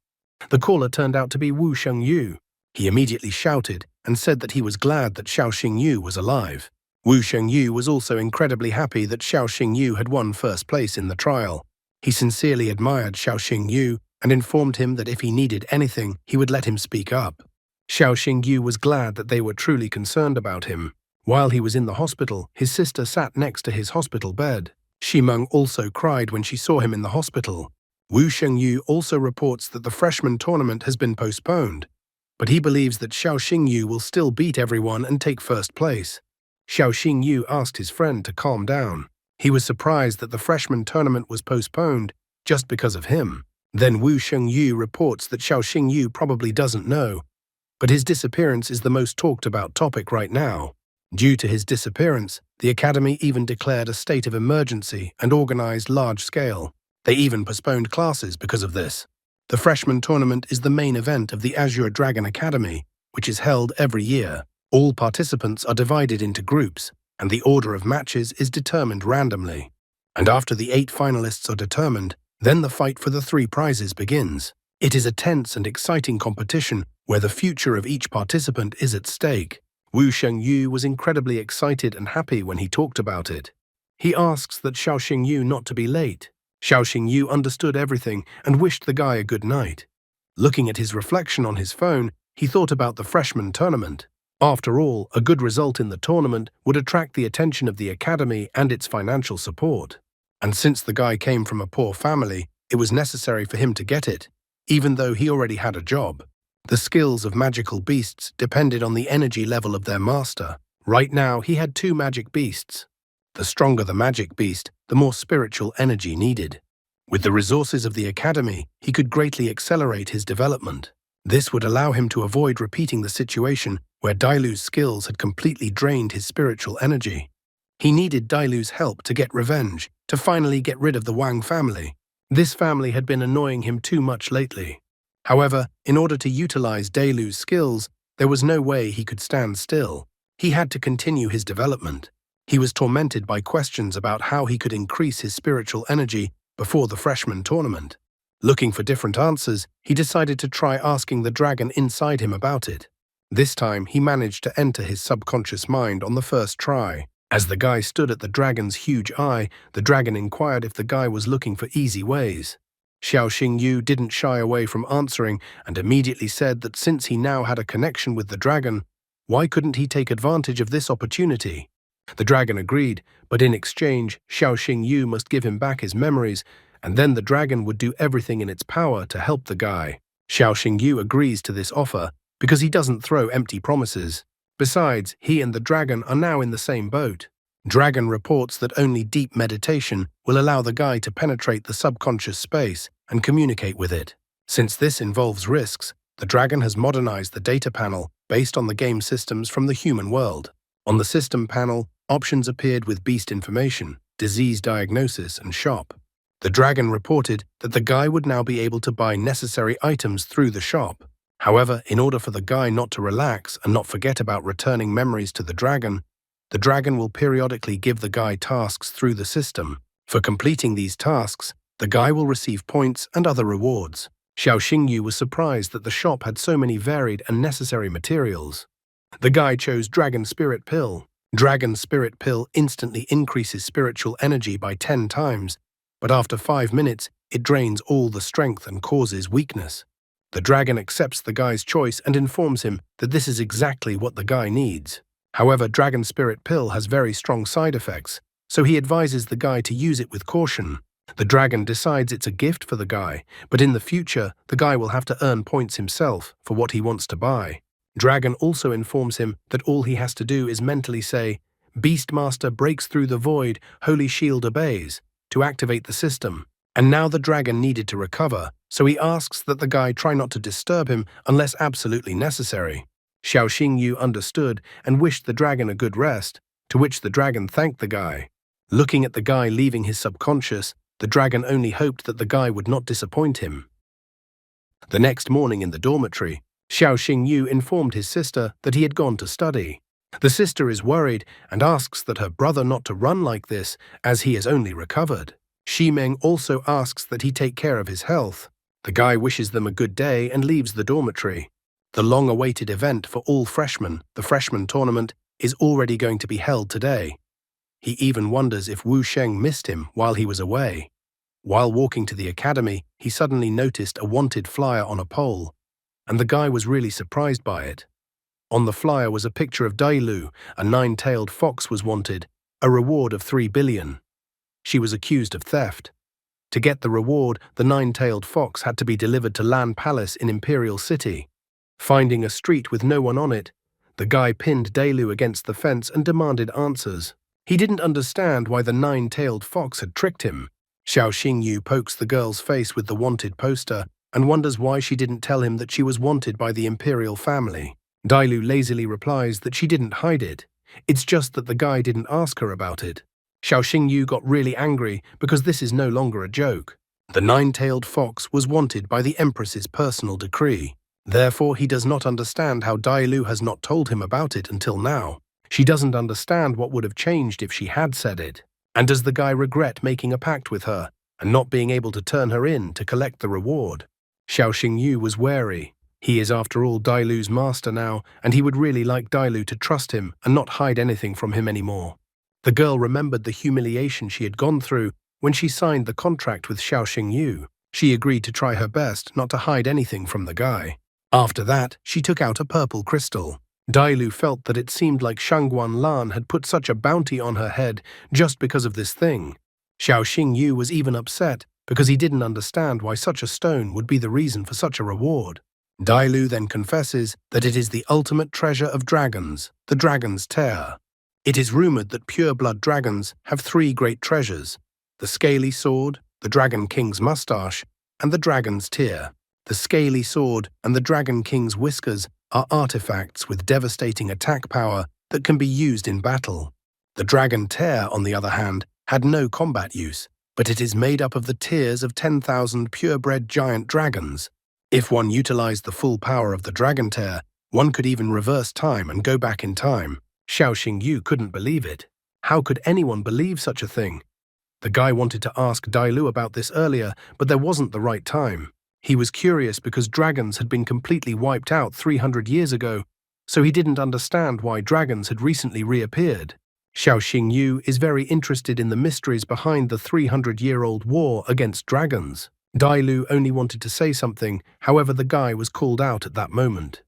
The caller turned out to be Wu Shengyu. He immediately shouted and said that he was glad that Xiao Xingyu was alive. Wu Shengyu was also incredibly happy that Xiao Xingyu had won first place in the trial. He sincerely admired Xiao Xingyu and informed him that if he needed anything, he would let him speak up. Xiao Xingyu was glad that they were truly concerned about him. While he was in the hospital, his sister sat next to his hospital bed. Shi Meng also cried when she saw him in the hospital. Wu Shengyu also reports that the freshman tournament has been postponed, but he believes that Xiao Xingyu will still beat everyone and take first place. Xiao Xingyu asked his friend to calm down. He was surprised that the freshman tournament was postponed just because of him. Then Wu Shengyu reports that Xiao Xingyu probably doesn't know, but his disappearance is the most talked about topic right now. Due to his disappearance, the academy even declared a state of emergency and organized large-scale. They even postponed classes because of this. The freshman tournament is the main event of the Azure Dragon Academy, which is held every year. All participants are divided into groups, and the order of matches is determined randomly. And after the 8 finalists are determined, then the fight for the 3 prizes begins. It is a tense and exciting competition where the future of each participant is at stake. Wu Shengyu was incredibly excited and happy when he talked about it. He asks that Xiao Xingyu not to be late. Xiao Xingyu understood everything and wished the guy a good night. Looking at his reflection on his phone, he thought about the freshman tournament. After all, a good result in the tournament would attract the attention of the academy and its financial support. And since the guy came from a poor family, it was necessary for him to get it, even though he already had a job. The skills of magical beasts depended on the energy level of their master. Right now, he had 2 magic beasts. The stronger the magic beast, the more spiritual energy needed. With the resources of the academy, he could greatly accelerate his development. This would allow him to avoid repeating the situation where Dailu's skills had completely drained his spiritual energy. He needed Dailu's help to get revenge, to finally get rid of the Wang family. This family had been annoying him too much lately. However, in order to utilize Dailu's skills, there was no way he could stand still. He had to continue his development. He was tormented by questions about how he could increase his spiritual energy before the freshman tournament. Looking for different answers, he decided to try asking the dragon inside him about it. This time, he managed to enter his subconscious mind on the first try. As the guy stood at the dragon's huge eye, the dragon inquired if the guy was looking for easy ways. Xiao Xingyu didn't shy away from answering and immediately said that since he now had a connection with the dragon, why couldn't he take advantage of this opportunity? The dragon agreed, but in exchange, Xiao Xingyu must give him back his memories, and then the dragon would do everything in its power to help the guy. Xiao Xingyu agrees to this offer because he doesn't throw empty promises. Besides, he and the dragon are now in the same boat. Dragon reports that only deep meditation will allow the guy to penetrate the subconscious space and communicate with it. Since this involves risks, the dragon has modernized the data panel based on the game systems from the human world. On the system panel, options appeared with beast information, disease diagnosis, and shop. The dragon reported that the guy would now be able to buy necessary items through the shop. However, in order for the guy not to relax and not forget about returning memories to the dragon will periodically give the guy tasks through the system. For completing these tasks, the guy will receive points and other rewards. Xiao Xingyu was surprised that the shop had so many varied and necessary materials. The guy chose Dragon Spirit Pill. Dragon Spirit Pill instantly increases spiritual energy by 10 times, but after 5 minutes, it drains all the strength and causes weakness. The dragon accepts the guy's choice and informs him that this is exactly what the guy needs. However, Dragon Spirit Pill has very strong side effects, so he advises the guy to use it with caution. The dragon decides it's a gift for the guy, but in the future, the guy will have to earn points himself for what he wants to buy. Dragon also informs him that all he has to do is mentally say, "Beastmaster breaks through the void, Holy Shield obeys," to activate the system. And now the dragon needed to recover, so he asks that the guy try not to disturb him unless absolutely necessary. Xiao Xingyu understood and wished the dragon a good rest, to which the dragon thanked the guy. Looking at the guy leaving his subconscious, the dragon only hoped that the guy would not disappoint him. The next morning in the dormitory, Xiao Xingyu informed his sister that he had gone to study. The sister is worried and asks that her brother not to run like this, as he has only recovered. Ximeng also asks that he take care of his health. The guy wishes them a good day and leaves the dormitory. The long-awaited event for all freshmen, the freshman tournament, is already going to be held today. He even wonders if Wu Sheng missed him while he was away. While walking to the academy, he suddenly noticed a wanted flyer on a pole, and the guy was really surprised by it. On the flyer was a picture of Dailu, a 9-tailed fox was wanted, a reward of 3 billion. She was accused of theft. To get the reward, the 9-tailed fox had to be delivered to Lan Palace in Imperial City. Finding a street with no one on it, the guy pinned Dailu against the fence and demanded answers. He didn't understand why the 9-tailed fox had tricked him. Xiao Xingyu pokes the girl's face with the wanted poster and wonders why she didn't tell him that she was wanted by the imperial family. Dailu lazily replies that she didn't hide it. It's just that the guy didn't ask her about it. Xiao Xingyu got really angry because this is no longer a joke. The 9-tailed fox was wanted by the Empress's personal decree. Therefore, he does not understand how Dailu has not told him about it until now. She doesn't understand what would have changed if she had said it. And does the guy regret making a pact with her and not being able to turn her in to collect the reward? Xiao Xingyu was wary. He is after all Dailu's master now, and he would really like Dailu to trust him and not hide anything from him anymore. The girl remembered the humiliation she had gone through when she signed the contract with Xiao Xingyu. She agreed to try her best not to hide anything from the guy. After that, she took out a purple crystal. Dailu felt that it seemed like Shangguan Lan had put such a bounty on her head just because of this thing. Xiao Xingyu was even upset because he didn't understand why such a stone would be the reason for such a reward. Dailu then confesses that it is the ultimate treasure of dragons, the dragon's tear. It is rumored that pure-blood dragons have three great treasures: the scaly sword, the dragon king's mustache, and the dragon's tear. The scaly sword and the dragon king's whiskers are artifacts with devastating attack power that can be used in battle. The dragon tear, on the other hand, had no combat use, but it is made up of the tears of 10,000 purebred giant dragons. If one utilized the full power of the dragon tear, one could even reverse time and go back in time. Xiao Xingyu couldn't believe it. How could anyone believe such a thing? The guy wanted to ask Dailu about this earlier, but there wasn't the right time. He was curious because dragons had been completely wiped out 300 years ago, so he didn't understand why dragons had recently reappeared. Xiao Xingyu is very interested in the mysteries behind the 300-year-old war against dragons. Dailu only wanted to say something, however the guy was called out at that moment.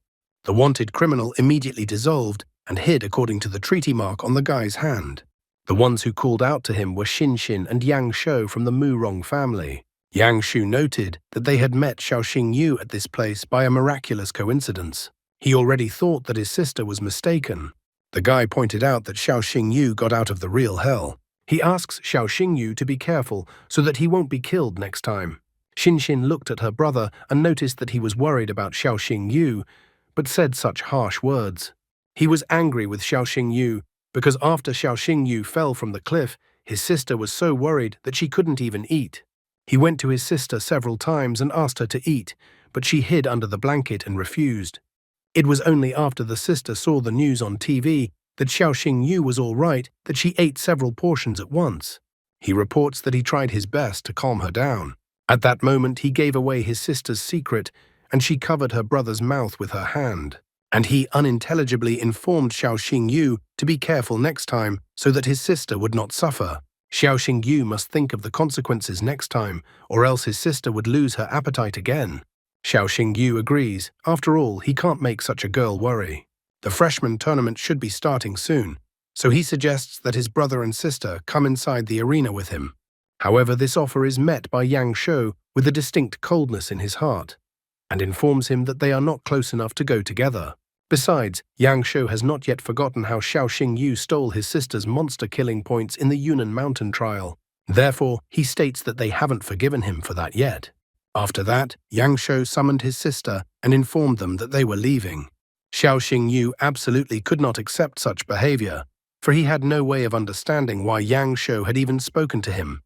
The wanted criminal immediately dissolved and hid according to the treaty mark on the guy's hand. The ones who called out to him were Xin and Yang Shou from the Murong family. Yang Shu noted that they had met Xiao Xingyu at this place by a miraculous coincidence. He already thought that his sister was mistaken. The guy pointed out that Xiao Xingyu got out of the real hell. He asks Xiao Xingyu to be careful so that he won't be killed next time. Xin looked at her brother and noticed that he was worried about Xiao Xingyu, but said such harsh words. He was angry with Xiao Xingyu because after Xiao Xingyu fell from the cliff, his sister was so worried that she couldn't even eat. He went to his sister several times and asked her to eat, but she hid under the blanket and refused. It was only after the sister saw the news on TV that Xiao Xingyu was all right that she ate several portions at once. He reports that he tried his best to calm her down. At that moment, he gave away his sister's secret, and she covered her brother's mouth with her hand. And he unintelligibly informed Xiao Xingyu to be careful next time so that his sister would not suffer. Xiao Xingyu must think of the consequences next time, or else his sister would lose her appetite again. Xiao Xingyu agrees. After all, he can't make such a girl worry. The freshman tournament should be starting soon, so he suggests that his brother and sister come inside the arena with him. However, this offer is met by Yang Shou with a distinct coldness in his heart, and informs him that they are not close enough to go together. Besides, Yang Shou has not yet forgotten how Xiao Xingyu stole his sister's monster-killing points in the Yunnan Mountain trial. Therefore, he states that they haven't forgiven him for that yet. After that, Yang Shou summoned his sister and informed them that they were leaving. Xiao Xingyu absolutely could not accept such behavior, for he had no way of understanding why Yang Shou had even spoken to him.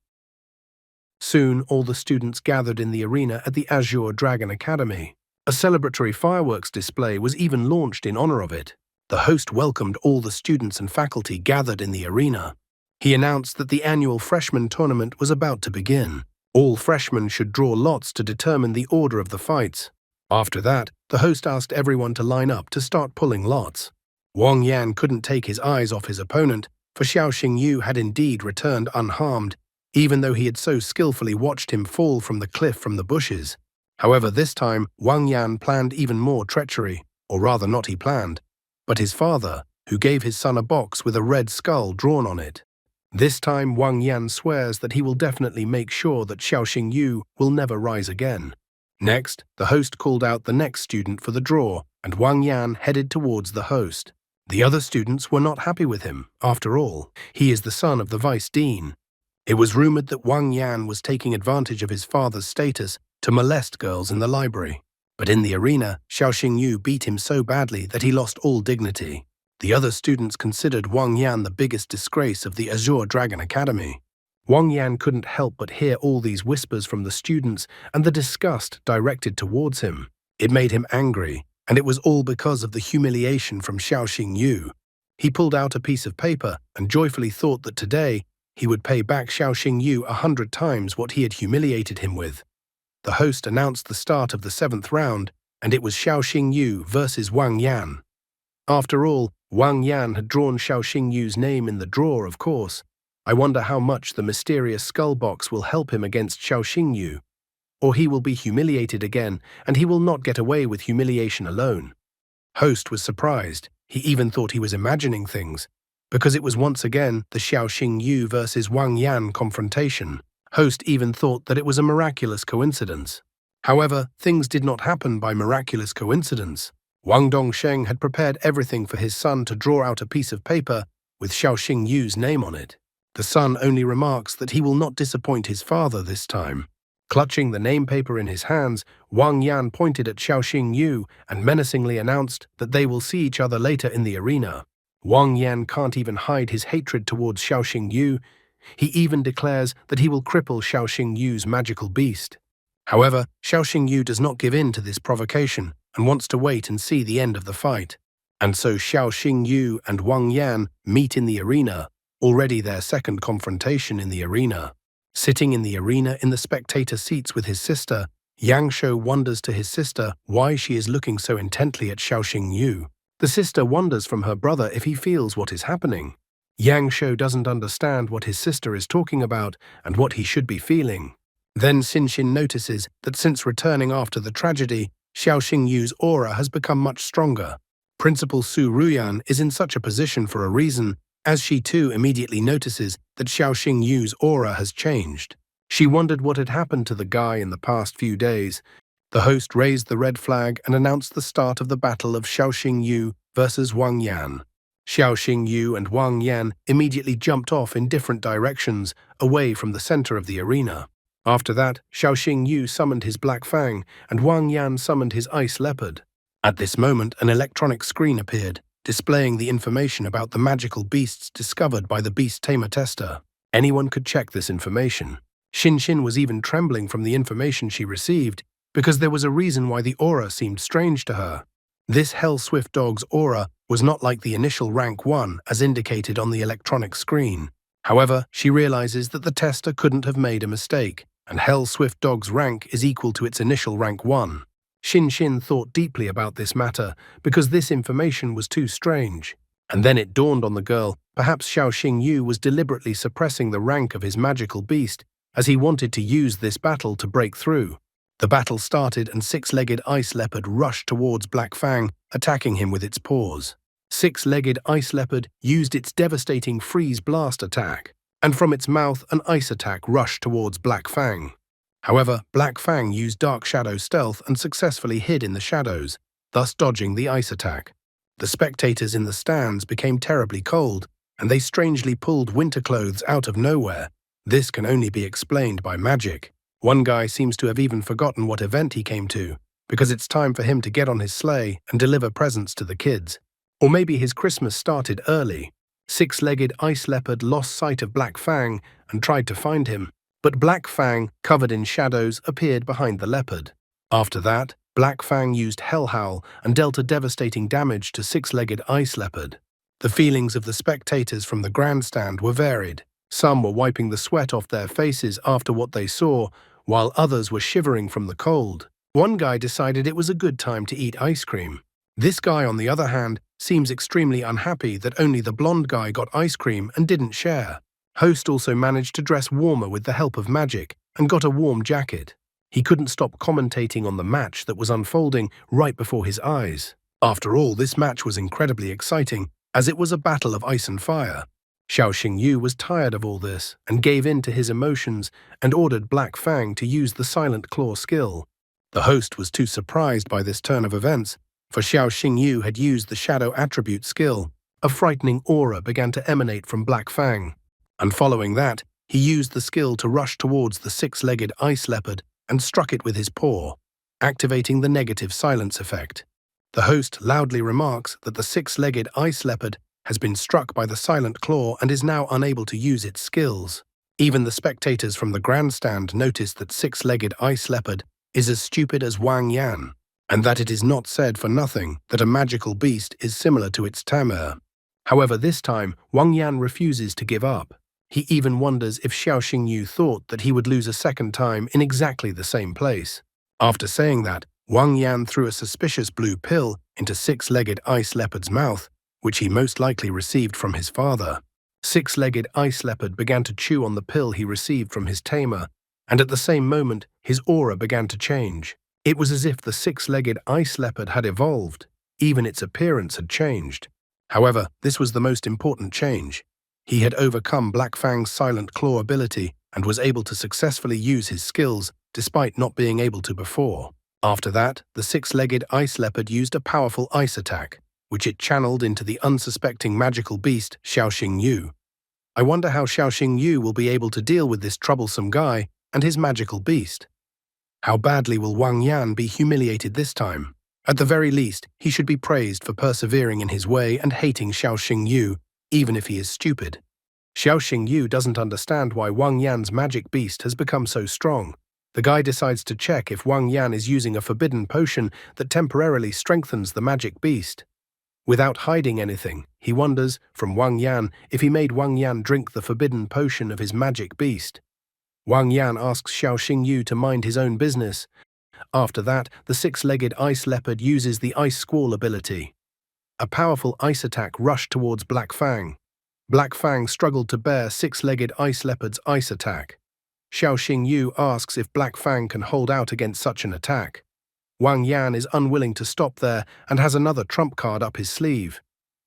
Soon, all the students gathered in the arena at the Azure Dragon Academy. A celebratory fireworks display was even launched in honor of it. The host welcomed all the students and faculty gathered in the arena. He announced that the annual freshman tournament was about to begin. All freshmen should draw lots to determine the order of the fights. After that, the host asked everyone to line up to start pulling lots. Wang Yan couldn't take his eyes off his opponent, for Xiao Xingyu had indeed returned unharmed, even though he had so skillfully watched him fall from the cliff from the bushes. However, this time, Wang Yan planned even more treachery, or rather not he planned, but his father, who gave his son a box with a red skull drawn on it. This time, Wang Yan swears that he will definitely make sure that Xiao Xingyu will never rise again. Next, the host called out the next student for the draw, and Wang Yan headed towards the host. The other students were not happy with him. After all, he is the son of the vice dean. It was rumored that Wang Yan was taking advantage of his father's status to molest girls in the library. But in the arena, Xiao Xingyu beat him so badly that he lost all dignity. The other students considered Wang Yan the biggest disgrace of the Azure Dragon Academy. Wang Yan couldn't help but hear all these whispers from the students and the disgust directed towards him. It made him angry, and it was all because of the humiliation from Xiao Xingyu. He pulled out a piece of paper and joyfully thought that today he would pay back Xiao Xingyu 100 times what he had humiliated him with. The host announced the start of the 7th round, and it was Xiao Xingyu versus Wang Yan. After all, Wang Yan had drawn Xiao Xingyu's name in the draw, of course. I wonder how much the mysterious skull box will help him against Xiao Xingyu. or he will be humiliated again, and he will not get away with humiliation alone. Host was surprised. He even thought he was imagining things, because it was once again the Xiaoxing Yu versus Wang Yan confrontation. Host even thought that it was a miraculous coincidence. However, things did not happen by miraculous coincidence. Wang Dongsheng had prepared everything for his son to draw out a piece of paper with Xiaoxing Yu's name on it. The son only remarks that he will not disappoint his father this time. Clutching the name paper in his hands, Wang Yan pointed at Xiaoxing Yu and menacingly announced that they will see each other later in the arena. Wang Yan can't even hide his hatred towards Xiaoxing Yu. He even declares that he will cripple Xiaoxing Yu's magical beast. However, Xiaoxing Yu does not give in to this provocation and wants to wait and see the end of the fight. And so Xiaoxing Yu and Wang Yan meet in the arena, already their second confrontation in the arena. Sitting in the arena in the spectator seats with his sister, Yang Shou wonders to his sister why she is looking so intently at Xiaoxing Yu. The sister wonders from her brother if he feels what is happening. Yang Shou doesn't understand what his sister is talking about and what he should be feeling. Then Xinxin notices that since returning after the tragedy, Xiaoxing Yu's aura has become much stronger. Principal Su Ruyan is in such a position for a reason, as she too immediately notices that Xiaoxing Yu's aura has changed. She wondered what had happened to the guy in the past few days. The host raised the red flag and announced the start of the battle of Xiaoxing Yu versus Wang Yan. Xiaoxing Yu and Wang Yan immediately jumped off in different directions, away from the center of the arena. After that, Xiaoxing Yu summoned his Black Fang, and Wang Yan summoned his Ice Leopard. At this moment, an electronic screen appeared, displaying the information about the magical beasts discovered by the Beast Tamer tester. Anyone could check this information. Xinxin was even trembling from the information she received, because there was a reason why the aura seemed strange to her. This Hell Swift Dog's aura was not like the initial rank 1 as indicated on the electronic screen. However, she realizes that the tester couldn't have made a mistake, and Hell Swift Dog's rank is equal to its initial rank 1. Xinxin thought deeply about this matter because this information was too strange. And then it dawned on the girl, perhaps Xiaoxing Yu was deliberately suppressing the rank of his magical beast as he wanted to use this battle to break through. The battle started and six-legged Ice Leopard rushed towards Black Fang, attacking him with its paws. Six-legged Ice Leopard used its devastating Freeze Blast attack, and from its mouth an ice attack rushed towards Black Fang. However, Black Fang used Dark Shadow Stealth and successfully hid in the shadows, thus dodging the ice attack. The spectators in the stands became terribly cold, and they strangely pulled winter clothes out of nowhere. This can only be explained by magic. One guy seems to have even forgotten what event he came to, because it's time for him to get on his sleigh and deliver presents to the kids. Or maybe his Christmas started early. Six-legged Ice Leopard lost sight of Black Fang and tried to find him, but Black Fang, covered in shadows, appeared behind the leopard. After that, Black Fang used Hell Howl and dealt a devastating damage to Six-legged Ice Leopard. The feelings of the spectators from the grandstand were varied. Some were wiping the sweat off their faces after what they saw, while others were shivering from the cold. One guy decided it was a good time to eat ice cream. This guy, on the other hand, seems extremely unhappy that only the blonde guy got ice cream and didn't share. Host also managed to dress warmer with the help of magic and got a warm jacket. He couldn't stop commentating on the match that was unfolding right before his eyes. After all, this match was incredibly exciting, as it was a battle of ice and fire. Xiaoxing Yu was tired of all this and gave in to his emotions and ordered Black Fang to use the Silent Claw skill. The host was too surprised by this turn of events, for Xiaoxing Yu had used the Shadow Attribute skill. A frightening aura began to emanate from Black Fang. And following that, he used the skill to rush towards the six-legged Ice Leopard and struck it with his paw, activating the negative silence effect. The host loudly remarks that the six-legged Ice Leopard has been struck by the Silent Claw and is now unable to use its skills. Even the spectators from the grandstand notice that six-legged Ice Leopard is as stupid as Wang Yan, and that it is not said for nothing that a magical beast is similar to its tamer. However, this time, Wang Yan refuses to give up. He even wonders if Xiaoxing Yu thought that he would lose a second time in exactly the same place. After saying that, Wang Yan threw a suspicious blue pill into Six-legged Ice Leopard's mouth, which he most likely received from his father. Six-legged Ice Leopard began to chew on the pill he received from his tamer, and at the same moment, His aura began to change. It was as if the six-legged ice leopard had evolved. Even its appearance had changed. However, this was the most important change. He had overcome Black Fang's silent claw ability and was able to successfully use his skills despite not being able to before. After that, the six-legged ice leopard used a powerful ice attack, which it channeled into the unsuspecting magical beast Xiaoxing Yu. I wonder how Xiaoxing Yu will be able to deal with this troublesome guy and his magical beast. How badly will Wang Yan be humiliated this time? At the very least, he should be praised for persevering in his way and hating Xiaoxing Yu, even if he is stupid. Xiaoxing Yu doesn't understand why Wang Yan's magic beast has become so strong. The guy decides to check if Wang Yan is using a forbidden potion that temporarily strengthens the magic beast. Without hiding anything, he wonders from Wang Yan if he made Wang Yan drink the forbidden potion of his magic beast. Wang Yan asks Xiaoxing Yu to mind his own business. After that, the six-legged ice leopard uses the Ice Squall ability. A powerful ice attack rushed towards Black Fang. Black Fang struggled to bear six-legged ice leopard's ice attack. Xiaoxing Yu asks if Black Fang can hold out against such an attack. Wang Yan is unwilling to stop there and has another trump card up his sleeve.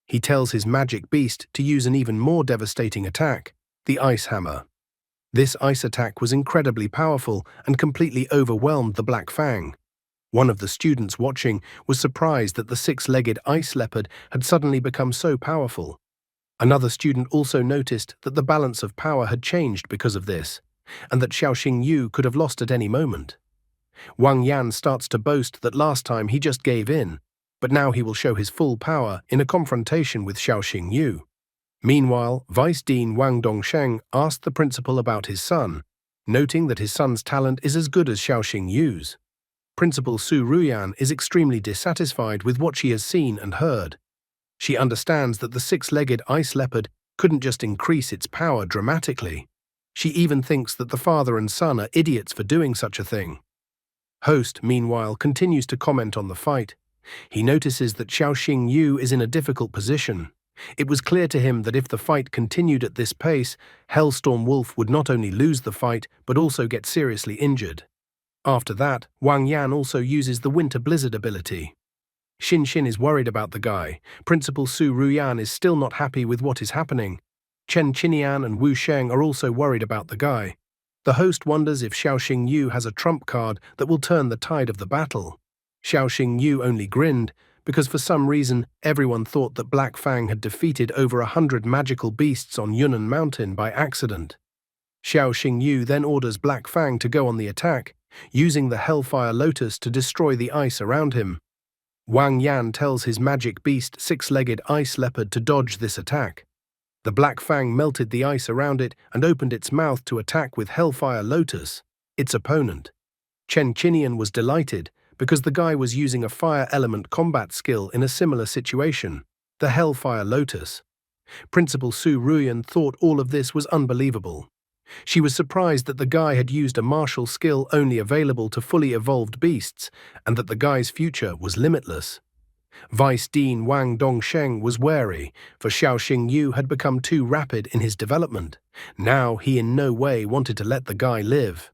He tells his magic beast to use an even more devastating attack, the Ice Hammer. This ice attack was incredibly powerful and completely overwhelmed the Black Fang. One of the students watching was surprised that the six-legged ice leopard had suddenly become so powerful. Another student also noticed that the balance of power had changed because of this, and that Xiaoxing Yu could have lost at any moment. Wang Yan starts to boast that last time he just gave in, but now he will show his full power in a confrontation with Xiaoxing Yu. Meanwhile, Vice Dean Wang Dongsheng asked the principal about his son, noting that his son's talent is as good as Xiaoxing Yu's. Principal Su Ruyan is extremely dissatisfied with what she has seen and heard. She understands that the six-legged ice leopard couldn't just increase its power dramatically. She even thinks that the father and son are idiots for doing such a thing. Host, meanwhile, continues to comment on the fight. He notices that Xiaoxing Yu is in a difficult position. It was clear to him that if the fight continued at this pace, Hellstorm Wolf would not only lose the fight, but also get seriously injured. After that, Wang Yan also uses the Winter Blizzard ability. Xin Xin is worried about the guy. Principal Su Ruyan is still not happy with what is happening. Chen Qinian and Wu Sheng are also worried about the guy. The host wonders if Xiaoxing Yu has a trump card that will turn the tide of the battle. Xiaoxing Yu only grinned, because for some reason everyone thought that Black Fang had defeated over 100 magical beasts on Yunnan Mountain by accident. Xiaoxing Yu then orders Black Fang to go on the attack, using the Hellfire Lotus to destroy the ice around him. Wang Yan tells his magic beast six-legged ice leopard to dodge this attack. The Black Fang melted the ice around it and opened its mouth to attack with Hellfire Lotus, its opponent. Chen Qinian was delighted, because the guy was using a fire element combat skill in a similar situation, the Hellfire Lotus. Principal Su Ruyan thought all of this was unbelievable. She was surprised that the guy had used a martial skill only available to fully evolved beasts, and that the guy's future was limitless. Vice Dean Wang Dongsheng was wary, for Xiaoxing Yu had become too rapid in his development. Now he in no way wanted to let the guy live.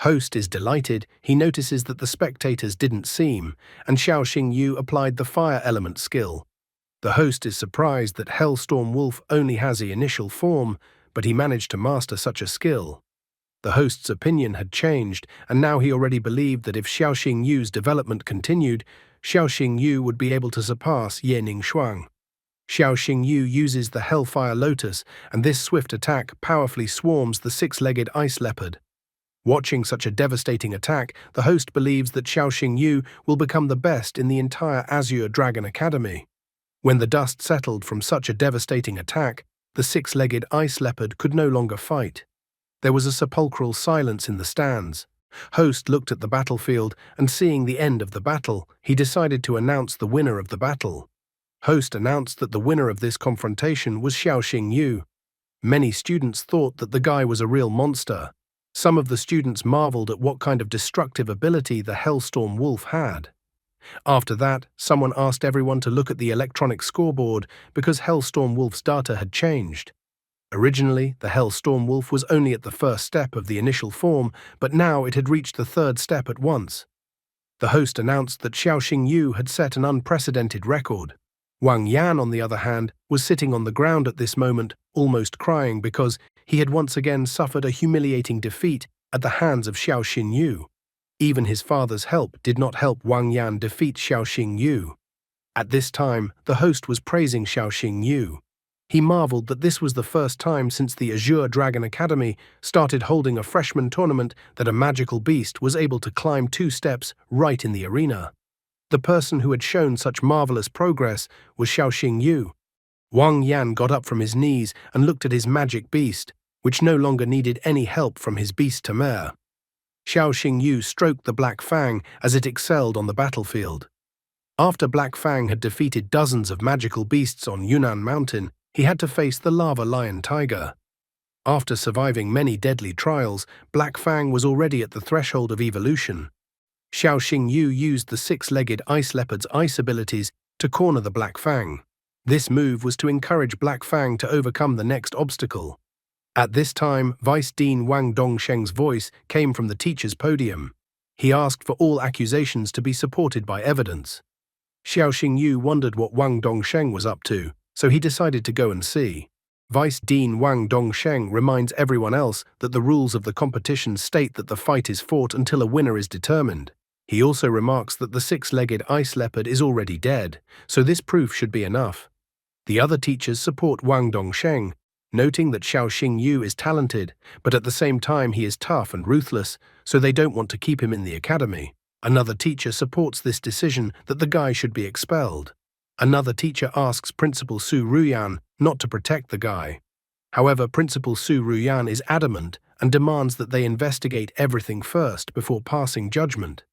Host is delighted. He notices that the spectators didn't seem, and Xiaoxing Yu applied the fire element skill. The host is surprised that Hellstorm Wolf only has the initial form, but he managed to master such a skill. The host's opinion had changed, and now he already believed that if Xiaoxing Yu's development continued, Xiaoxing Yu would be able to surpass Ye Ningshuang. Xiaoxing Yu uses the Hellfire Lotus, and this swift attack powerfully swarms the six-legged ice leopard. Watching such a devastating attack, the host believes that Xiaoxing Yu will become the best in the entire Azure Dragon Academy. When the dust settled from such a devastating attack, the six-legged ice leopard could no longer fight. There was a sepulchral silence in the stands. Host looked at the battlefield, and seeing the end of the battle, he decided to announce the winner of the battle. Host announced that the winner of this confrontation was Xiaoxing Yu. Many students thought that the guy was a real monster. Some of the students marveled at what kind of destructive ability the Hellstorm Wolf had. After that, someone asked everyone to look at the electronic scoreboard because Hellstorm Wolf's data had changed. Originally, the Hell Storm Wolf was only at the first step of the initial form, but now it had reached the third step at once. The host announced that Xiaoxing Yu had set an unprecedented record. Wang Yan, on the other hand, was sitting on the ground at this moment, almost crying because he had once again suffered a humiliating defeat at the hands of Xiaoxing Yu. Even his father's help did not help Wang Yan defeat Xiaoxing Yu. At this time, the host was praising Xiaoxing Yu. He marveled that this was the first time since the Azure Dragon Academy started holding a freshman tournament that a magical beast was able to climb 2 steps right in the arena. The person who had shown such marvelous progress was Xiaoxing Yu. Wang Yan got up from his knees and looked at his magic beast, which no longer needed any help from his beast Tamer. Xiaoxing Yu stroked the Black Fang as it excelled on the battlefield. After Black Fang had defeated dozens of magical beasts on Yunnan Mountain, he had to face the lava lion tiger. After surviving many deadly trials, Black Fang was already at the threshold of evolution. Xiaoxing Yu used the 6-legged ice leopard's ice abilities to corner the Black Fang. This move was to encourage Black Fang to overcome the next obstacle. At this time, Vice Dean Wang Dongsheng's voice came from the teacher's podium. He asked for all accusations to be supported by evidence. Xiaoxing Yu wondered what Wang Dongsheng was up to, so he decided to go and see. Vice Dean Wang Dongsheng reminds everyone else that the rules of the competition state that the fight is fought until a winner is determined. He also remarks that the 6-legged ice leopard is already dead, so this proof should be enough. The other teachers support Wang Dongsheng, noting that Xiaoxing Yu is talented, but at the same time he is tough and ruthless, so they don't want to keep him in the academy. Another teacher supports this decision that the guy should be expelled. Another teacher asks Principal Su Ruyan not to protect the guy. However, Principal Su Ruyan is adamant and demands that they investigate everything first before passing judgment.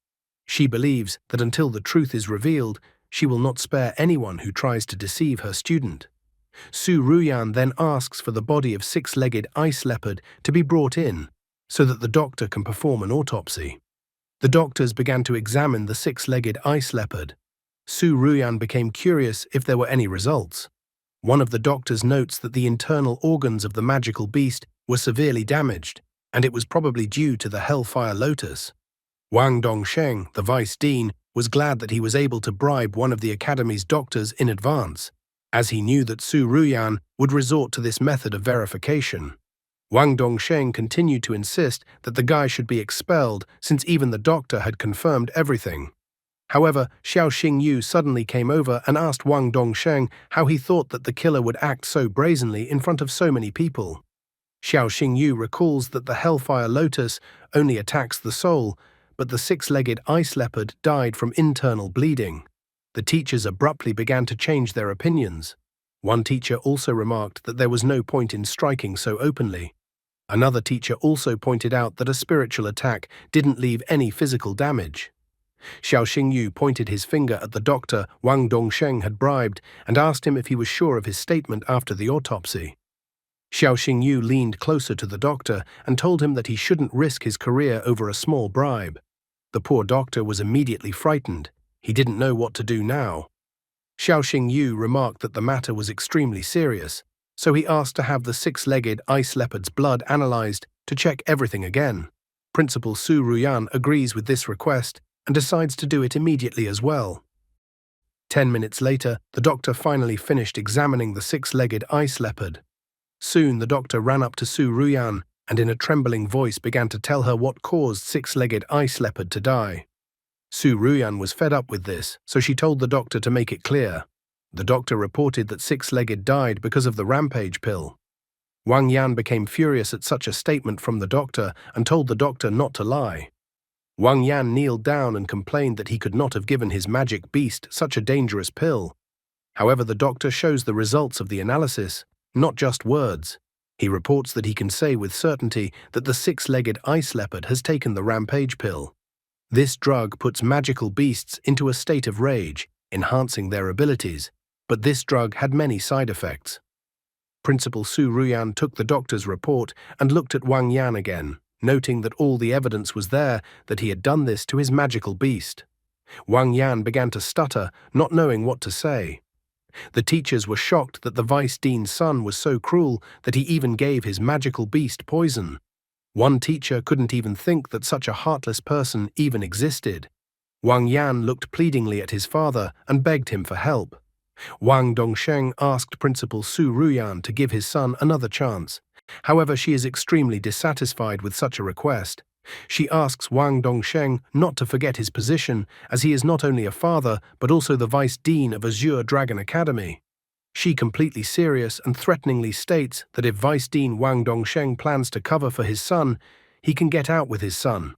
She believes that until the truth is revealed, she will not spare anyone who tries to deceive her student. Su Ruyan then asks for the body of 6-legged ice leopard to be brought in, so that the doctor can perform an autopsy. The doctors began to examine the 6-legged ice leopard. Su Ruyan became curious if there were any results. One of the doctors notes that the internal organs of the magical beast were severely damaged, and it was probably due to the Hellfire Lotus. Wang Dongsheng, the vice dean, was glad that he was able to bribe one of the academy's doctors in advance, as he knew that Su Ruyan would resort to this method of verification. Wang Dongsheng continued to insist that the guy should be expelled since even the doctor had confirmed everything. However, Xiaoxing Yu suddenly came over and asked Wang Dongsheng how he thought that the killer would act so brazenly in front of so many people. Xiaoxing Yu recalls that the Hellfire Lotus only attacks the soul, but the 6-legged ice leopard died from internal bleeding. The teachers abruptly began to change their opinions. One teacher also remarked that there was no point in striking so openly. Another teacher also pointed out that a spiritual attack didn't leave any physical damage. Xiaoxing Yu pointed his finger at the doctor Wang Dongsheng had bribed and asked him if he was sure of his statement after the autopsy. Xiaoxing Yu leaned closer to the doctor and told him that he shouldn't risk his career over a small bribe. The poor doctor was immediately frightened. He didn't know what to do now. Xiaoxing Yu remarked that the matter was extremely serious, so he asked to have the 6-legged ice leopard's blood analyzed to check everything again. Principal Su Ruyan agrees with this request and decides to do it immediately as well. 10 minutes later, the doctor finally finished examining the 6-legged ice leopard. Soon the doctor ran up to Su Ruyan and in a trembling voice began to tell her what caused 6-legged ice leopard to die. Su Ruyan was fed up with this, so she told the doctor to make it clear. The doctor reported that 6-legged died because of the rampage pill. Wang Yan became furious at such a statement from the doctor and told the doctor not to lie. Wang Yan kneeled down and complained that he could not have given his magic beast such a dangerous pill. However, the doctor shows the results of the analysis, not just words. He reports that he can say with certainty that the 6-legged ice leopard has taken the rampage pill. This drug puts magical beasts into a state of rage, enhancing their abilities, but this drug had many side effects. Principal Su Ruyan took the doctor's report and looked at Wang Yan again, noting that all the evidence was there that he had done this to his magical beast. Wang Yan began to stutter, not knowing what to say. The teachers were shocked that the vice dean's son was so cruel that he even gave his magical beast poison. One teacher couldn't even think that such a heartless person even existed. Wang Yan looked pleadingly at his father and begged him for help. Wang Dongsheng asked Principal Su Ruyan to give his son another chance. However, she is extremely dissatisfied with such a request. She asks Wang Dongsheng not to forget his position, as he is not only a father but also the vice dean of Azure Dragon Academy. She completely serious and threateningly states that if Vice Dean Wang Dongsheng plans to cover for his son, he can get out with his son.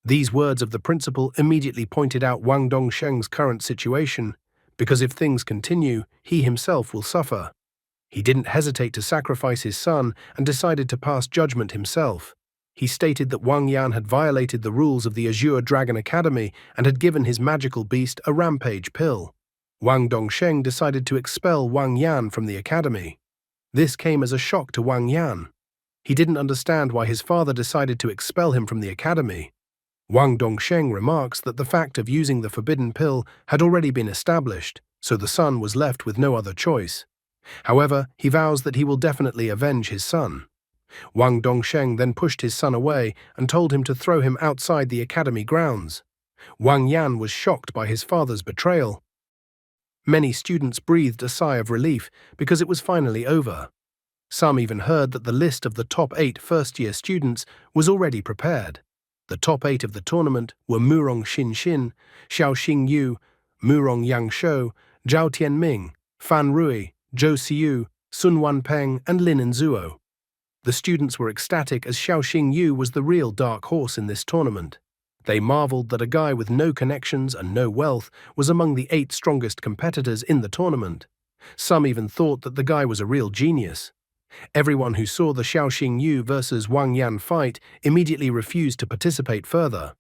These words of the principal immediately pointed out Wang Dongsheng's current situation, because if things continue, he himself will suffer. He didn't hesitate to sacrifice his son and decided to pass judgment himself. He stated that Wang Yan had violated the rules of the Azure Dragon Academy and had given his magical beast a rampage pill. Wang Dongsheng decided to expel Wang Yan from the academy. This came as a shock to Wang Yan. He didn't understand why his father decided to expel him from the academy. Wang Dongsheng remarks that the fact of using the forbidden pill had already been established, so the son was left with no other choice. However, he vows that he will definitely avenge his son. Wang Dongsheng then pushed his son away and told him to throw him outside the academy grounds. Wang Yan was shocked by his father's betrayal. Many students breathed a sigh of relief because it was finally over. Some even heard that the list of the top 8 first-year students was already prepared. The top 8 of the tournament were Murong Xin, Xiao Xingyu, Murong Yangshou, Zhao Tianming, Fan Rui, Zhou Xiu, Sun Wanpeng, and Lin Enzuo. The students were ecstatic as Xiao Xingyu was the real dark horse in this tournament. They marveled that a guy with no connections and no wealth was among the 8 strongest competitors in the tournament. Some even thought that the guy was a real genius. Everyone who saw the Xiao Xingyu versus Wang Yan fight immediately refused to participate further.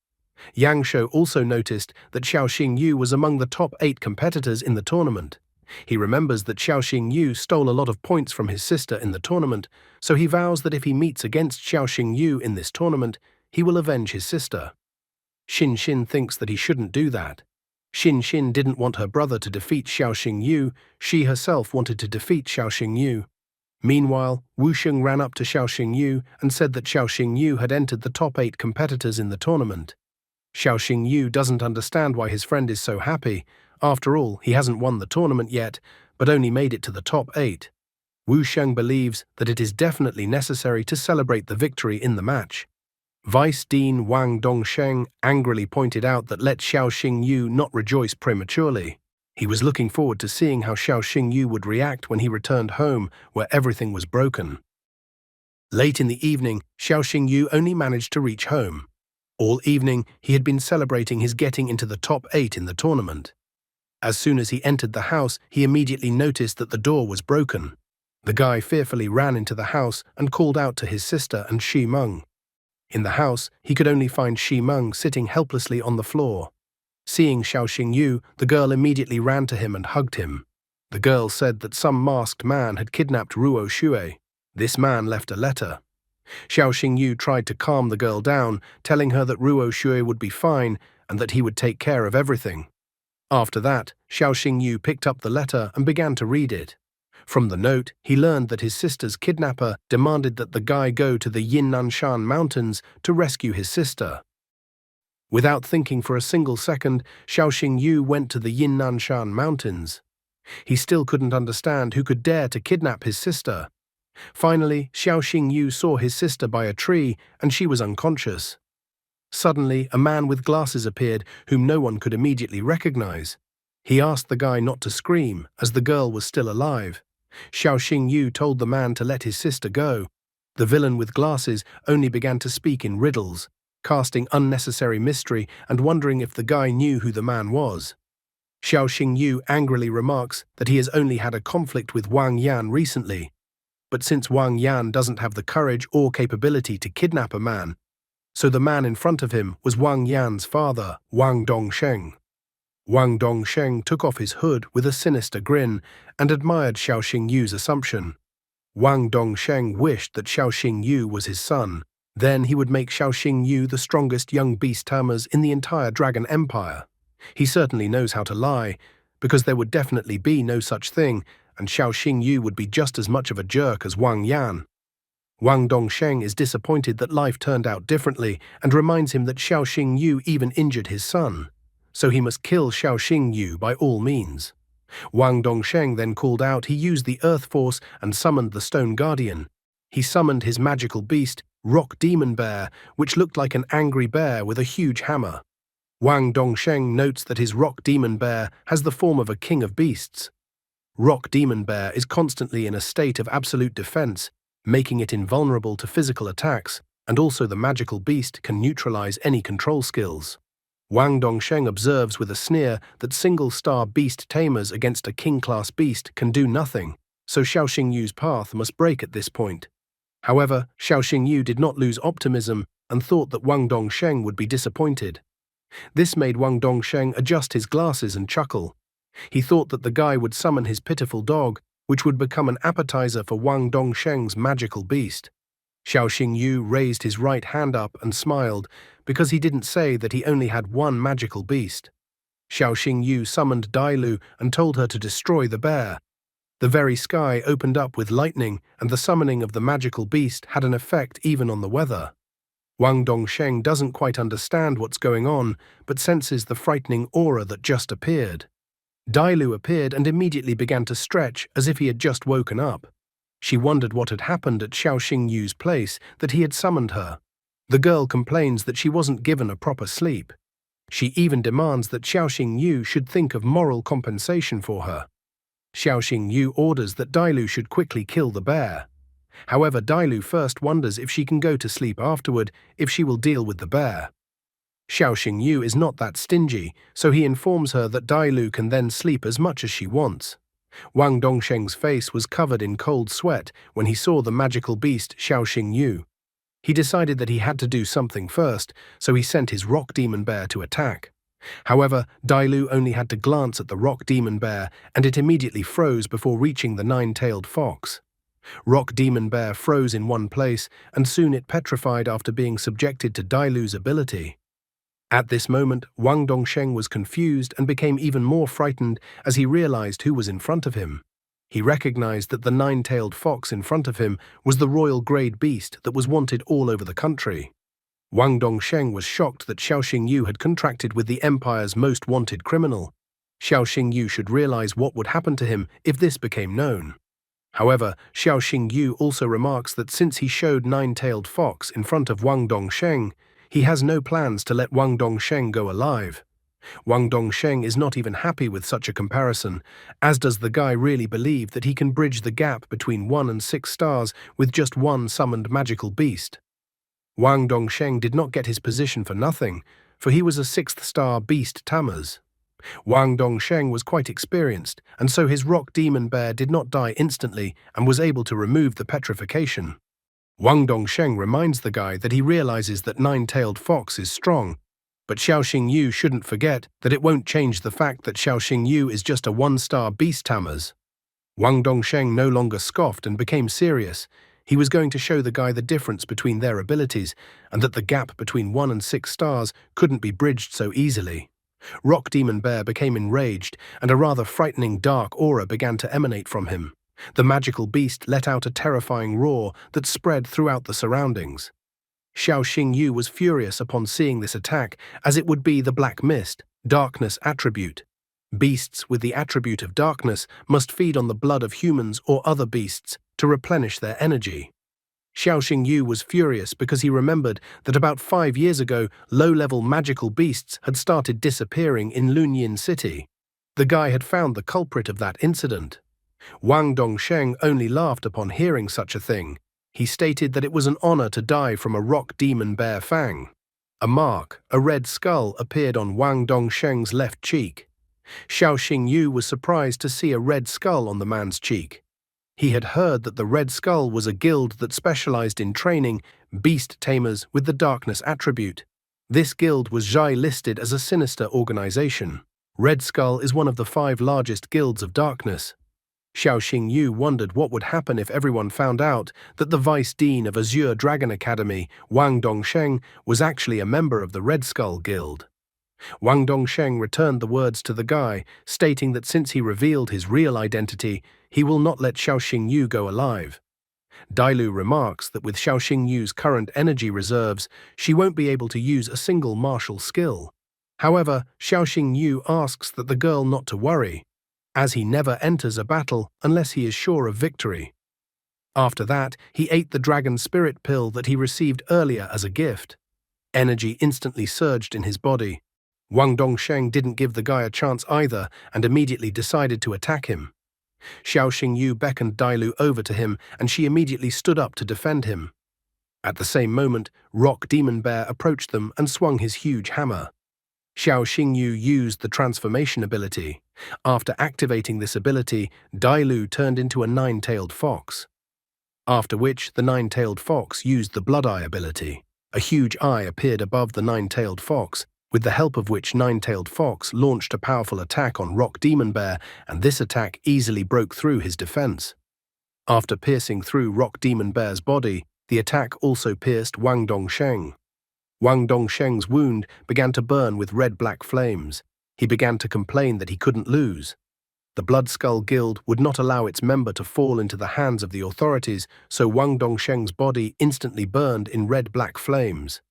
Yang Shou also noticed that Xiao Xingyu was among the top 8 competitors in the tournament. He remembers that Xiao Xingyu stole a lot of points from his sister in the tournament, so he vows that if he meets against Xiao Xingyu in this tournament, he will avenge his sister. Xin thinks that he shouldn't do that. Xin didn't want her brother to defeat Xiao Xingyu, she herself wanted to defeat Xiao Xingyu. Meanwhile, Wu Sheng ran up to Xiao Xingyu and said that Xiao Xingyu had entered the top 8 competitors in the tournament. Xiao Xingyu doesn't understand why his friend is so happy. After all, he hasn't won the tournament yet, but only made it to the top 8. Wu Sheng believes that it is definitely necessary to celebrate the victory in the match. Vice Dean Wang Dongsheng angrily pointed out that let Xiao Xingyu not rejoice prematurely. He was looking forward to seeing how Xiao Xingyu would react when he returned home, where everything was broken. Late in the evening, Xiao Xingyu only managed to reach home. All evening, he had been celebrating his getting into the top 8 in the tournament. As soon as he entered the house, he immediately noticed that the door was broken. The guy fearfully ran into the house and called out to his sister and Shi Meng. In the house, he could only find Shi Meng sitting helplessly on the floor. Seeing Xiao Xingyu, the girl immediately ran to him and hugged him. The girl said that some masked man had kidnapped Ruo Xue. This man left a letter. Xiao Xingyu tried to calm the girl down, telling her that Ruo Xue would be fine and that he would take care of everything. After that, Xiao Xingyu picked up the letter and began to read it. From the note, he learned that his sister's kidnapper demanded that the guy go to the Yinnanshan Mountains to rescue his sister. Without thinking for a single second, Xiao Xingyu went to the Yinnanshan Mountains. He still couldn't understand who could dare to kidnap his sister. Finally, Xiao Xingyu saw his sister by a tree and she was unconscious. Suddenly, a man with glasses appeared whom no one could immediately recognize. He asked the guy not to scream, as the girl was still alive. Xiao Xingyu told the man to let his sister go. The villain with glasses only began to speak in riddles, casting unnecessary mystery and wondering if the guy knew who the man was. Xiao Xingyu angrily remarks that he has only had a conflict with Wang Yan recently. But since Wang Yan doesn't have the courage or capability to kidnap a man, so the man in front of him was Wang Yan's father, Wang Dongsheng. Wang Dongsheng took off his hood with a sinister grin and admired Xiao Xingyu's assumption. Wang Dongsheng wished that Xiao Xingyu was his son. Then he would make Xiao Xingyu the strongest young beast tamers in the entire Dragon Empire. He certainly knows how to lie, because there would definitely be no such thing, and Xiao Xingyu would be just as much of a jerk as Wang Yan. Wang Dongsheng is disappointed that life turned out differently and reminds him that Xiao Xingyu even injured his son, so he must kill Xiao Xingyu by all means. Wang Dongsheng then called out he used the Earth Force and summoned the Stone Guardian. He summoned his magical beast, Rock Demon Bear, which looked like an angry bear with a huge hammer. Wang Dongsheng notes that his Rock Demon Bear has the form of a king of beasts. Rock Demon Bear is constantly in a state of absolute defense, making it invulnerable to physical attacks, and also the magical beast can neutralize any control skills. Wang Dongsheng observes with a sneer that single-star beast tamers against a king-class beast can do nothing, so Xiao Xingyu's path must break at this point. However, Xiao Xingyu did not lose optimism and thought that Wang Dongsheng would be disappointed. This made Wang Dongsheng adjust his glasses and chuckle. He thought that the guy would summon his pitiful dog, which would become an appetizer for Wang Dongsheng's magical beast. Xiao Xingyu raised his right hand up and smiled, because he didn't say that he only had one magical beast. Xiao Xingyu summoned Dailu and told her to destroy the bear. The very sky opened up with lightning, and the summoning of the magical beast had an effect even on the weather. Wang Dongsheng doesn't quite understand what's going on, but senses the frightening aura that just appeared. Dailu appeared and immediately began to stretch as if he had just woken up. She wondered what had happened at Xiao Xingyu's place, that he had summoned her. The girl complains that she wasn't given a proper sleep. She even demands that Xiao Xingyu should think of moral compensation for her. Xiao Xingyu orders that Dailu should quickly kill the bear. However, Dailu first wonders if she can go to sleep afterward, if she will deal with the bear. Xiao Xingyu is not that stingy, so he informs her that Dailu can then sleep as much as she wants. Wang Dongsheng's face was covered in cold sweat when he saw the magical beast Xiao Xingyu. He decided that he had to do something first, so he sent his Rock Demon Bear to attack. However, Dailu only had to glance at the Rock Demon Bear, and it immediately froze before reaching the nine-tailed fox. Rock Demon Bear froze in one place, and soon it petrified after being subjected to Dailu's ability. At this moment, Wang Dongsheng was confused and became even more frightened as he realized who was in front of him. He recognized that the nine-tailed fox in front of him was the royal grade beast that was wanted all over the country. Wang Dongsheng was shocked that Xiao Xingyu had contracted with the empire's most wanted criminal. Xiao Xingyu should realize what would happen to him if this became known. However, Xiao Xingyu also remarks that since he showed nine-tailed fox in front of Wang Dongsheng, he has no plans to let Wang Dongsheng go alive. Wang Dongsheng is not even happy with such a comparison, as does the guy really believe that he can bridge the gap between 1 and 6 stars with just one summoned magical beast. Wang Dongsheng did not get his position for nothing, for he was a 6th-star beast tamers. Wang Dongsheng was quite experienced, and so his Rock Demon Bear did not die instantly and was able to remove the petrification. Wang Dongsheng reminds the guy that he realizes that nine-tailed fox is strong, but Xiao Xingyu shouldn't forget that it won't change the fact that Xiao Xingyu is just a 1-star beast tamers. Wang Dongsheng no longer scoffed and became serious. He was going to show the guy the difference between their abilities and that the gap between 1 and 6 stars couldn't be bridged so easily. Rock Demon Bear became enraged, and a rather frightening dark aura began to emanate from him. The magical beast let out a terrifying roar that spread throughout the surroundings. Xiao Xingyu was furious upon seeing this attack, as it would be the Black Mist, darkness attribute. Beasts with the attribute of darkness must feed on the blood of humans or other beasts to replenish their energy. Xiao Xingyu was furious because he remembered that about 5 years ago, low-level magical beasts had started disappearing in Lunyin City. The guy had found the culprit of that incident. Wang Dongsheng only laughed upon hearing such a thing. He stated that it was an honor to die from a Rock Demon Bear fang. A mark, a red skull, appeared on Wang Dongsheng's left cheek. Xiao Xingyu was surprised to see a red skull on the man's cheek. He had heard that the Red Skull was a guild that specialized in training beast tamers with the darkness attribute. This guild was listed as a sinister organization. Red Skull is one of the 5 largest guilds of darkness. Xiao Xingyu wondered what would happen if everyone found out that the Vice Dean of Azure Dragon Academy, Wang Dongsheng, was actually a member of the Red Skull Guild. Wang Dongsheng returned the words to the guy, stating that since he revealed his real identity, he will not let Xiao Xingyu go alive. Dailu remarks that with Xiao Xingyu's current energy reserves, she won't be able to use a single martial skill. However, Xiao Xingyu asks that the girl not to worry, as he never enters a battle unless he is sure of victory. After that, he ate the dragon spirit pill that he received earlier as a gift. Energy instantly surged in his body. Wang Dongsheng didn't give the guy a chance either and immediately decided to attack him. Xiao Xingyu beckoned Dailu over to him and she immediately stood up to defend him. At the same moment, Rock Demon Bear approached them and swung his huge hammer. Xiao Xingyu used the transformation ability. After activating this ability, Dailu turned into a nine-tailed fox. After which, the nine-tailed fox used the Blood Eye ability. A huge eye appeared above the nine-tailed fox, with the help of which Nine-Tailed Fox launched a powerful attack on Rock Demon Bear, and this attack easily broke through his defense. After piercing through Rock Demon Bear's body, the attack also pierced Wang Dongsheng. Wang Dongsheng's wound began to burn with red-black flames. He began to complain that he couldn't lose. The Blood Skull Guild would not allow its member to fall into the hands of the authorities, so Wang Dongsheng's body instantly burned in red-black flames.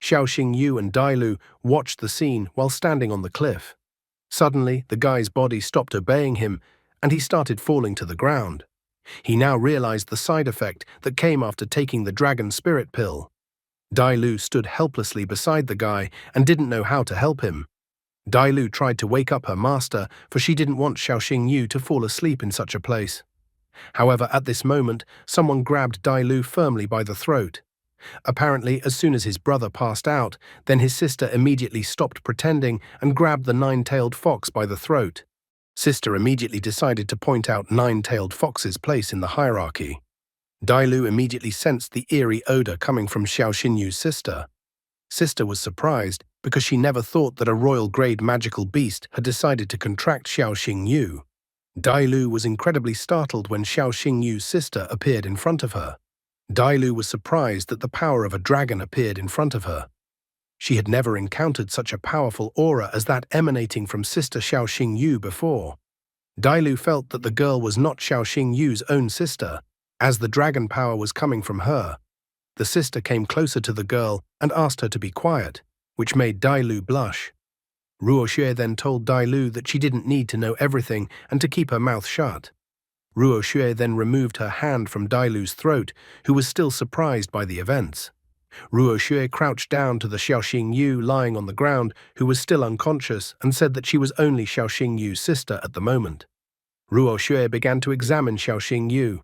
Xiao Xingyu and Dailu watched the scene while standing on the cliff. Suddenly, the guy's body stopped obeying him, and he started falling to the ground. He now realized the side effect that came after taking the dragon spirit pill. Dailu stood helplessly beside the guy and didn't know how to help him. Dailu tried to wake up her master, for she didn't want Xiao Xingyu to fall asleep in such a place. However, at this moment, someone grabbed Dailu firmly by the throat. Apparently, as soon as his brother passed out, then his sister immediately stopped pretending and grabbed the nine-tailed fox by the throat. Sister immediately decided to point out Nine-Tailed Fox's place in the hierarchy. Dailu immediately sensed the eerie odor coming from Xiao Xinyu's sister. Sister was surprised because she never thought that a royal-grade magical beast had decided to contract Xiao Xingyu. Dailu was incredibly startled when Xiao Xingyu's sister appeared in front of her. Dailu was surprised that the power of a dragon appeared in front of her. She had never encountered such a powerful aura as that emanating from Sister Xiao Xingyu before. Dailu felt that the girl was not Xiao Xingyu's own sister, as the dragon power was coming from her. The sister came closer to the girl and asked her to be quiet, which made Dailu blush. Ruoxue then told Dailu that she didn't need to know everything and to keep her mouth shut. Ruoxue then removed her hand from Dailu's throat, who was still surprised by the events. Ruoxue crouched down to the Xiao Xingyu lying on the ground, who was still unconscious, and said that she was only Xiao Xingyu's sister at the moment. Ruoxue began to examine Xiao Xingyu.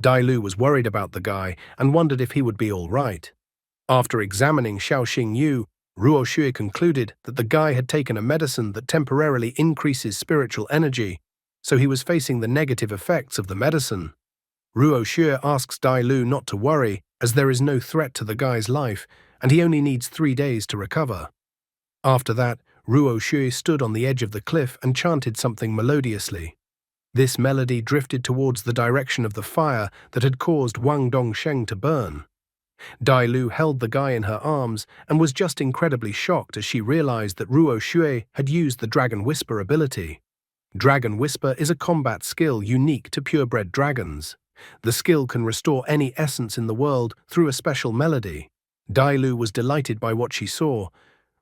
Dailu was worried about the guy and wondered if he would be all right. After examining Xiao Xingyu, Ruoxue concluded that the guy had taken a medicine that temporarily increases spiritual energy, so he was facing the negative effects of the medicine. Ruoxue asks Dailu not to worry, as there is no threat to the guy's life, and he only needs 3 days to recover. After that, Ruoxue stood on the edge of the cliff and chanted something melodiously. This melody drifted towards the direction of the fire that had caused Wang Dongsheng to burn. Dailu held the guy in her arms and was just incredibly shocked as she realized that Ruoxue had used the Dragon Whisper ability. Dragon Whisper is a combat skill unique to purebred dragons. The skill can restore any essence in the world through a special melody. Dailu was delighted by what she saw.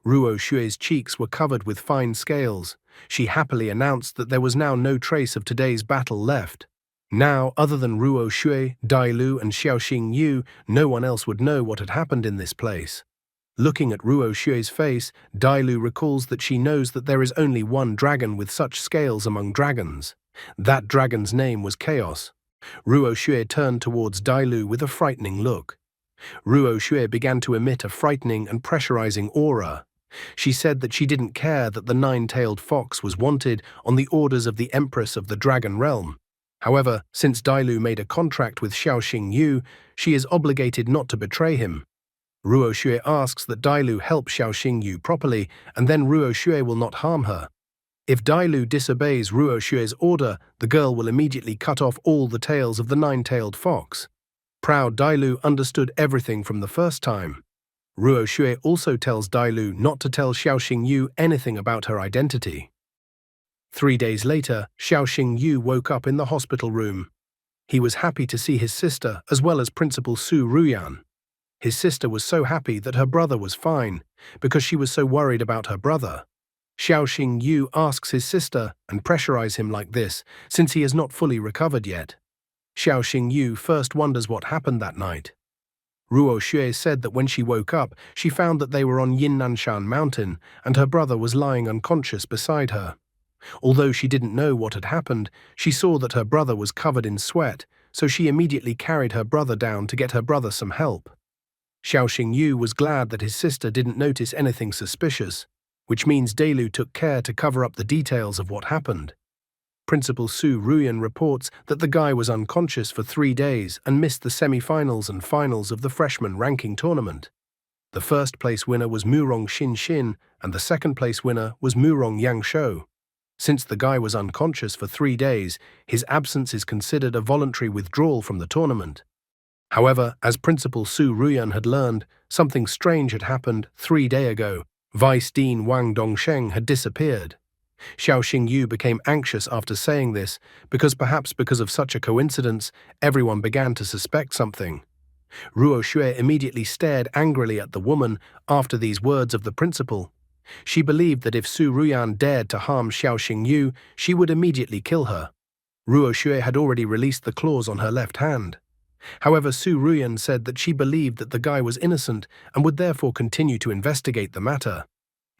Ruoxue's cheeks were covered with fine scales. She happily announced that there was now no trace of today's battle left. Now, other than Ruoxue, Dailu, and Xiao Xingyu, no one else would know what had happened in this place. Looking at Ruoxue's face, Dailu recalls that she knows that there is only one dragon with such scales among dragons. That dragon's name was Chaos. Ruoxue turned towards Dailu with a frightening look. Ruoxue began to emit a frightening and pressurizing aura. She said that she didn't care that the nine-tailed fox was wanted on the orders of the Empress of the Dragon Realm. However, since Dailu made a contract with Xiao Xingyu, she is obligated not to betray him. Ruoxue asks that Dailu help Xiao Xingyu properly, and then Ruoxue will not harm her. If Dailu disobeys Ruoxue's order, the girl will immediately cut off all the tails of the nine-tailed fox. Proud Dailu understood everything from the first time. Ruo Xue also tells Dailu not to tell Xiao Yu anything about her identity. 3 days later, Xiao Yu woke up in the hospital room. He was happy to see his sister as well as Principal Su Ruyan. His sister was so happy that her brother was fine, because she was so worried about her brother. Xiao Yu asks his sister and pressurizes him like this, since he has not fully recovered yet. Xiao Yu first wonders what happened that night. Ruo Xue said that when she woke up, she found that they were on Yinnanshan Mountain and her brother was lying unconscious beside her. Although she didn't know what had happened, she saw that her brother was covered in sweat, so she immediately carried her brother down to get her brother some help. Xiao Yu was glad that his sister didn't notice anything suspicious, which means Dailu took care to cover up the details of what happened. Principal Su Ruyan reports that the guy was unconscious for 3 days and missed the semi-finals and finals of the freshman ranking tournament. The first-place winner was Murong Xin and the second-place winner was Murong Yangshou. Since the guy was unconscious for 3 days, his absence is considered a voluntary withdrawal from the tournament. However, as Principal Su Ruyan had learned, something strange had happened 3 days ago. Vice Dean Wang Dongsheng had disappeared. Xiao Yu became anxious after saying this, because perhaps because of such a coincidence, everyone began to suspect something. Ruo Xue immediately stared angrily at the woman after these words of the principal. She believed that if Su Ruyan dared to harm Xiao Yu, she would immediately kill her. Ruo Xue had already released the claws on her left hand. However, Su Ruyan said that she believed that the guy was innocent and would therefore continue to investigate the matter.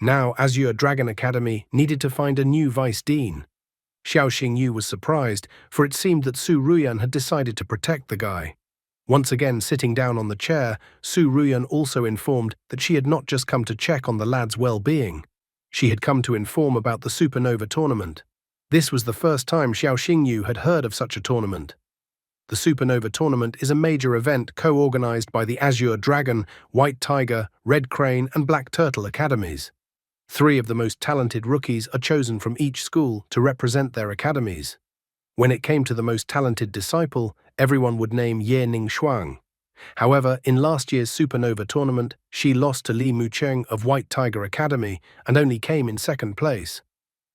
Now, Azure Dragon Academy needed to find a new vice dean. Xiao Yu was surprised, for it seemed that Su Ruyan had decided to protect the guy. Once again sitting down on the chair, Su Ruyan also informed that she had not just come to check on the lad's well-being. She had come to inform about the Supernova tournament. This was the first time Xiao Yu had heard of such a tournament. The Supernova Tournament is a major event co-organized by the Azure Dragon, White Tiger, Red Crane and Black Turtle academies. 3 of the most talented rookies are chosen from each school to represent their academies. When it came to the most talented disciple, everyone would name Ye Ning-shuang. However, in last year's Supernova Tournament, she lost to Li Mucheng of White Tiger Academy and only came in 2nd place.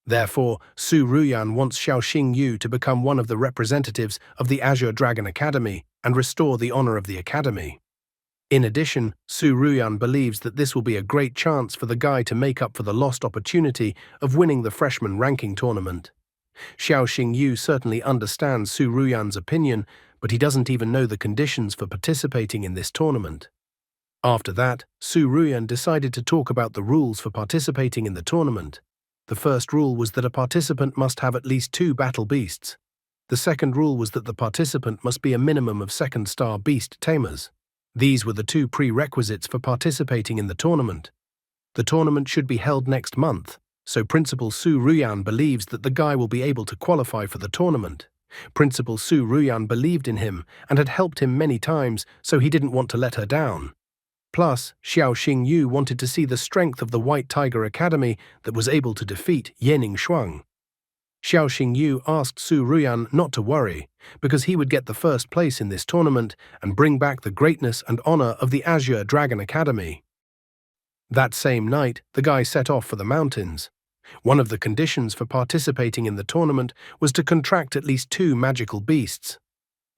Therefore, Su Ruyan wants Xiao Yu to become one of the representatives of the Azure Dragon Academy and restore the honor of the academy. In addition, Su Ruyan believes that this will be a great chance for the guy to make up for the lost opportunity of winning the freshman ranking tournament. Xiao Yu certainly understands Su Ruyan's opinion, but he doesn't even know the conditions for participating in this tournament. After that, Su Ruyan decided to talk about the rules for participating in the tournament. The first rule was that a participant must have at least 2 battle beasts. The second rule was that the participant must be a minimum of 2nd-star beast tamers. These were the 2 prerequisites for participating in the tournament. The tournament should be held next month, so Principal Su Ruyan believes that the guy will be able to qualify for the tournament. Principal Su Ruyan believed in him and had helped him many times, so he didn't want to let her down. Plus, Xiao Yu wanted to see the strength of the White Tiger Academy that was able to defeat Ye Ning-shuang. Xiao Yu asked Su Ruyan not to worry, because he would get the 1st place in this tournament and bring back the greatness and honor of the Azure Dragon Academy. That same night, the guy set off for the mountains. One of the conditions for participating in the tournament was to contract at least 2 magical beasts.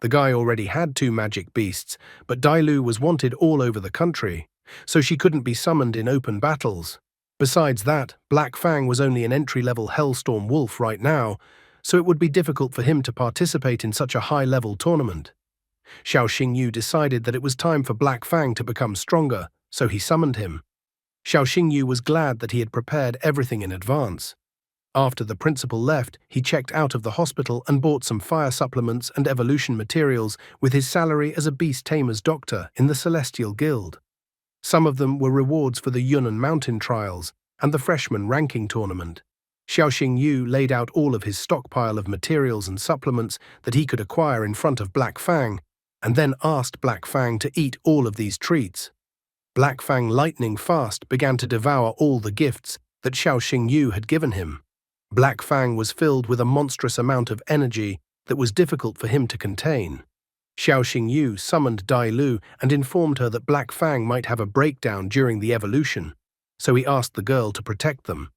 The guy already had 2 magic beasts, but Dailu was wanted all over the country, so she couldn't be summoned in open battles. Besides that, Black Fang was only an entry-level Hellstorm Wolf right now, so it would be difficult for him to participate in such a high-level tournament. Xiao Yu decided that it was time for Black Fang to become stronger, so he summoned him. Xiao Yu was glad that he had prepared everything in advance. After the principal left, he checked out of the hospital and bought some fire supplements and evolution materials with his salary as a beast tamer's doctor in the Celestial Guild. Some of them were rewards for the Yunnan Mountain Trials and the freshman ranking tournament. Xiao Yu laid out all of his stockpile of materials and supplements that he could acquire in front of Black Fang, and then asked Black Fang to eat all of these treats. Black Fang lightning fast began to devour all the gifts that Xiao Yu had given him. Black Fang was filled with a monstrous amount of energy that was difficult for him to contain. Xiao Xingyu summoned Dai Lu and informed her that Black Fang might have a breakdown during the evolution, so he asked the girl to protect them.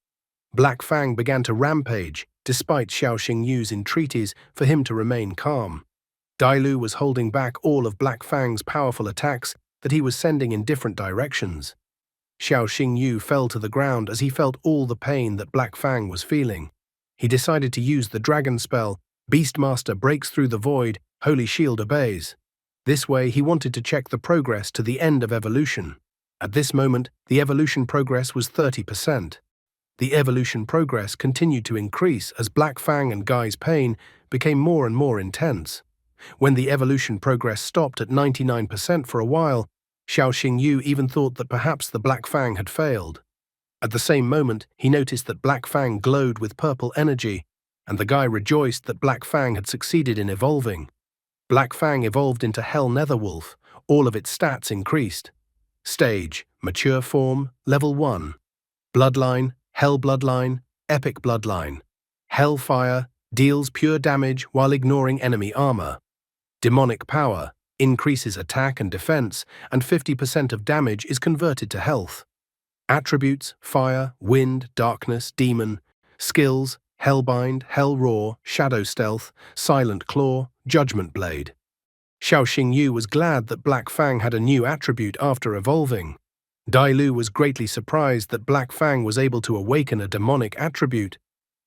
Black Fang began to rampage, despite Xiao Xingyu's entreaties for him to remain calm. Dai Lu was holding back all of Black Fang's powerful attacks that he was sending in different directions. Xiao Xingyu fell to the ground as he felt all the pain that Black Fang was feeling. He decided to use the dragon spell, Beastmaster breaks through the void, Holy Shield obeys. This way he wanted to check the progress to the end of evolution. At this moment, the evolution progress was 30%. The evolution progress continued to increase as Black Fang and Guy's pain became more and more intense. When the evolution progress stopped at 99% for a while, Xiao Xingyu even thought that perhaps the Black Fang had failed. At the same moment, he noticed that Black Fang glowed with purple energy, and the guy rejoiced that Black Fang had succeeded in evolving. Black Fang evolved into Hell Netherwolf. All of its stats increased. Stage, Mature Form, Level 1. Bloodline, Hell Bloodline, Epic Bloodline. Hellfire, deals pure damage while ignoring enemy armor. Demonic Power, increases attack and defense, and 50% of damage is converted to health. Attributes, Fire, Wind, Darkness, Demon. Skills, Hellbind, Hell Roar, Shadow Stealth, Silent Claw, Judgment Blade. Xiao Xingyu was glad that Black Fang had a new attribute after evolving. Dai Lu was greatly surprised that Black Fang was able to awaken a demonic attribute.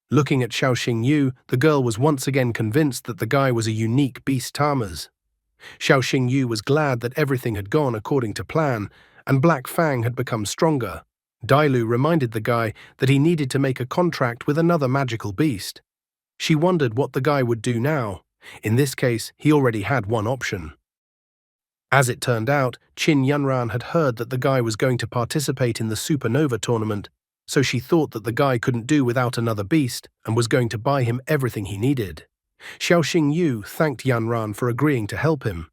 Looking at Xiao Xingyu, the girl was once again convinced that the guy was a unique beast tamers. Xiao Xingyu was glad that everything had gone according to plan, and Black Fang had become stronger. Dai Lu reminded the guy that he needed to make a contract with another magical beast. She wondered what the guy would do now. In this case, he already had one option. As it turned out, Qin Yunran had heard that the guy was going to participate in the Supernova tournament, so she thought that the guy couldn't do without another beast and was going to buy him everything he needed. Xiao Xingyu thanked Yunran for agreeing to help him.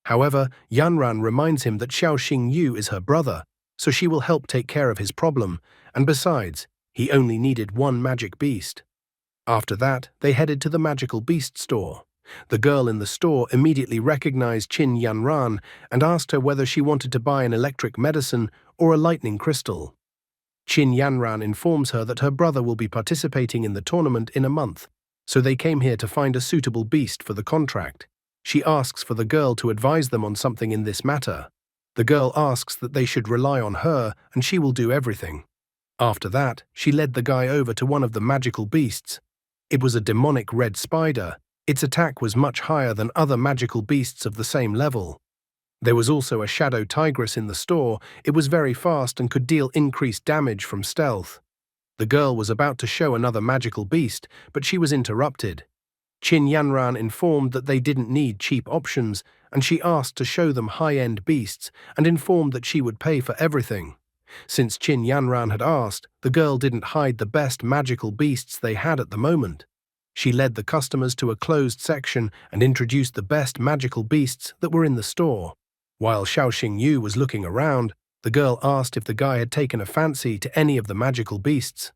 However, Yunran reminds him that Xiao Xingyu is her brother, so she will help take care of his problem, and besides, he only needed one magic beast. After that, they headed to the magical beast store. The girl in the store immediately recognized Qin Yunran and asked her whether she wanted to buy an electric medicine or a lightning crystal. Qin Yunran informs her that her brother will be participating in the tournament in a month, so they came here to find a suitable beast for the contract. She asks for the girl to advise them on something in this matter. The girl asks that they should rely on her and she will do everything. After that, she led the guy over to one of the magical beasts. It was a demonic red spider. Its attack was much higher than other magical beasts of the same level. There was also a shadow tigress in the store. It was very fast and could deal increased damage from stealth. The girl was about to show another magical beast, but she was interrupted. Qin Yunran informed that they didn't need cheap options, and she asked to show them high-end beasts and informed that she would pay for everything. Since Qin Yunran had asked, the girl didn't hide the best magical beasts they had at the moment. She led the customers to a closed section and introduced the best magical beasts that were in the store. While Xiao Xingyu was looking around, the girl asked if the guy had taken a fancy to any of the magical beasts.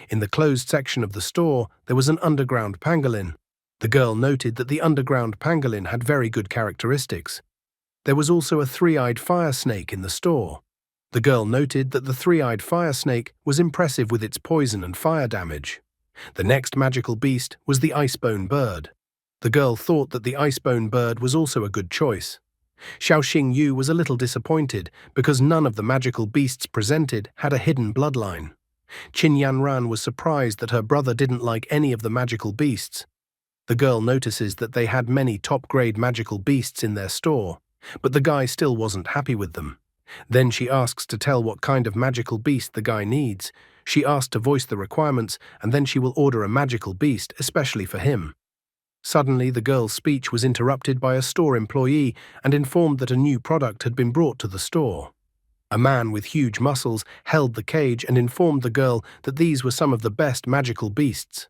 In the closed section of the store, there was an underground pangolin. The girl noted that the underground pangolin had very good characteristics. There was also a three-eyed fire snake in the store. The girl noted that the three-eyed fire snake was impressive with its poison and fire damage. The next magical beast was the icebone bird. The girl thought that the icebone bird was also a good choice. Xiao Xingyu was a little disappointed because none of the magical beasts presented had a hidden bloodline. Qin Yunran was surprised that her brother didn't like any of the magical beasts. The girl notices that they had many top-grade magical beasts in their store, but the guy still wasn't happy with them. Then she asks to tell what kind of magical beast the guy needs. She asked to voice the requirements, and then she will order a magical beast especially for him. Suddenly, the girl's speech was interrupted by a store employee and informed that a new product had been brought to the store. A man with huge muscles held the cage and informed the girl that these were some of the best magical beasts.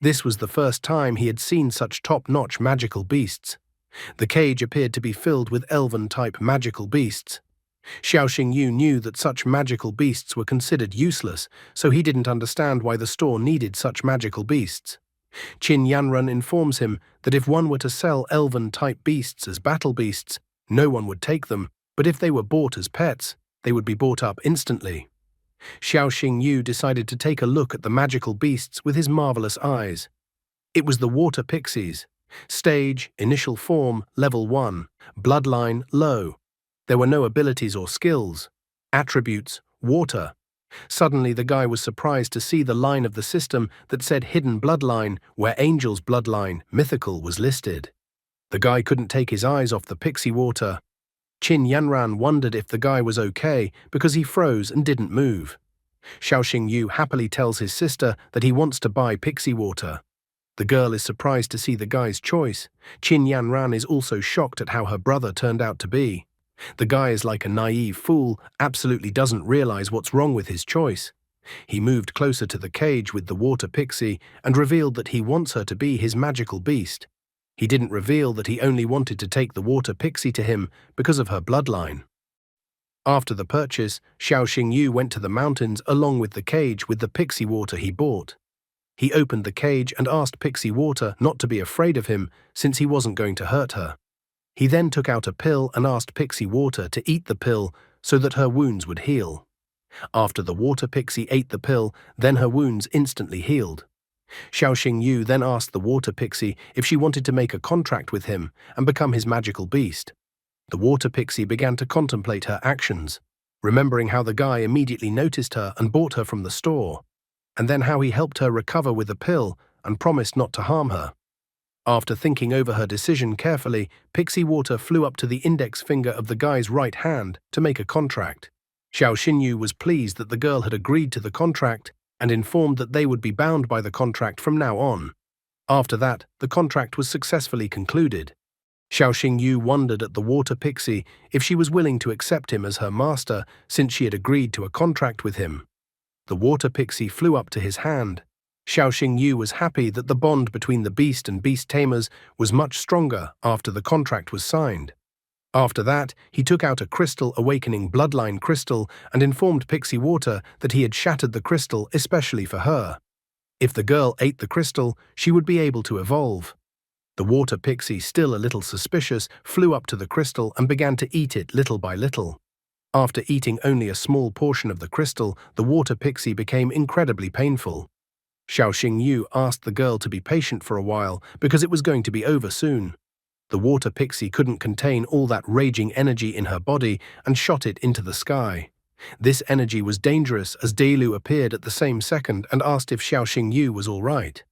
This was the first time he had seen such top-notch magical beasts. The cage appeared to be filled with elven-type magical beasts. Xiao Xingyu knew that such magical beasts were considered useless, so he didn't understand why the store needed such magical beasts. Qin Yanran informs him that if one were to sell elven-type beasts as battle beasts, no one would take them, but if they were bought as pets, they would be bought up instantly. Xiao Xingyu decided to take a look at the magical beasts with his marvelous eyes. It was the water pixies. Stage, initial form, level 1. Bloodline, low. There were no abilities or skills. Attributes, water. Suddenly the guy was surprised to see the line of the system that said hidden bloodline, where angel's bloodline, mythical, was listed. The guy couldn't take his eyes off the pixie water. Qin Yanran wondered if the guy was okay because he froze and didn't move. Xiao Xingyu happily tells his sister that he wants to buy pixie water. The girl is surprised to see the guy's choice. Qin Yanran is also shocked at how her brother turned out to be. The guy is like a naive fool, absolutely doesn't realize what's wrong with his choice. He moved closer to the cage with the water pixie and revealed that he wants her to be his magical beast. He didn't reveal that he only wanted to take the water pixie to him because of her bloodline. After the purchase, Xiao Xingyu went to the mountains along with the cage with the pixie water he bought. He opened the cage and asked Pixie Water not to be afraid of him since he wasn't going to hurt her. He then took out a pill and asked Pixie Water to eat the pill so that her wounds would heal. After the water pixie ate the pill, then her wounds instantly healed. Xiao Xingyu then asked the water pixie if she wanted to make a contract with him and become his magical beast. The water pixie began to contemplate her actions, remembering how the guy immediately noticed her and bought her from the store, and then how he helped her recover with a pill and promised not to harm her. After thinking over her decision carefully, Pixie Water flew up to the index finger of the guy's right hand to make a contract. Xiao Xingyu was pleased that the girl had agreed to the contract and informed that they would be bound by the contract from now on. After that, the contract was successfully concluded. Xiao Xingyu wondered at the water pixie if she was willing to accept him as her master since she had agreed to a contract with him. The water pixie flew up to his hand. Xiao Xingyu was happy that the bond between the beast and beast tamers was much stronger after the contract was signed. After that, he took out a crystal awakening bloodline crystal and informed Pixie Water that he had shattered the crystal especially for her. If the girl ate the crystal, she would be able to evolve. The water pixie, still a little suspicious, flew up to the crystal and began to eat it little by little. After eating only a small portion of the crystal, the water pixie became incredibly painful. Xiao Xingyu asked the girl to be patient for a while because it was going to be over soon. The water pixie couldn't contain all that raging energy in her body and shot it into the sky. This energy was dangerous as Dailu appeared at the same second and asked if Xiao Xingyu was all right.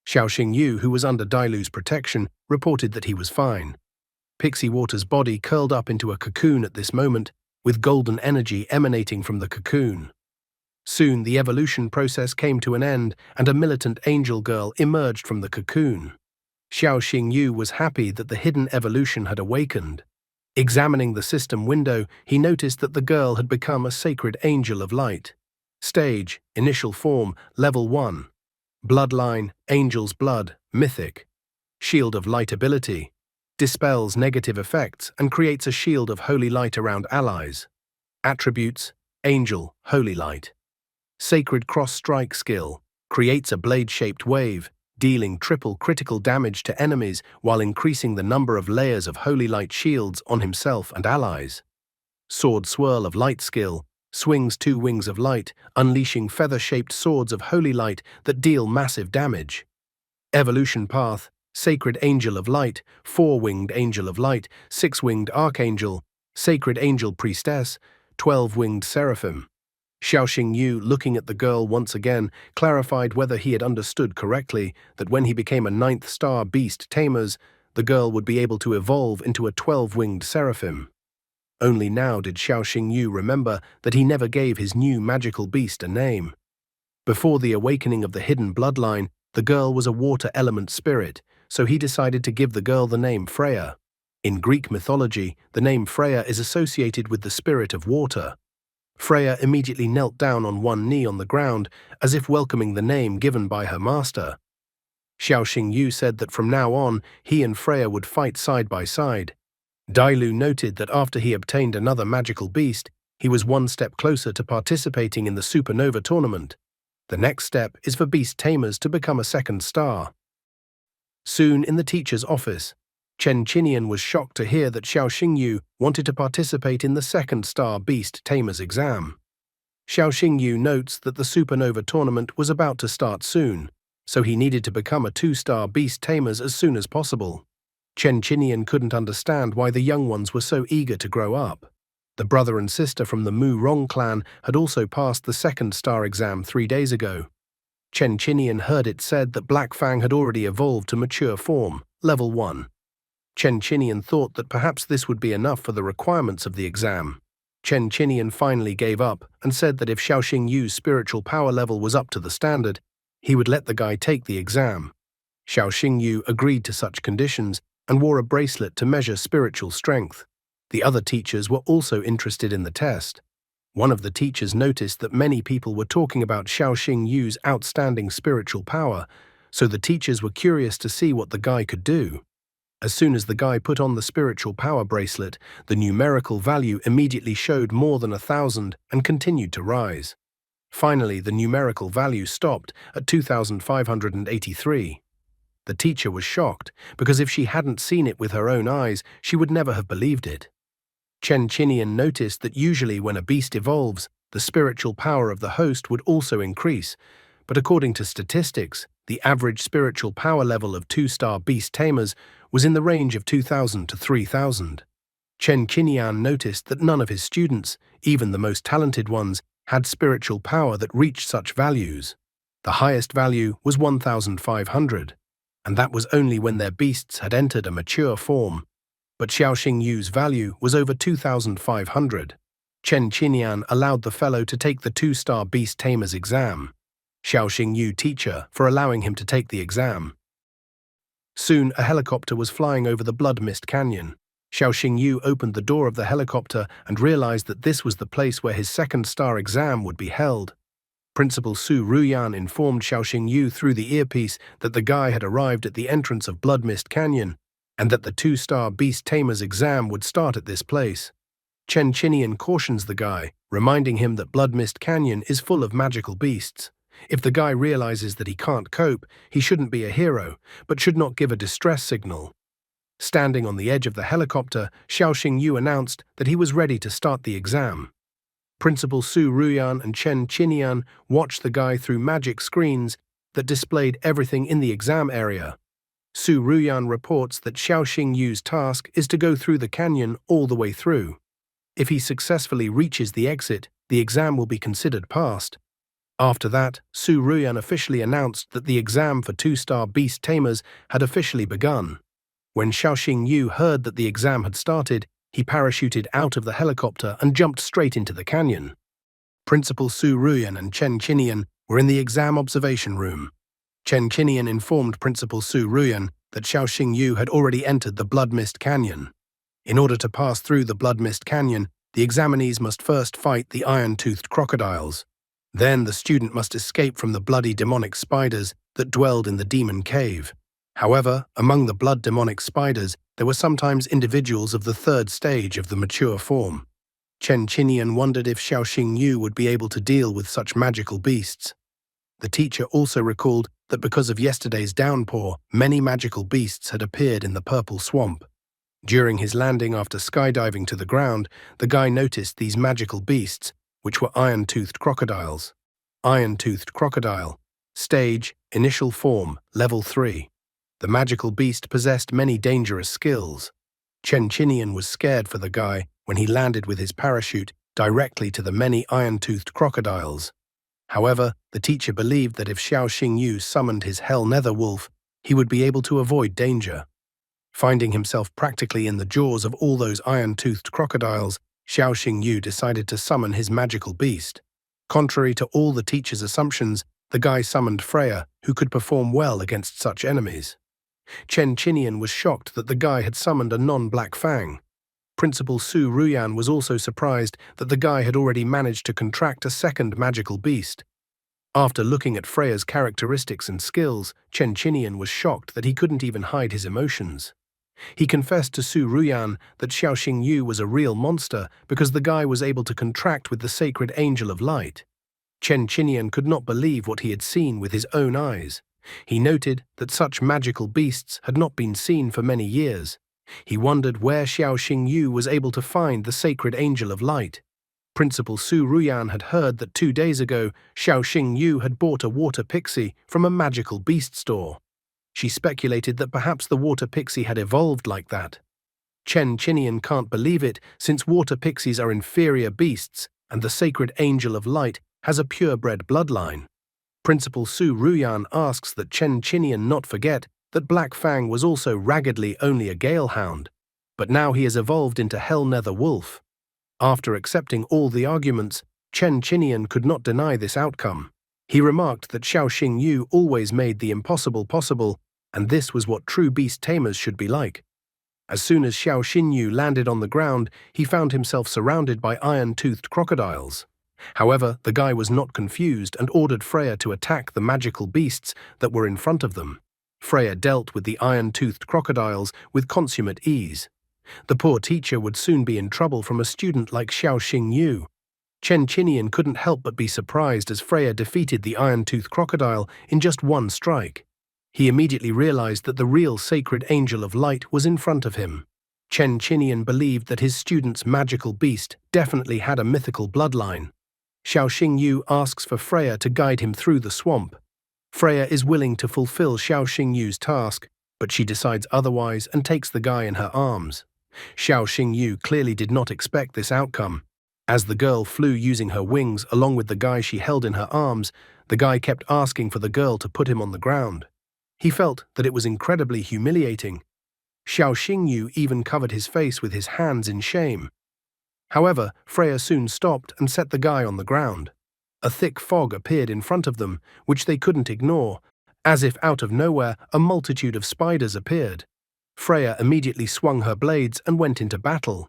Xiao Xingyu, who was under Dailu's protection, reported that he was fine. Pixie Water's body curled up into a cocoon at this moment, with golden energy emanating from the cocoon. Soon the evolution process came to an end and a militant angel girl emerged from the cocoon. Xiao Xingyu was happy that the hidden evolution had awakened. Examining the system window, he noticed that the girl had become a sacred angel of light. Stage, initial form, level 1. Bloodline, angel's blood, mythic. Shield of light ability. Dispels negative effects and creates a shield of holy light around allies. Attributes, angel, holy light. Sacred cross-strike skill. Creates a blade-shaped wave, dealing triple critical damage to enemies while increasing the number of layers of holy light shields on himself and allies. Sword swirl of light skill. Swings 2 wings of light, unleashing feather-shaped swords of holy light that deal massive damage. Evolution path. Sacred Angel of Light, 4-winged Angel of Light, 6-winged Archangel, Sacred Angel Priestess, 12-winged Seraphim. Xiao Xingyu, looking at the girl once again, clarified whether he had understood correctly that when he became a 9th star beast tamers, the girl would be able to evolve into a 12-winged Seraphim. Only now did Xiao Xingyu remember that he never gave his new magical beast a name. Before the awakening of the hidden bloodline, the girl was a water element spirit, so he decided to give the girl the name Freya. In Greek mythology, the name Freya is associated with the spirit of water. Freya immediately knelt down on one knee on the ground, as if welcoming the name given by her master. Xiao Xingyu said that from now on, he and Freya would fight side by side. Dailu noted that after he obtained another magical beast, he was one step closer to participating in the Supernova tournament. The next step is for beast tamers to become a 2nd star. Soon in the teacher's office, Chen Qinian was shocked to hear that Xiao Xingyu wanted to participate in the second Star Beast Tamer's exam. Xiao Xingyu notes that the Supernova tournament was about to start soon, so he needed to become a 2-star Beast Tamers as soon as possible. Chen Qinian couldn't understand why the young ones were so eager to grow up. The brother and sister from the Mu Rong clan had also passed the second star exam 3 days ago. Chen Qinian heard it said that Black Fang had already evolved to mature form, level 1. Chen Qinian thought that perhaps this would be enough for the requirements of the exam. Chen Qinian finally gave up and said that if Xiao Xingyu's spiritual power level was up to the standard, he would let the guy take the exam. Xiao Xingyu agreed to such conditions and wore a bracelet to measure spiritual strength. The other teachers were also interested in the test. One of the teachers noticed that many people were talking about Xiao Xingyu's outstanding spiritual power, so the teachers were curious to see what the guy could do. As soon as the guy put on the spiritual power bracelet, the numerical value immediately showed more than 1,000 and continued to rise. Finally, the numerical value stopped at 2,583. The teacher was shocked, because if she hadn't seen it with her own eyes, she would never have believed it. Chen Qinian noticed that usually when a beast evolves, the spiritual power of the host would also increase, but according to statistics, the average spiritual power level of 2-star beast tamers was in the range of 2,000 to 3,000. Chen Qinian noticed that none of his students, even the most talented ones, had spiritual power that reached such values. The highest value was 1,500, and that was only when their beasts had entered a mature form. But Xiao Xingyu's value was over 2,500. Chen Qinian allowed the fellow to take the 2-star beast tamer's exam. Xiao Xingyu teacher for allowing him to take the exam. Soon a helicopter was flying over the Blood Mist Canyon. Xiao Xingyu opened the door of the helicopter and realized that this was the place where his second star exam would be held. Principal Su Ruyan informed Xiao Xingyu through the earpiece that the guy had arrived at the entrance of Blood Mist Canyon, and that the 2-star Beast Tamer's exam would start at this place. Chen Qinian cautions the guy, reminding him that Blood Mist Canyon is full of magical beasts. If the guy realizes that he can't cope, he shouldn't be a hero, but should not give a distress signal. Standing on the edge of the helicopter, Xiao Xingyu announced that he was ready to start the exam. Principal Su Ruyan and Chen Qinian watched the guy through magic screens that displayed everything in the exam area. Su Ruyan reports that Xiao Xingyu's task is to go through the canyon all the way through. If he successfully reaches the exit, the exam will be considered passed. After that, Su Ruyan officially announced that the exam for 2-star beast tamers had officially begun. When Xiao Xingyu heard that the exam had started, he parachuted out of the helicopter and jumped straight into the canyon. Principal Su Ruyan and Chen Qinian were in the exam observation room. Chen Qinian informed Principal Su Ruyan that Xiao Xingyu had already entered the Blood Mist Canyon. In order to pass through the Blood Mist Canyon, the examinees must first fight the iron-toothed crocodiles. Then the student must escape from the bloody demonic spiders that dwelled in the demon cave. However, among the blood demonic spiders, there were sometimes individuals of the 3rd stage of the mature form. Chen Qinian wondered if Xiao Xingyu would be able to deal with such magical beasts. The teacher also recalled that because of yesterday's downpour, many magical beasts had appeared in the purple swamp. During his landing after skydiving to the ground, the guy noticed these magical beasts, which were iron-toothed crocodiles. Iron-toothed crocodile. Stage, initial form, level 3. The magical beast possessed many dangerous skills. Chen Qinian was scared for the guy when he landed with his parachute directly to the many iron-toothed crocodiles. However, the teacher believed that if Xiao Xingyu summoned his Hell Nether Wolf, he would be able to avoid danger. Finding himself practically in the jaws of all those iron-toothed crocodiles, Xiao Xingyu decided to summon his magical beast. Contrary to all the teacher's assumptions, the guy summoned Freya, who could perform well against such enemies. Chen Qinian was shocked that the guy had summoned a non-Black Fang. Principal Su Ruyan was also surprised that the guy had already managed to contract a second magical beast. After looking at Freya's characteristics and skills, Chen Qinian was shocked that he couldn't even hide his emotions. He confessed to Su Ruyan that Xiao Xingyu was a real monster because the guy was able to contract with the sacred angel of light. Chen Qinian could not believe what he had seen with his own eyes. He noted that such magical beasts had not been seen for many years. He wondered where Xiao Xingyu was able to find the sacred angel of light. Principal Su Ruyan had heard that 2 days ago Xiao Xingyu had bought a water pixie from a magical beast store. She speculated that perhaps the water pixie had evolved like that. Chen Chinian can't believe it, since water pixies are inferior beasts and the sacred angel of light has a purebred bloodline. Principal Su Ruyan asks that Chen Chinian not forget that Black Fang was also raggedly only a gale hound, but now he has evolved into Hell Nether Wolf. After accepting all the arguments, Chen Chinian could not deny this outcome. He remarked that Xiao Xingyu always made the impossible possible, and this was what true beast tamers should be like. As soon as Xiao Xingyu landed on the ground, he found himself surrounded by iron-toothed crocodiles. However, the guy was not confused and ordered Freya to attack the magical beasts that were in front of them. Freya dealt with the iron-toothed crocodiles with consummate ease. The poor teacher would soon be in trouble from a student like Xiao Xingyu. Chen Chinian couldn't help but be surprised as Freya defeated the iron-toothed crocodile in just one strike. He immediately realized that the real sacred angel of light was in front of him. Chen Chinian believed that his student's magical beast definitely had a mythical bloodline. Xiao Xingyu asks for Freya to guide him through the swamp. Freya is willing to fulfill Xiao Xingyu's task, but she decides otherwise and takes the guy in her arms. Xiao Xingyu clearly did not expect this outcome. As the girl flew using her wings along with the guy she held in her arms, the guy kept asking for the girl to put him on the ground. He felt that it was incredibly humiliating. Xiao Xingyu even covered his face with his hands in shame. However, Freya soon stopped and set the guy on the ground. A thick fog appeared in front of them, which they couldn't ignore. As if out of nowhere, a multitude of spiders appeared. Freya immediately swung her blades and went into battle.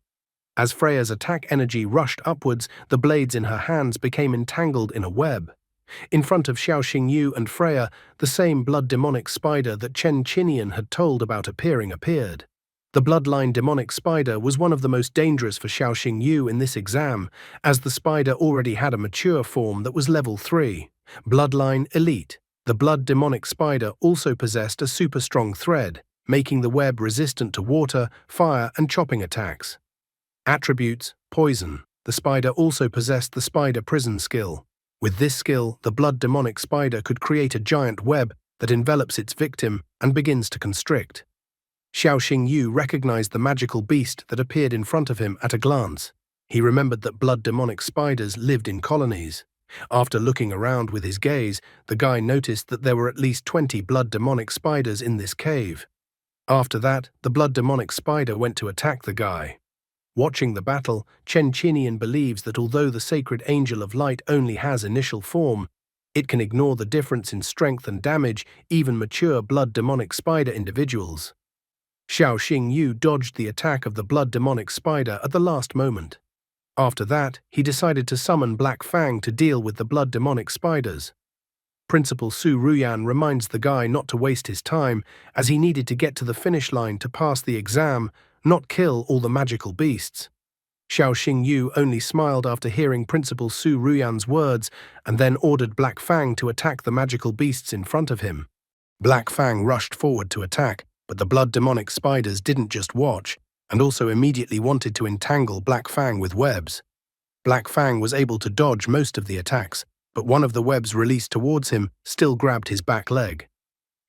As Freya's attack energy rushed upwards, the blades in her hands became entangled in a web. In front of Xiao Xingyu and Freya, the same blood demonic spider that Chen Chinian had told about appeared. The bloodline demonic spider was one of the most dangerous for Xiao Xingyu in this exam, as the spider already had a mature form that was level 3, bloodline elite. The blood demonic spider also possessed a super strong thread, making the web resistant to water, fire, and chopping attacks. Attributes: poison. The spider also possessed the spider prison skill. With this skill, the blood demonic spider could create a giant web that envelops its victim and begins to constrict. Xiao Xingyu recognized the magical beast that appeared in front of him at a glance. He remembered that blood demonic spiders lived in colonies. After looking around with his gaze, the guy noticed that there were at least 20 blood demonic spiders in this cave. After that, the blood demonic spider went to attack the guy. Watching the battle, Chen Chinian believes that although the sacred angel of light only has initial form, it can ignore the difference in strength and damage even mature blood demonic spider individuals. Xiao Xingyu dodged the attack of the blood demonic spider at the last moment. After that, he decided to summon Black Fang to deal with the blood demonic spiders. Principal Su Ruyan reminds the guy not to waste his time, as he needed to get to the finish line to pass the exam, not kill all the magical beasts. Xiao Xingyu only smiled after hearing Principal Su Ruyan's words and then ordered Black Fang to attack the magical beasts in front of him. Black Fang rushed forward to attack, but the blood demonic spiders didn't just watch, and also immediately wanted to entangle Black Fang with webs. Black Fang was able to dodge most of the attacks, but one of the webs released towards him still grabbed his back leg.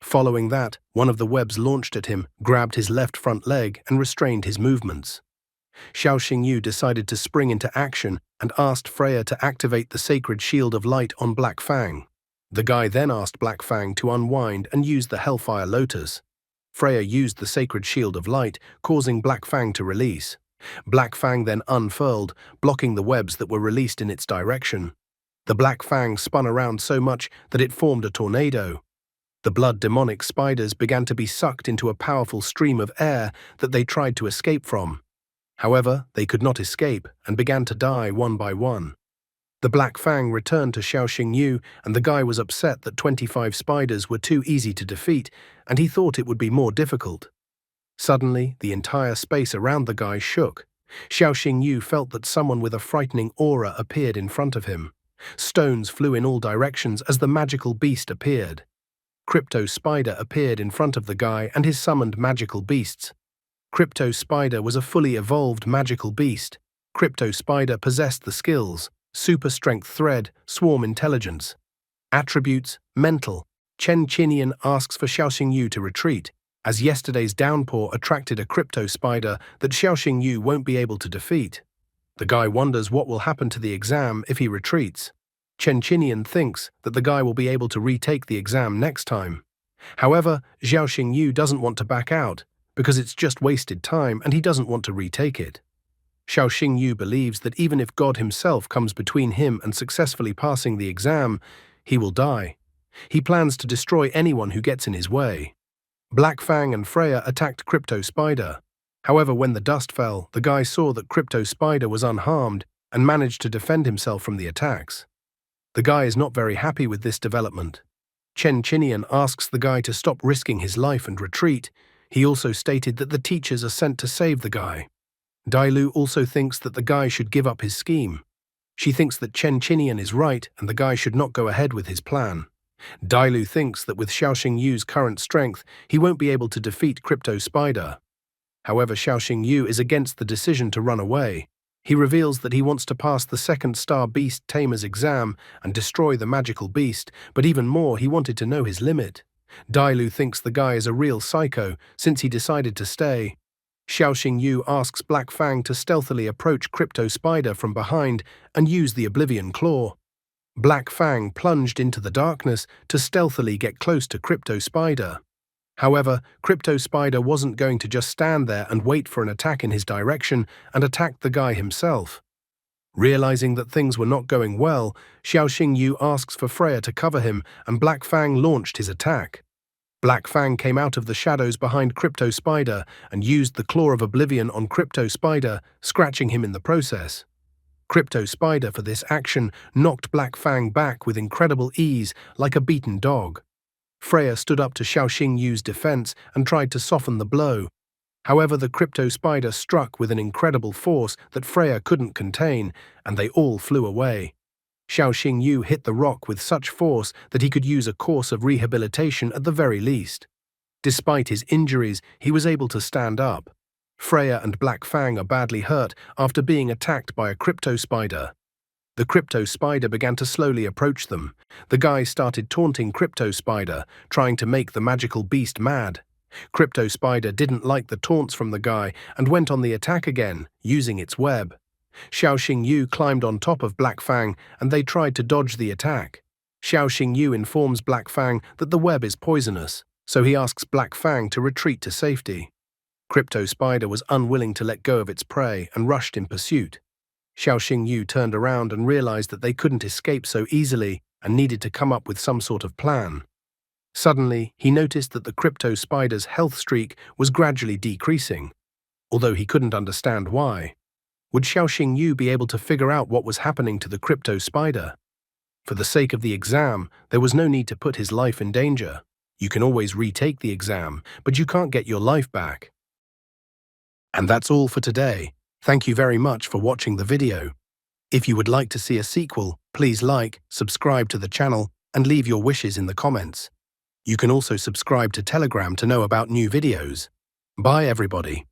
Following that, one of the webs launched at him, grabbed his left front leg, and restrained his movements. Xiao Xingyu decided to spring into action and asked Freya to activate the sacred shield of light on Black Fang. The guy then asked Black Fang to unwind and use the Hellfire Lotus. Freya used the sacred shield of light, causing Black Fang to release. Black Fang then unfurled, blocking the webs that were released in its direction. The Black Fang spun around so much that it formed a tornado. The blood demonic spiders began to be sucked into a powerful stream of air that they tried to escape from. However, they could not escape and began to die one by one. The Black Fang returned to Xiao Xingyu, and the guy was upset that 25 spiders were too easy to defeat, and he thought it would be more difficult. Suddenly, the entire space around the guy shook. Xiao Xingyu felt that someone with a frightening aura appeared in front of him. Stones flew in all directions as the magical beast appeared. Crypto Spider appeared in front of the guy and his summoned magical beasts. Crypto Spider was a fully evolved magical beast. Crypto Spider possessed the skills: super strength thread, swarm intelligence. Attributes: mental. Chen Qinian asks for Xiaoxing Yu to retreat, as yesterday's downpour attracted a Crypto Spider that Xiaoxing Yu won't be able to defeat. The guy wonders what will happen to the exam if he retreats. Chen Qinian thinks that the guy will be able to retake the exam next time. However, Xiaoxing Yu doesn't want to back out, because it's just wasted time and he doesn't want to retake it. Xiaoxing Yu believes that even if God himself comes between him and successfully passing the exam, he will die. He plans to destroy anyone who gets in his way. Black Fang and Freya attacked Crypto Spider. However, when the dust fell, the guy saw that Crypto Spider was unharmed and managed to defend himself from the attacks. The guy is not very happy with this development. Chen Qinian asks the guy to stop risking his life and retreat. He also stated that the teachers are sent to save the guy. Dailu also thinks that the guy should give up his scheme. She thinks that Chen Qinian is right and the guy should not go ahead with his plan. Dailu thinks that with Xiaoxing Yu's current strength, he won't be able to defeat Crypto Spider. However, Xiaoxing Yu is against the decision to run away. He reveals that he wants to pass the second Star Beast Tamer's exam and destroy the magical beast, but even more, he wanted to know his limit. Dailu thinks the guy is a real psycho since he decided to stay. Xiaoxing Yu asks Black Fang to stealthily approach Crypto Spider from behind and use the Oblivion Claw. Black Fang plunged into the darkness to stealthily get close to Crypto Spider. However, Crypto Spider wasn't going to just stand there and wait for an attack in his direction and attacked the guy himself. Realizing that things were not going well, Xiaoxing Yu asks for Freya to cover him and Black Fang launched his attack. Black Fang came out of the shadows behind Crypto Spider and used the Claw of Oblivion on Crypto Spider, scratching him in the process. Crypto Spider, for this action, knocked Black Fang back with incredible ease, like a beaten dog. Freya stood up to Xiaoxing Yu's defense and tried to soften the blow. However, the Crypto Spider struck with an incredible force that Freya couldn't contain, and they all flew away. Xiaoxing Yu hit the rock with such force that he could use a course of rehabilitation at the very least. Despite his injuries, he was able to stand up. Freya and Black Fang are badly hurt after being attacked by a Crypto Spider. The Crypto Spider began to slowly approach them. The guy started taunting Crypto Spider, trying to make the magical beast mad. Crypto Spider didn't like the taunts from the guy and went on the attack again, using its web. Xiaoxing Yu climbed on top of Black Fang and they tried to dodge the attack. Xiaoxing Yu informs Black Fang that the web is poisonous, so he asks Black Fang to retreat to safety. Crypto Spider was unwilling to let go of its prey and rushed in pursuit. Xiaoxing Yu turned around and realized that they couldn't escape so easily and needed to come up with some sort of plan. Suddenly, he noticed that the Crypto Spider's health streak was gradually decreasing, although he couldn't understand why. Would Xiaoxing Yu be able to figure out what was happening to the Crypto Spider? For the sake of the exam, there was no need to put his life in danger. You can always retake the exam, but you can't get your life back. And that's all for today. Thank you very much for watching the video. If you would like to see a sequel, please like, subscribe to the channel, and leave your wishes in the comments. You can also subscribe to Telegram to know about new videos. Bye everybody.